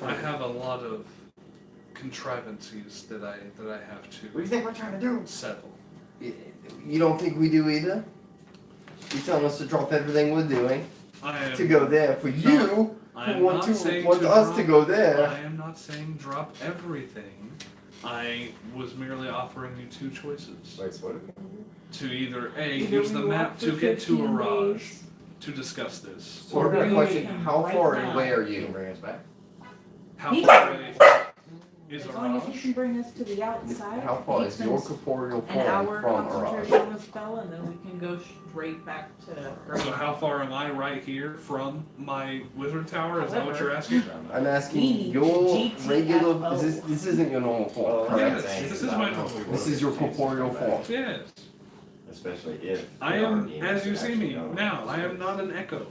I have a lot of contrivances that I have What do to you think we're trying to do? settle. You don't think we do either? You're telling us to drop everything we're doing I am to go there for you, I am who want not saying us drop- to go there. I am not saying drop everything. I was merely offering you two choices. Wait, what? To either A, Either use the we map walk to for get to 15 Araj days. to discuss this. So I've got a Or question. we How can far right now. away are You can you? bring us back? How far away is As long as you Araj? can bring us to the outside. How far he is your spends corporeal an form hour from concentrating Araj? on the spell, and then we can go straight back to So how far am I right here from my wizard tower? Is that what you're asking? I'm asking E, your GTFO. regular. This isn't your normal form, Oh, correct? Yes, this is my normal form. This is your corporeal form. Yes. Especially if. I the am, army as you is see actually me going. now, I am not an echo.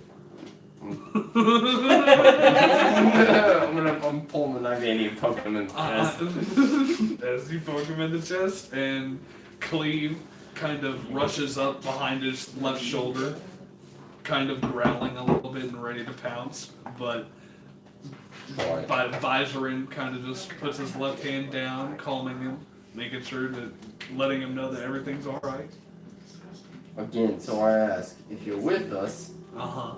I'm pulling the knife and poking him in the chest. As you poke him in the chest, and Cleve kind of rushes up behind his left shoulder, kind of growling a little bit and ready to pounce, but Visorin kind of just puts his left hand down, calming him, making sure that, letting him know that everything's alright. Again, so I ask, if you're with us, Uh-huh.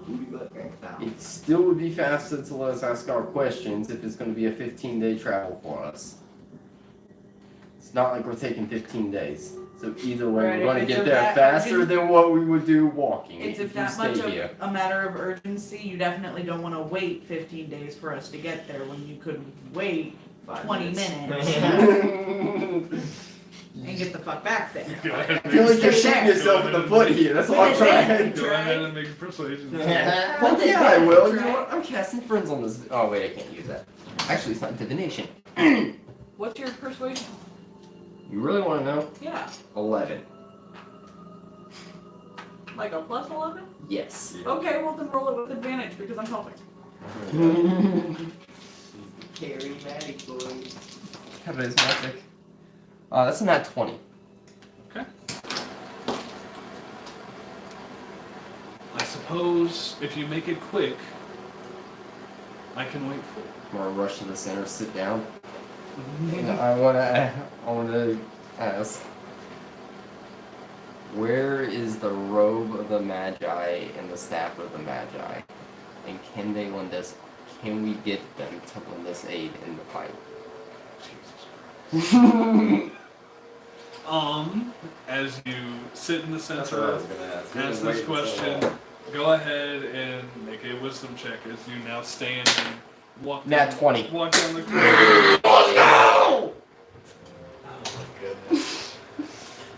it still would be faster to let us ask our questions if it's going to be a 15-day travel for us. It's not like we're taking 15 days. So either way, Right, we're going if to it's get of there that faster urgent- than what we would do walking. It's if you that much stay here. of a matter of urgency, you definitely don't want to wait 15 days for us to get there when you could wait 20 minutes and get the fuck back there. Go ahead I feel like you're Stay shooting there. yourself in the foot here. That's all I'm trying. Go ahead and make a persuasion. Fuck yeah, I will. You know what? I'm casting friends on this. Oh wait, I can't use that. Actually, it's not divination. What's your persuasion? You really want to know? Yeah, 11. like a plus 11? Yes. Okay, well then roll it with advantage because I'm helping. Carry magic, boys. Charismatic. That's a nat 20. Okay. I suppose if you make it quick, I can wait for it. I'm gonna rush to the center, sit down. And I wanna ask, where is the robe of the Magi and the staff of the Magi? And can they lend us? Can we get them to lend us aid in the fight? As you sit in the That's what I center, was gonna ask. ask this question, go ahead and make a wisdom check as you now stand and walk Nat 20. Walk down the corridor. Oh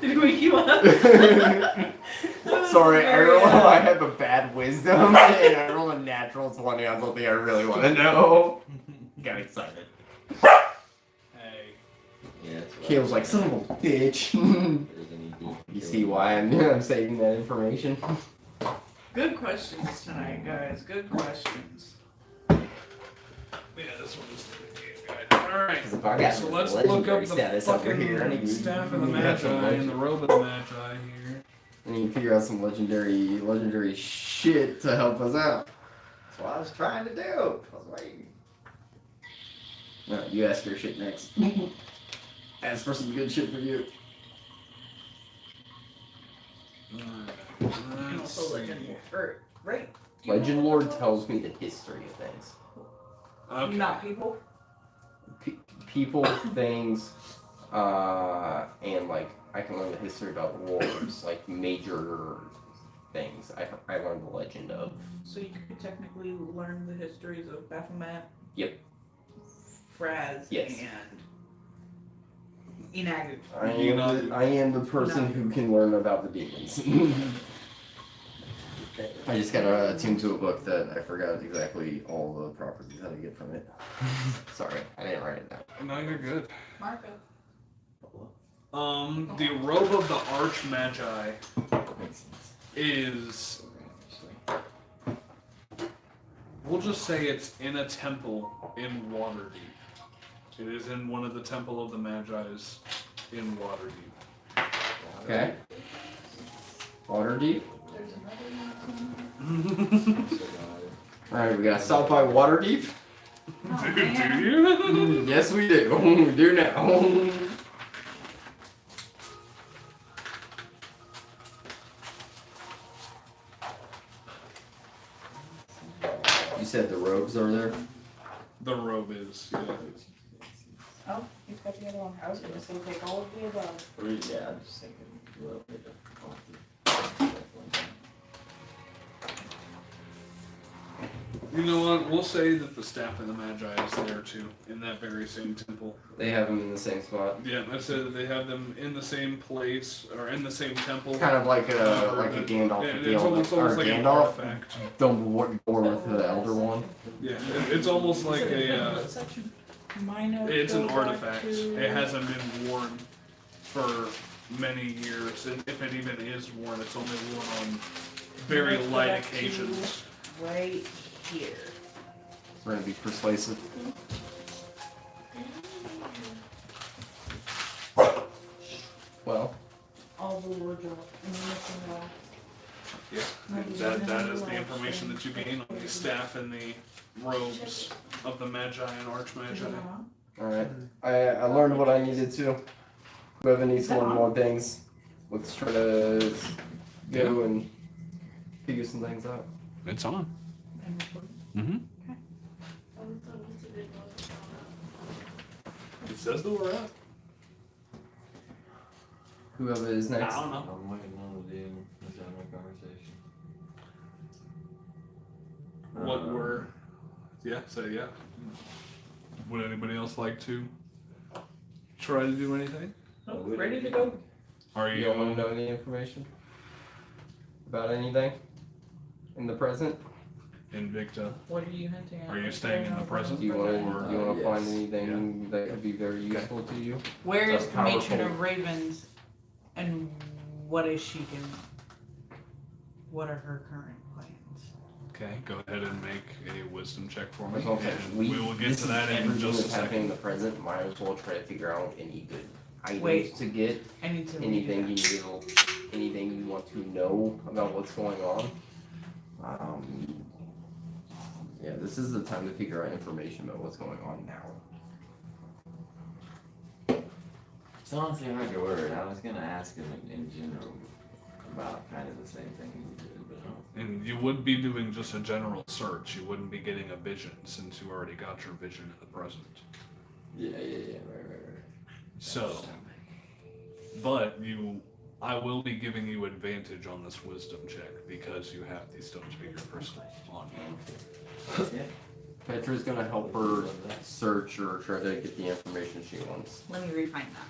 Did it wake you up? no! Sorry, I have a bad wisdom, and I rolled a natural 20 on something I really want to know. Got excited. Hey. Yeah, Caleb's like, son of a bitch. You see why I'm saving that information? Good questions tonight, guys. Good questions. Yeah, this one is the game guide. Alright, Because if I got so this let's look legendary up the status over fucking here, I need staff of the to have some Magi and the robe of the Magi here. I need to figure out some legendary shit to help us out. That's what I was trying to do. I was waiting. No, you ask your shit next. Ask for some good shit for you. And also legend, right? Legend Lord tells me the history of things. Okay. Not people. People, things, and like I can learn the history about wars, like major things. I learned the legend of. So you could technically learn the histories of Baphomet. Yep. Fraz. Yes. And Inagu. I am the person who can learn about the demons. I just got attuned to a book that I forgot exactly all the properties how to get from it. Sorry, I didn't write it down. No, you're good. Marco. The robe of the Arch Magi is, we'll just say it's in a temple in Waterdeep. It is in one of the Temple of the Magi's in Waterdeep. Okay. Waterdeep. Alright, we gotta stop by Waterdeep. Do you? Yes, we do. We do now. You said the robes are there? The robe is, yeah. Oh, he's got the other one. I was gonna say take all of the above. Yeah, I'm just thinking a little bit of coffee. You know what? We'll say that the staff of the Magi is there too, in that very same temple. They have them in the same spot. Yeah, I said that they have them in the same place or in the same temple. Kind of like a Gandalf. Yeah, it's almost or like an Gandalf. artifact. Dumbledore with the Elder One. Yeah, it's almost like a. Mine It's an go back artifact. to- It hasn't been worn for many years, and if it even is worn, it's only worn on very Let's go light back to- occasions. Right here. We're gonna be persuasive. Well, All the wardrobe and the missing wall. Yeah, and that is the information that you gain on the staff and the robes of the Magi and Archmagi. alright. I learned what I needed to. Whoever needs to learn more things, let's try to go and figure some things out. It's on. And record. Mm-hmm. So it's a big one. It says that we're out. Whoever is next. I don't know. I'm waiting on the deal. Let's have a conversation. What were? Yeah, say yeah. Would anybody else like to try to do anything? Oh, ready to go. Are You you? don't want to know any information about anything in the present? Invicta. What are you hinting at? Are you What's staying going in the on present? Do you want for to? that? Find Yes. anything that could be very useful to you? Where is That's the matron powerful. of ravens, and what is she doing? What are her current plans? Okay, go ahead and make a wisdom check for me. That's what I'm saying. And we will get to that in everything just a that's happening in second. the present. Might as well try to figure out any good items Wait. to get. I need to redo Anything that. anything you want to know about what's going on. Yeah, this is the time to figure out information about what's going on now. It's honestly hard to word. I was gonna ask him in general about kind of the same thing you did, but And you would be doing just a general search. You wouldn't be getting a vision since you already got your vision in the present. yeah, right. So, but I will be giving you advantage on this wisdom check because you have the stone speaker crystal on you. Yeah. Petra's gonna help her search or try to get the information she wants. Let me refine that.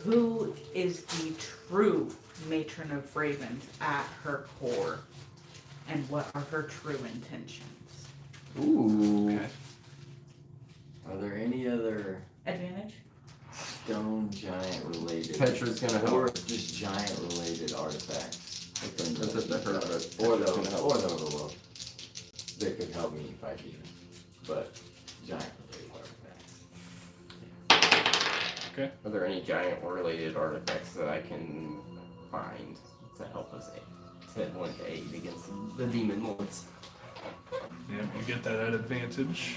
Who is the true matron of ravens at her core? And what are her true intentions? Ooh. Okay. Are there any other Advantage? stone giant related Petra's gonna help. or just giant related artifacts? within That's the- it, that hurt, but Or Petra's the gonna help. or the overworld. They could help me fight you. But giant related artifacts. Are there any giant or related artifacts that I can find to help us aid against the demon lords? Yeah, you get that at advantage.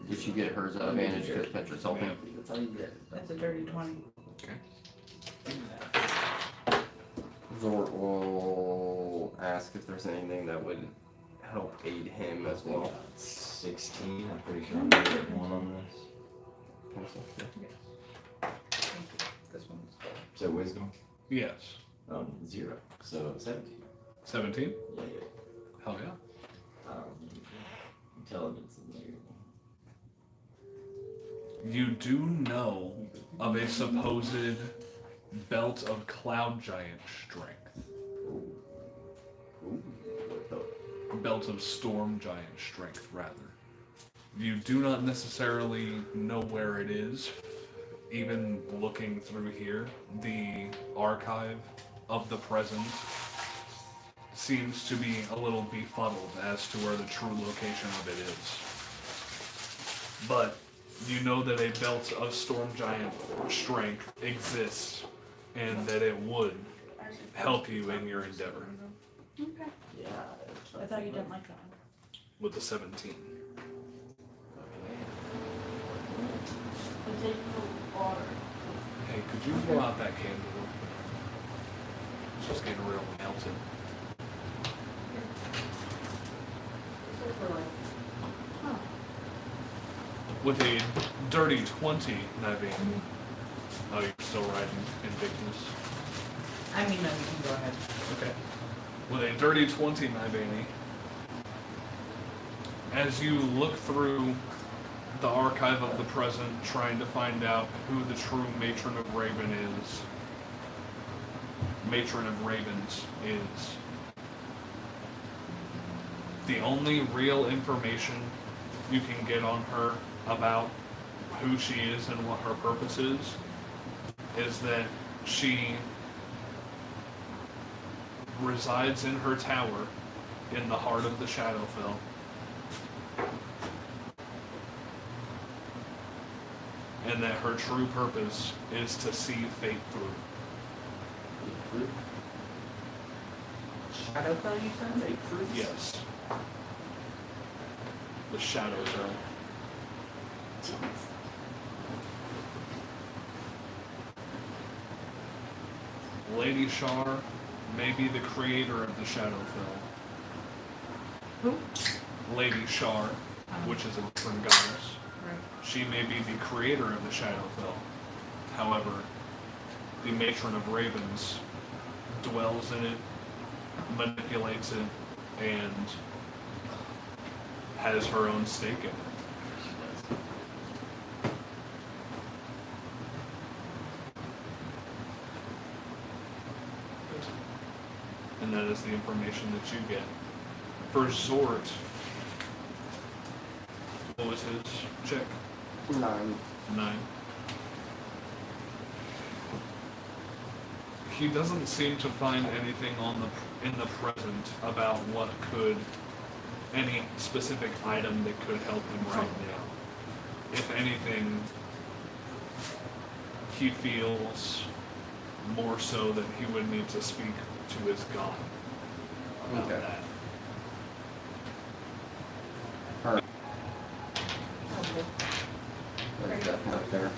Did she get hers at advantage because Petra's helping? That's all you get. That's a dirty 20. Zort will ask if there's anything that would help aid him as well. 16, I'm pretty sure I'm gonna get one on this. Pencil, yeah. This one's So wisdom? Yes. 0. So 17. 17? Yeah. Hell yeah. Intelligence is negative. You do know of a supposed belt of cloud giant strength. Belt of storm giant strength, rather. You do not necessarily know where it is. Even looking through here, the archive of the present seems to be a little befuddled as to where the true location of it is. But you know that a belt of storm giant strength exists and that it would help you in your endeavor Okay. Yeah. I thought you didn't like that one. with the 17. But take the water. Hey, could you blow out that candle real quick? It's just getting real melted. So for like, oh, With a dirty 20, Naveen. Oh, you're still riding Invictus. I mean, no, you can go ahead. Okay. With a dirty 20, Naveen. As you look through the archive of the present, trying to find out who the true Matron of Raven is, Matron of Ravens is, the only real information you can get on her about who she is and what her purpose is that she resides in her tower in the heart of the Shadowfell. And that her true purpose is to see fate through. Shadowfell, you said? Yes. The Shadowfell. Lady Shar may be the creator of the Shadowfell. Who? Lady Shar, which is a different goddess. Right. She may be the creator of the Shadowfell. However, the Matron of Ravens dwells in it, manipulates it, and has her own stake in it. And that is the information that you get. For Zort, what was his check? 9. 9. he doesn't seem to find anything in the present about what could, any specific item that could help him right now. If anything, he feels more so that he would need to speak to his god about Okay. that. That's definitely fair.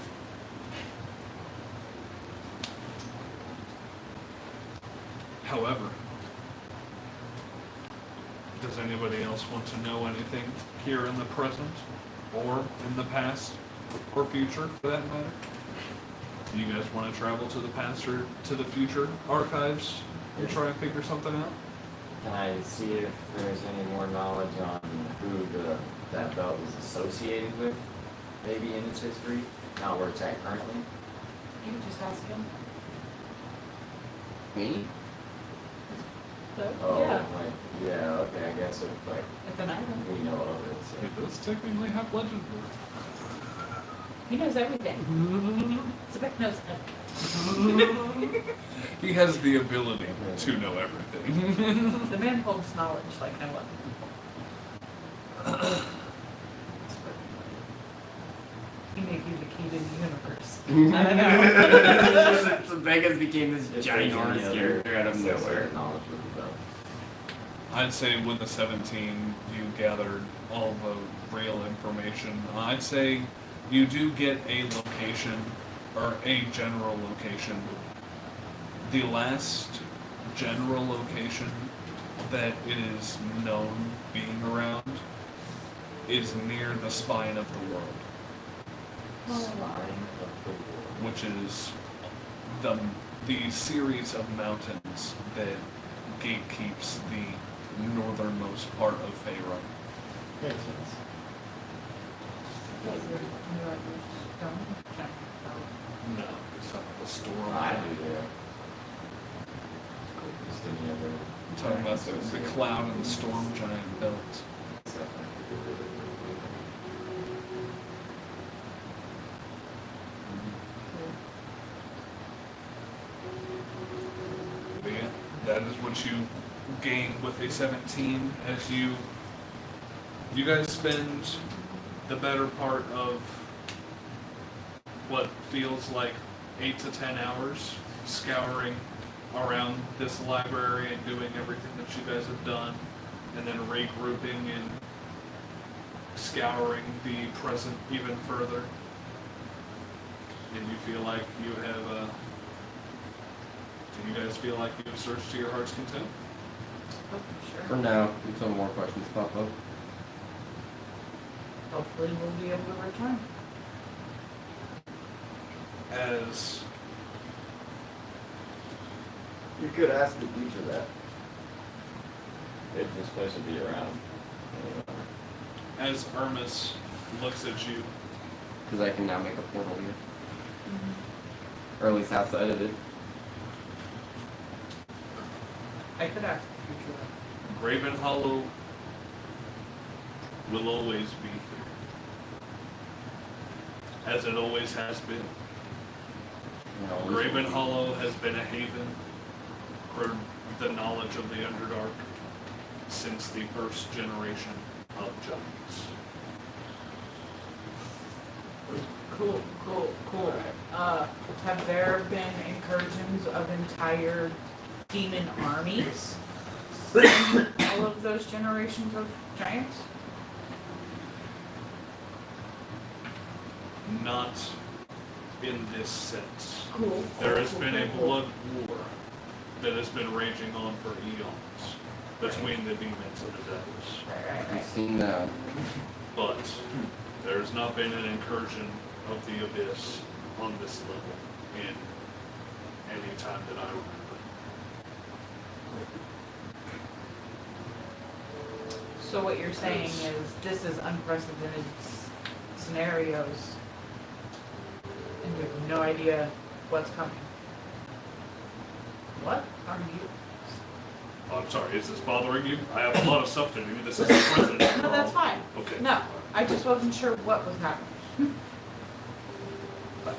However, does anybody else want to know anything here in the present, or in the past, or future, for that matter? Do you guys want to travel to the past or to the future archives and try and figure something out? Can I see if there's any more knowledge on who that belt is associated with, maybe in its history, not where it's at currently? You can just ask him. Me? So, Oh, yeah, like, yeah, okay, I guess it's like, it's an item. we know of it, so. It does technically have legend. He knows everything. Sebek knows everything. He has the ability to know everything. The man holds knowledge like no other. He may be the key to the universe. I don't know. So Vegas became this If there's any ginormous other character out of associated nowhere. knowledge with the belt. I'd say with the 17, you gathered all the real information. I'd say you do get a location, or a general location. The last general location that it is known being around is near the spine of the world, which is the series of mountains that gatekeeps the northernmost part of Faerun. Makes sense. No, it's not the storm. I do, yeah. Just any other. I'm talking about the cloud and the storm giant belt. But yeah, that is what you gain with a 17 as you guys spend the better part of what feels like 8 to 10 hours scouring around this library and doing everything that you guys have done, and then regrouping and scouring the present even further. And you feel like you have, do you guys feel like you have searched to your heart's content? Oh, for For sure. now, until more questions pop up. Hopefully we'll be able to return. As You could ask the future that. If this place would be around. as Irmis looks at you, Because I can now make a portal here. Or at least outside of it. I could ask the future. Graven Hollow will always be here, as it always has been. You know, Graven Hollow has been a haven for the knowledge of the Underdark since the first generation of giants. Cool. Have there been incursions of entire demon armies in all of those generations of giants? Not in this sense. Cool. There has been a blood war that has been raging on for eons between the demons and the devils. I've seen that. But there's not been an incursion of the abyss on this level in any time that I remember. So what you're saying is this is unprecedented scenarios, and you have no idea what's coming. What are you? Oh, I'm sorry, is this bothering you? I have a lot of stuff to do. This is the president. No, that's fine. Okay. No, I just wasn't sure what was happening. But,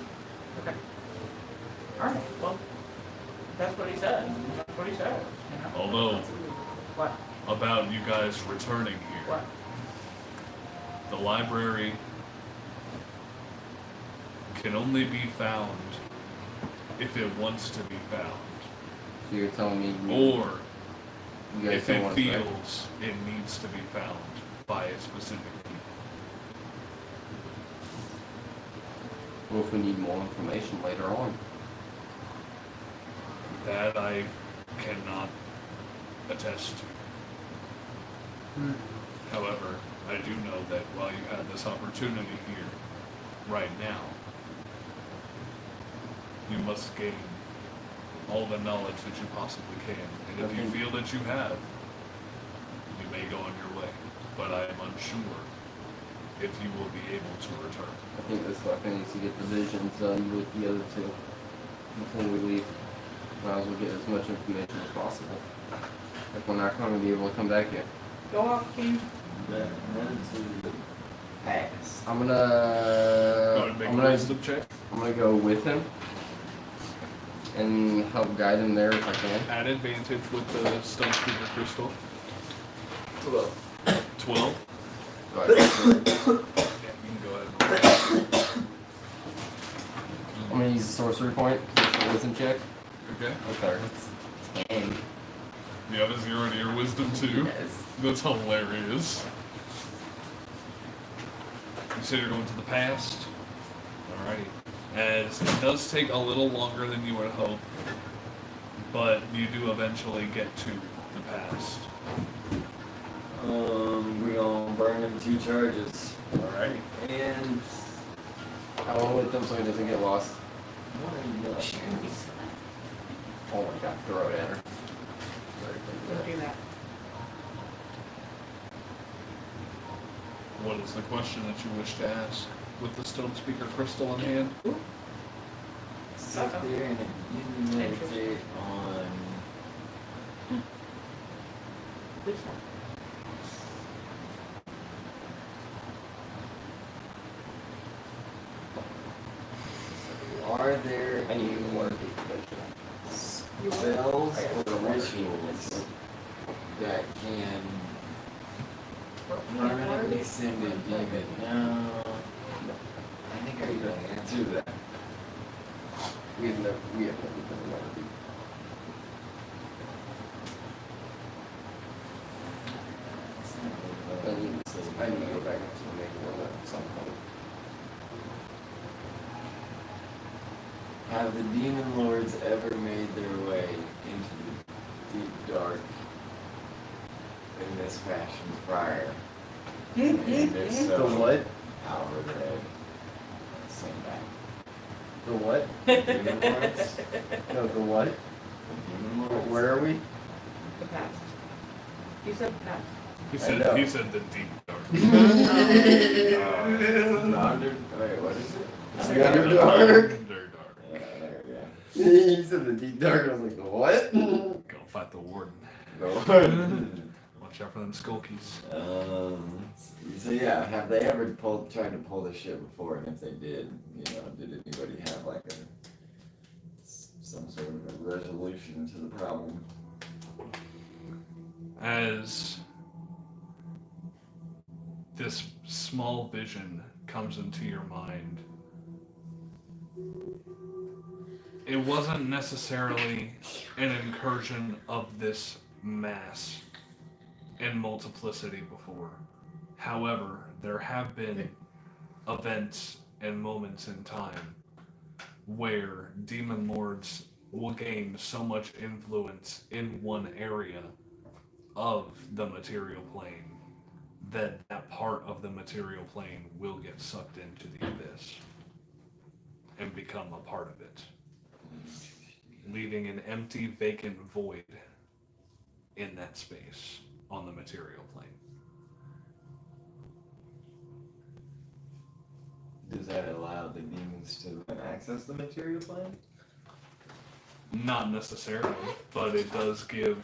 okay. Alright, well, if that's what Although, What? about you guys returning here. What? The library can only be found if it wants to be found. So you're telling me Or you guys if don't it want to try? feels it needs to be found by a specific people. What if we need more information later on? That I cannot attest to. However, I do know that while you have this opportunity here, right now, you must gain all the knowledge that you possibly can. And if you Okay. feel that you have, you may go on your way. But I am unsure if you will be able to return. I think this fucker needs to get the visions done with the other two before we leave. Might as well get as much information as possible. If we're not going to be able to come back here. Go off, King. Then to the pass. I'm Go ahead gonna and make I'm a gonna wisdom check. go with him and help guide him there if I can. Add advantage with the stone speaker crystal. 12. 12. So I Yeah, you can go ahead. I'm gonna use a sorcery point. It's a wisdom check. Okay. Okay. 10. You have a 0 to your wisdom too. Yes. That's hilarious. You say you're going to the past? Alrighty. As it does take a little longer than you would hope, but you do eventually get to the past. We gonna burn them 2 charges. Alrighty. And I will with him so he doesn't get lost. one Oh my god, throw it at her. Don't do that. What is the question that you wish to ask with the stone speaker crystal in hand? sit there and you meditate on This one. are there I need any one of these. spells or rituals that can permanently send a demon? No. I think I know the answer to that. We have never done one of these. I need to go back and make one at some point. Have the demon lords ever made their way into the deep dark in this fashion prior? And if so, The what? how were they sent back? The what? Demon lords? No, the what? The demon lords? Where are we? The past. You said past. He I know. said the deep dark. The under... Wait, what is it? The Underdark. Underdark. Yeah, there, yeah. You said the deep dark. I was like, the what? Go fight the warden. The Watch out for them skulkies. So yeah, have they ever tried to pull this shit before? And if they did, did anybody have like some sort of a resolution to the problem? As this small vision comes into your mind, it wasn't necessarily an incursion of this mass and multiplicity before. However, there have been events and moments in time where demon lords will gain so much influence in one area of the material plane that that part of the material plane will get sucked into the abyss and become a part of it, leaving an empty, vacant void in that space on the material plane. Does that allow the demons to then access the material plane? Not necessarily, but it does give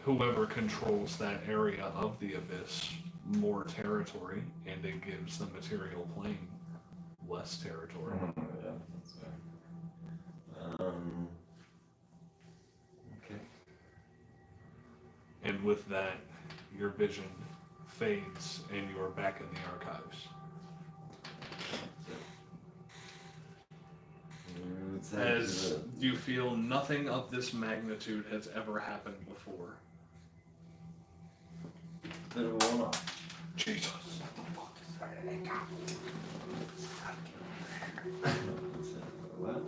whoever controls that area of the abyss more territory, and it gives the material plane less territory. Yeah, that's fair. Okay. And with that, your vision fades and you are back in the archives. As you feel nothing of this magnitude has ever happened before. Jesus. What?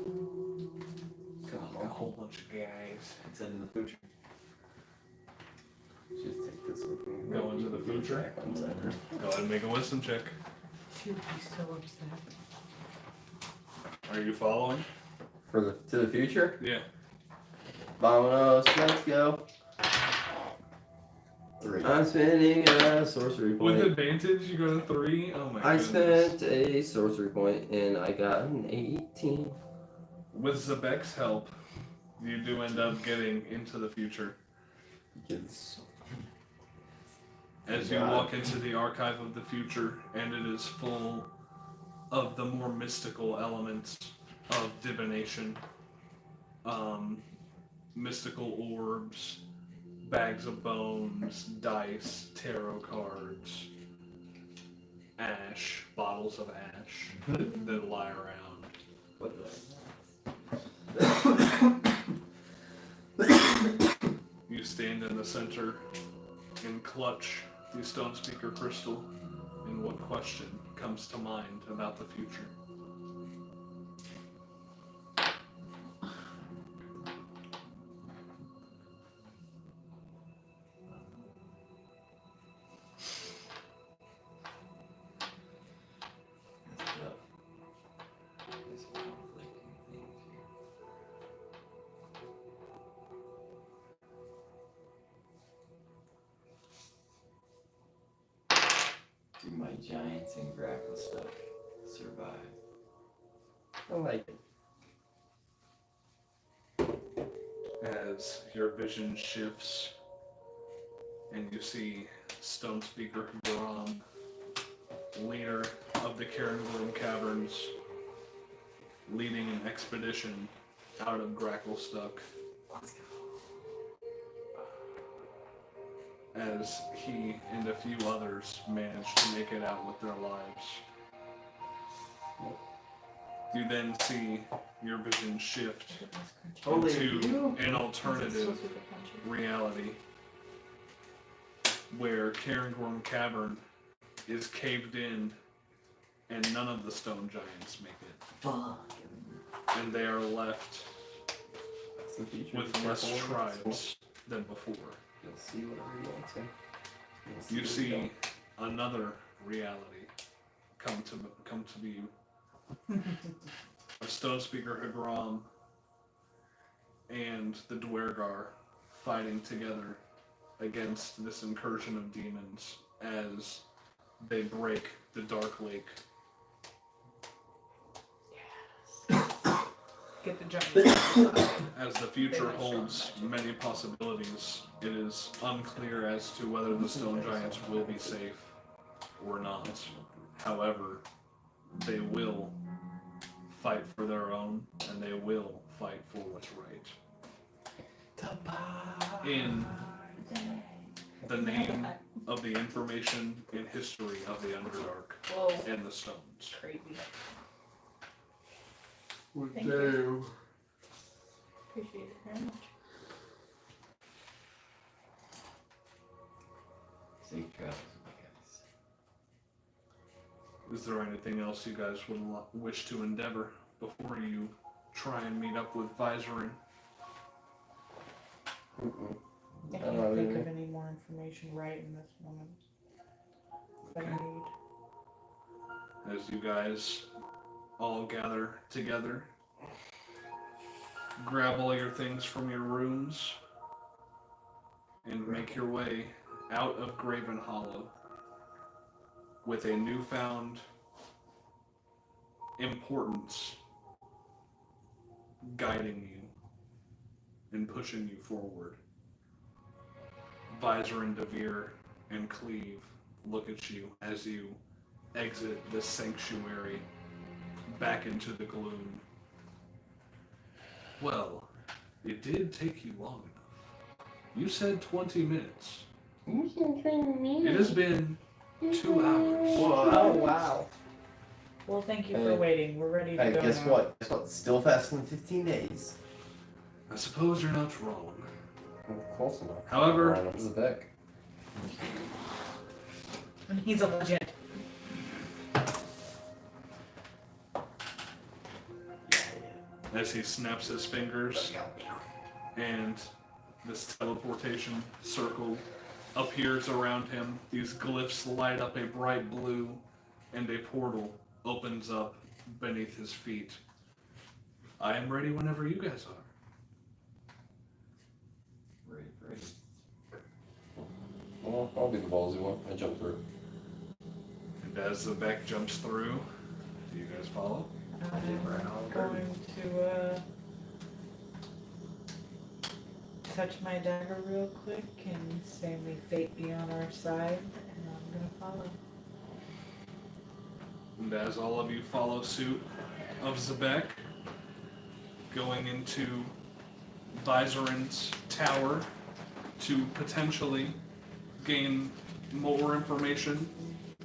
A whole bunch of guys. It's in the future. Just take this with me. Go into the future. Back on center. Go ahead and make a wisdom check. She would be so upset. Are you following? To the future? Yeah. Vamonos, let's go. 3. I'm spending a sorcery point. With advantage, you go to 3. Oh my I goodness. spent a sorcery point and I got an 18. With Zebek's help, you do end up getting into the future. Yes. As you walk into the archive of the future, and it is full of the more mystical elements of divination. Mystical orbs, bags of bones, dice, tarot cards, ash, bottles of ash that lie around. What You stand in the center and clutch the stone speaker crystal, and what question comes to mind about the future? There's conflicting things here. Do my giants and grapple stuff survive? I like it. As your vision shifts and you see Stone Speaker Huron, leader of the Cairngorm Caverns, leading an expedition out of Gracklestuck. As he and a few others manage to make it out with their lives. You then see your vision shift into an alternative reality where Cairngorm Cavern is caved in and none of the stone giants make it. Fuck. And they are left That's the future. with less tribes than before. You'll see whatever you want to. You where see go. another reality come to view. A Stone Speaker Hagram and the Dwergar fighting together against this incursion of demons as they break the Dark Lake. Get the giant. As the future holds many possibilities, it is unclear as to whether the stone giants will be safe or not. However, they will fight for their own, and they will fight for what's right. In the name of the information and history of the Underdark Whoa, and the stones. crazy. Thank you. Appreciate it very much. Safe travels, my guys. Is there anything else you guys would wish to endeavor before you try and meet up with Visoring? I can't think of any more information right in this moment. But Okay. indeed. As you guys all gather together, grab all your things from your rooms, and make your way out of Graven Hollow with a newfound importance guiding you and pushing you forward. Visor and Devere and Cleave look at you as you exit this sanctuary back into the gloom. Well, it did take you long enough. You said 20 minutes. You can train me. It has been 2 hours. Oh, wow. Well, thank you for Hey. waiting. We're ready to Hey, go guess now. what? Guess what? Still faster than 15 days. I suppose you're not wrong. Close enough. However, This is back. And he's a legend. as he snaps his fingers and this teleportation circle appears around him, these glyphs light up a bright blue and a portal opens up beneath his feet. I am ready whenever you guys are. Right. Well, I'll be the ballsy one. I jump through. And as the Beck jumps through, do you guys follow? I'm going to touch my dagger real quick and say may fate be on our side, and I'm gonna follow. And as all of you follow suit of Zebek, going into Visorin's tower to potentially gain more information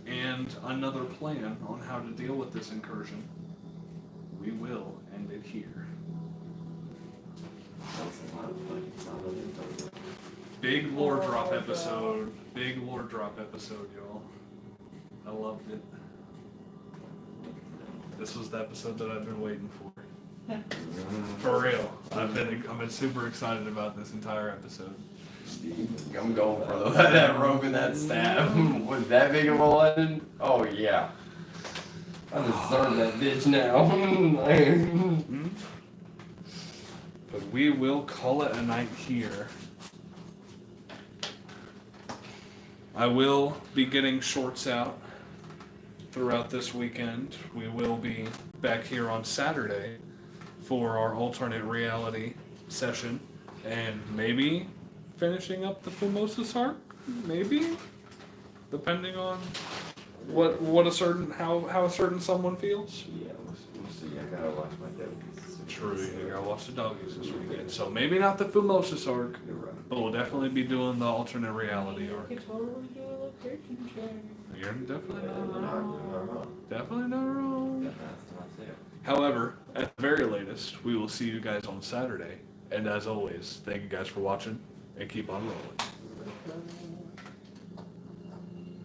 and another plan on how to deal with this incursion, we will end it here. Big lore drop episode. Big lore drop episode, y'all. I loved it. This was the episode that I've been waiting for. For real. I've been super excited about this entire episode. I'm going for that rogue and that stab. Was that big of a legend? Oh yeah. I deserve that bitch now. But we will call it a night here. I will be getting shorts out throughout this weekend. We will be back here on Saturday for our alternate reality session, and maybe finishing up the Fumosis arc, maybe, depending on what a certain how a certain someone feels. Yeah, we'll see. I gotta watch my doggies. True, you gotta watch the doggies this weekend. So maybe not the Fumosis arc, You're right. but we'll definitely be doing the alternate reality arc. You could totally do a location check. You're definitely You're not not wrong. wrong. Definitely not wrong. That's not it. However, at the very latest, we will see you guys on Saturday. And as always, thank you guys for watching and keep on rolling.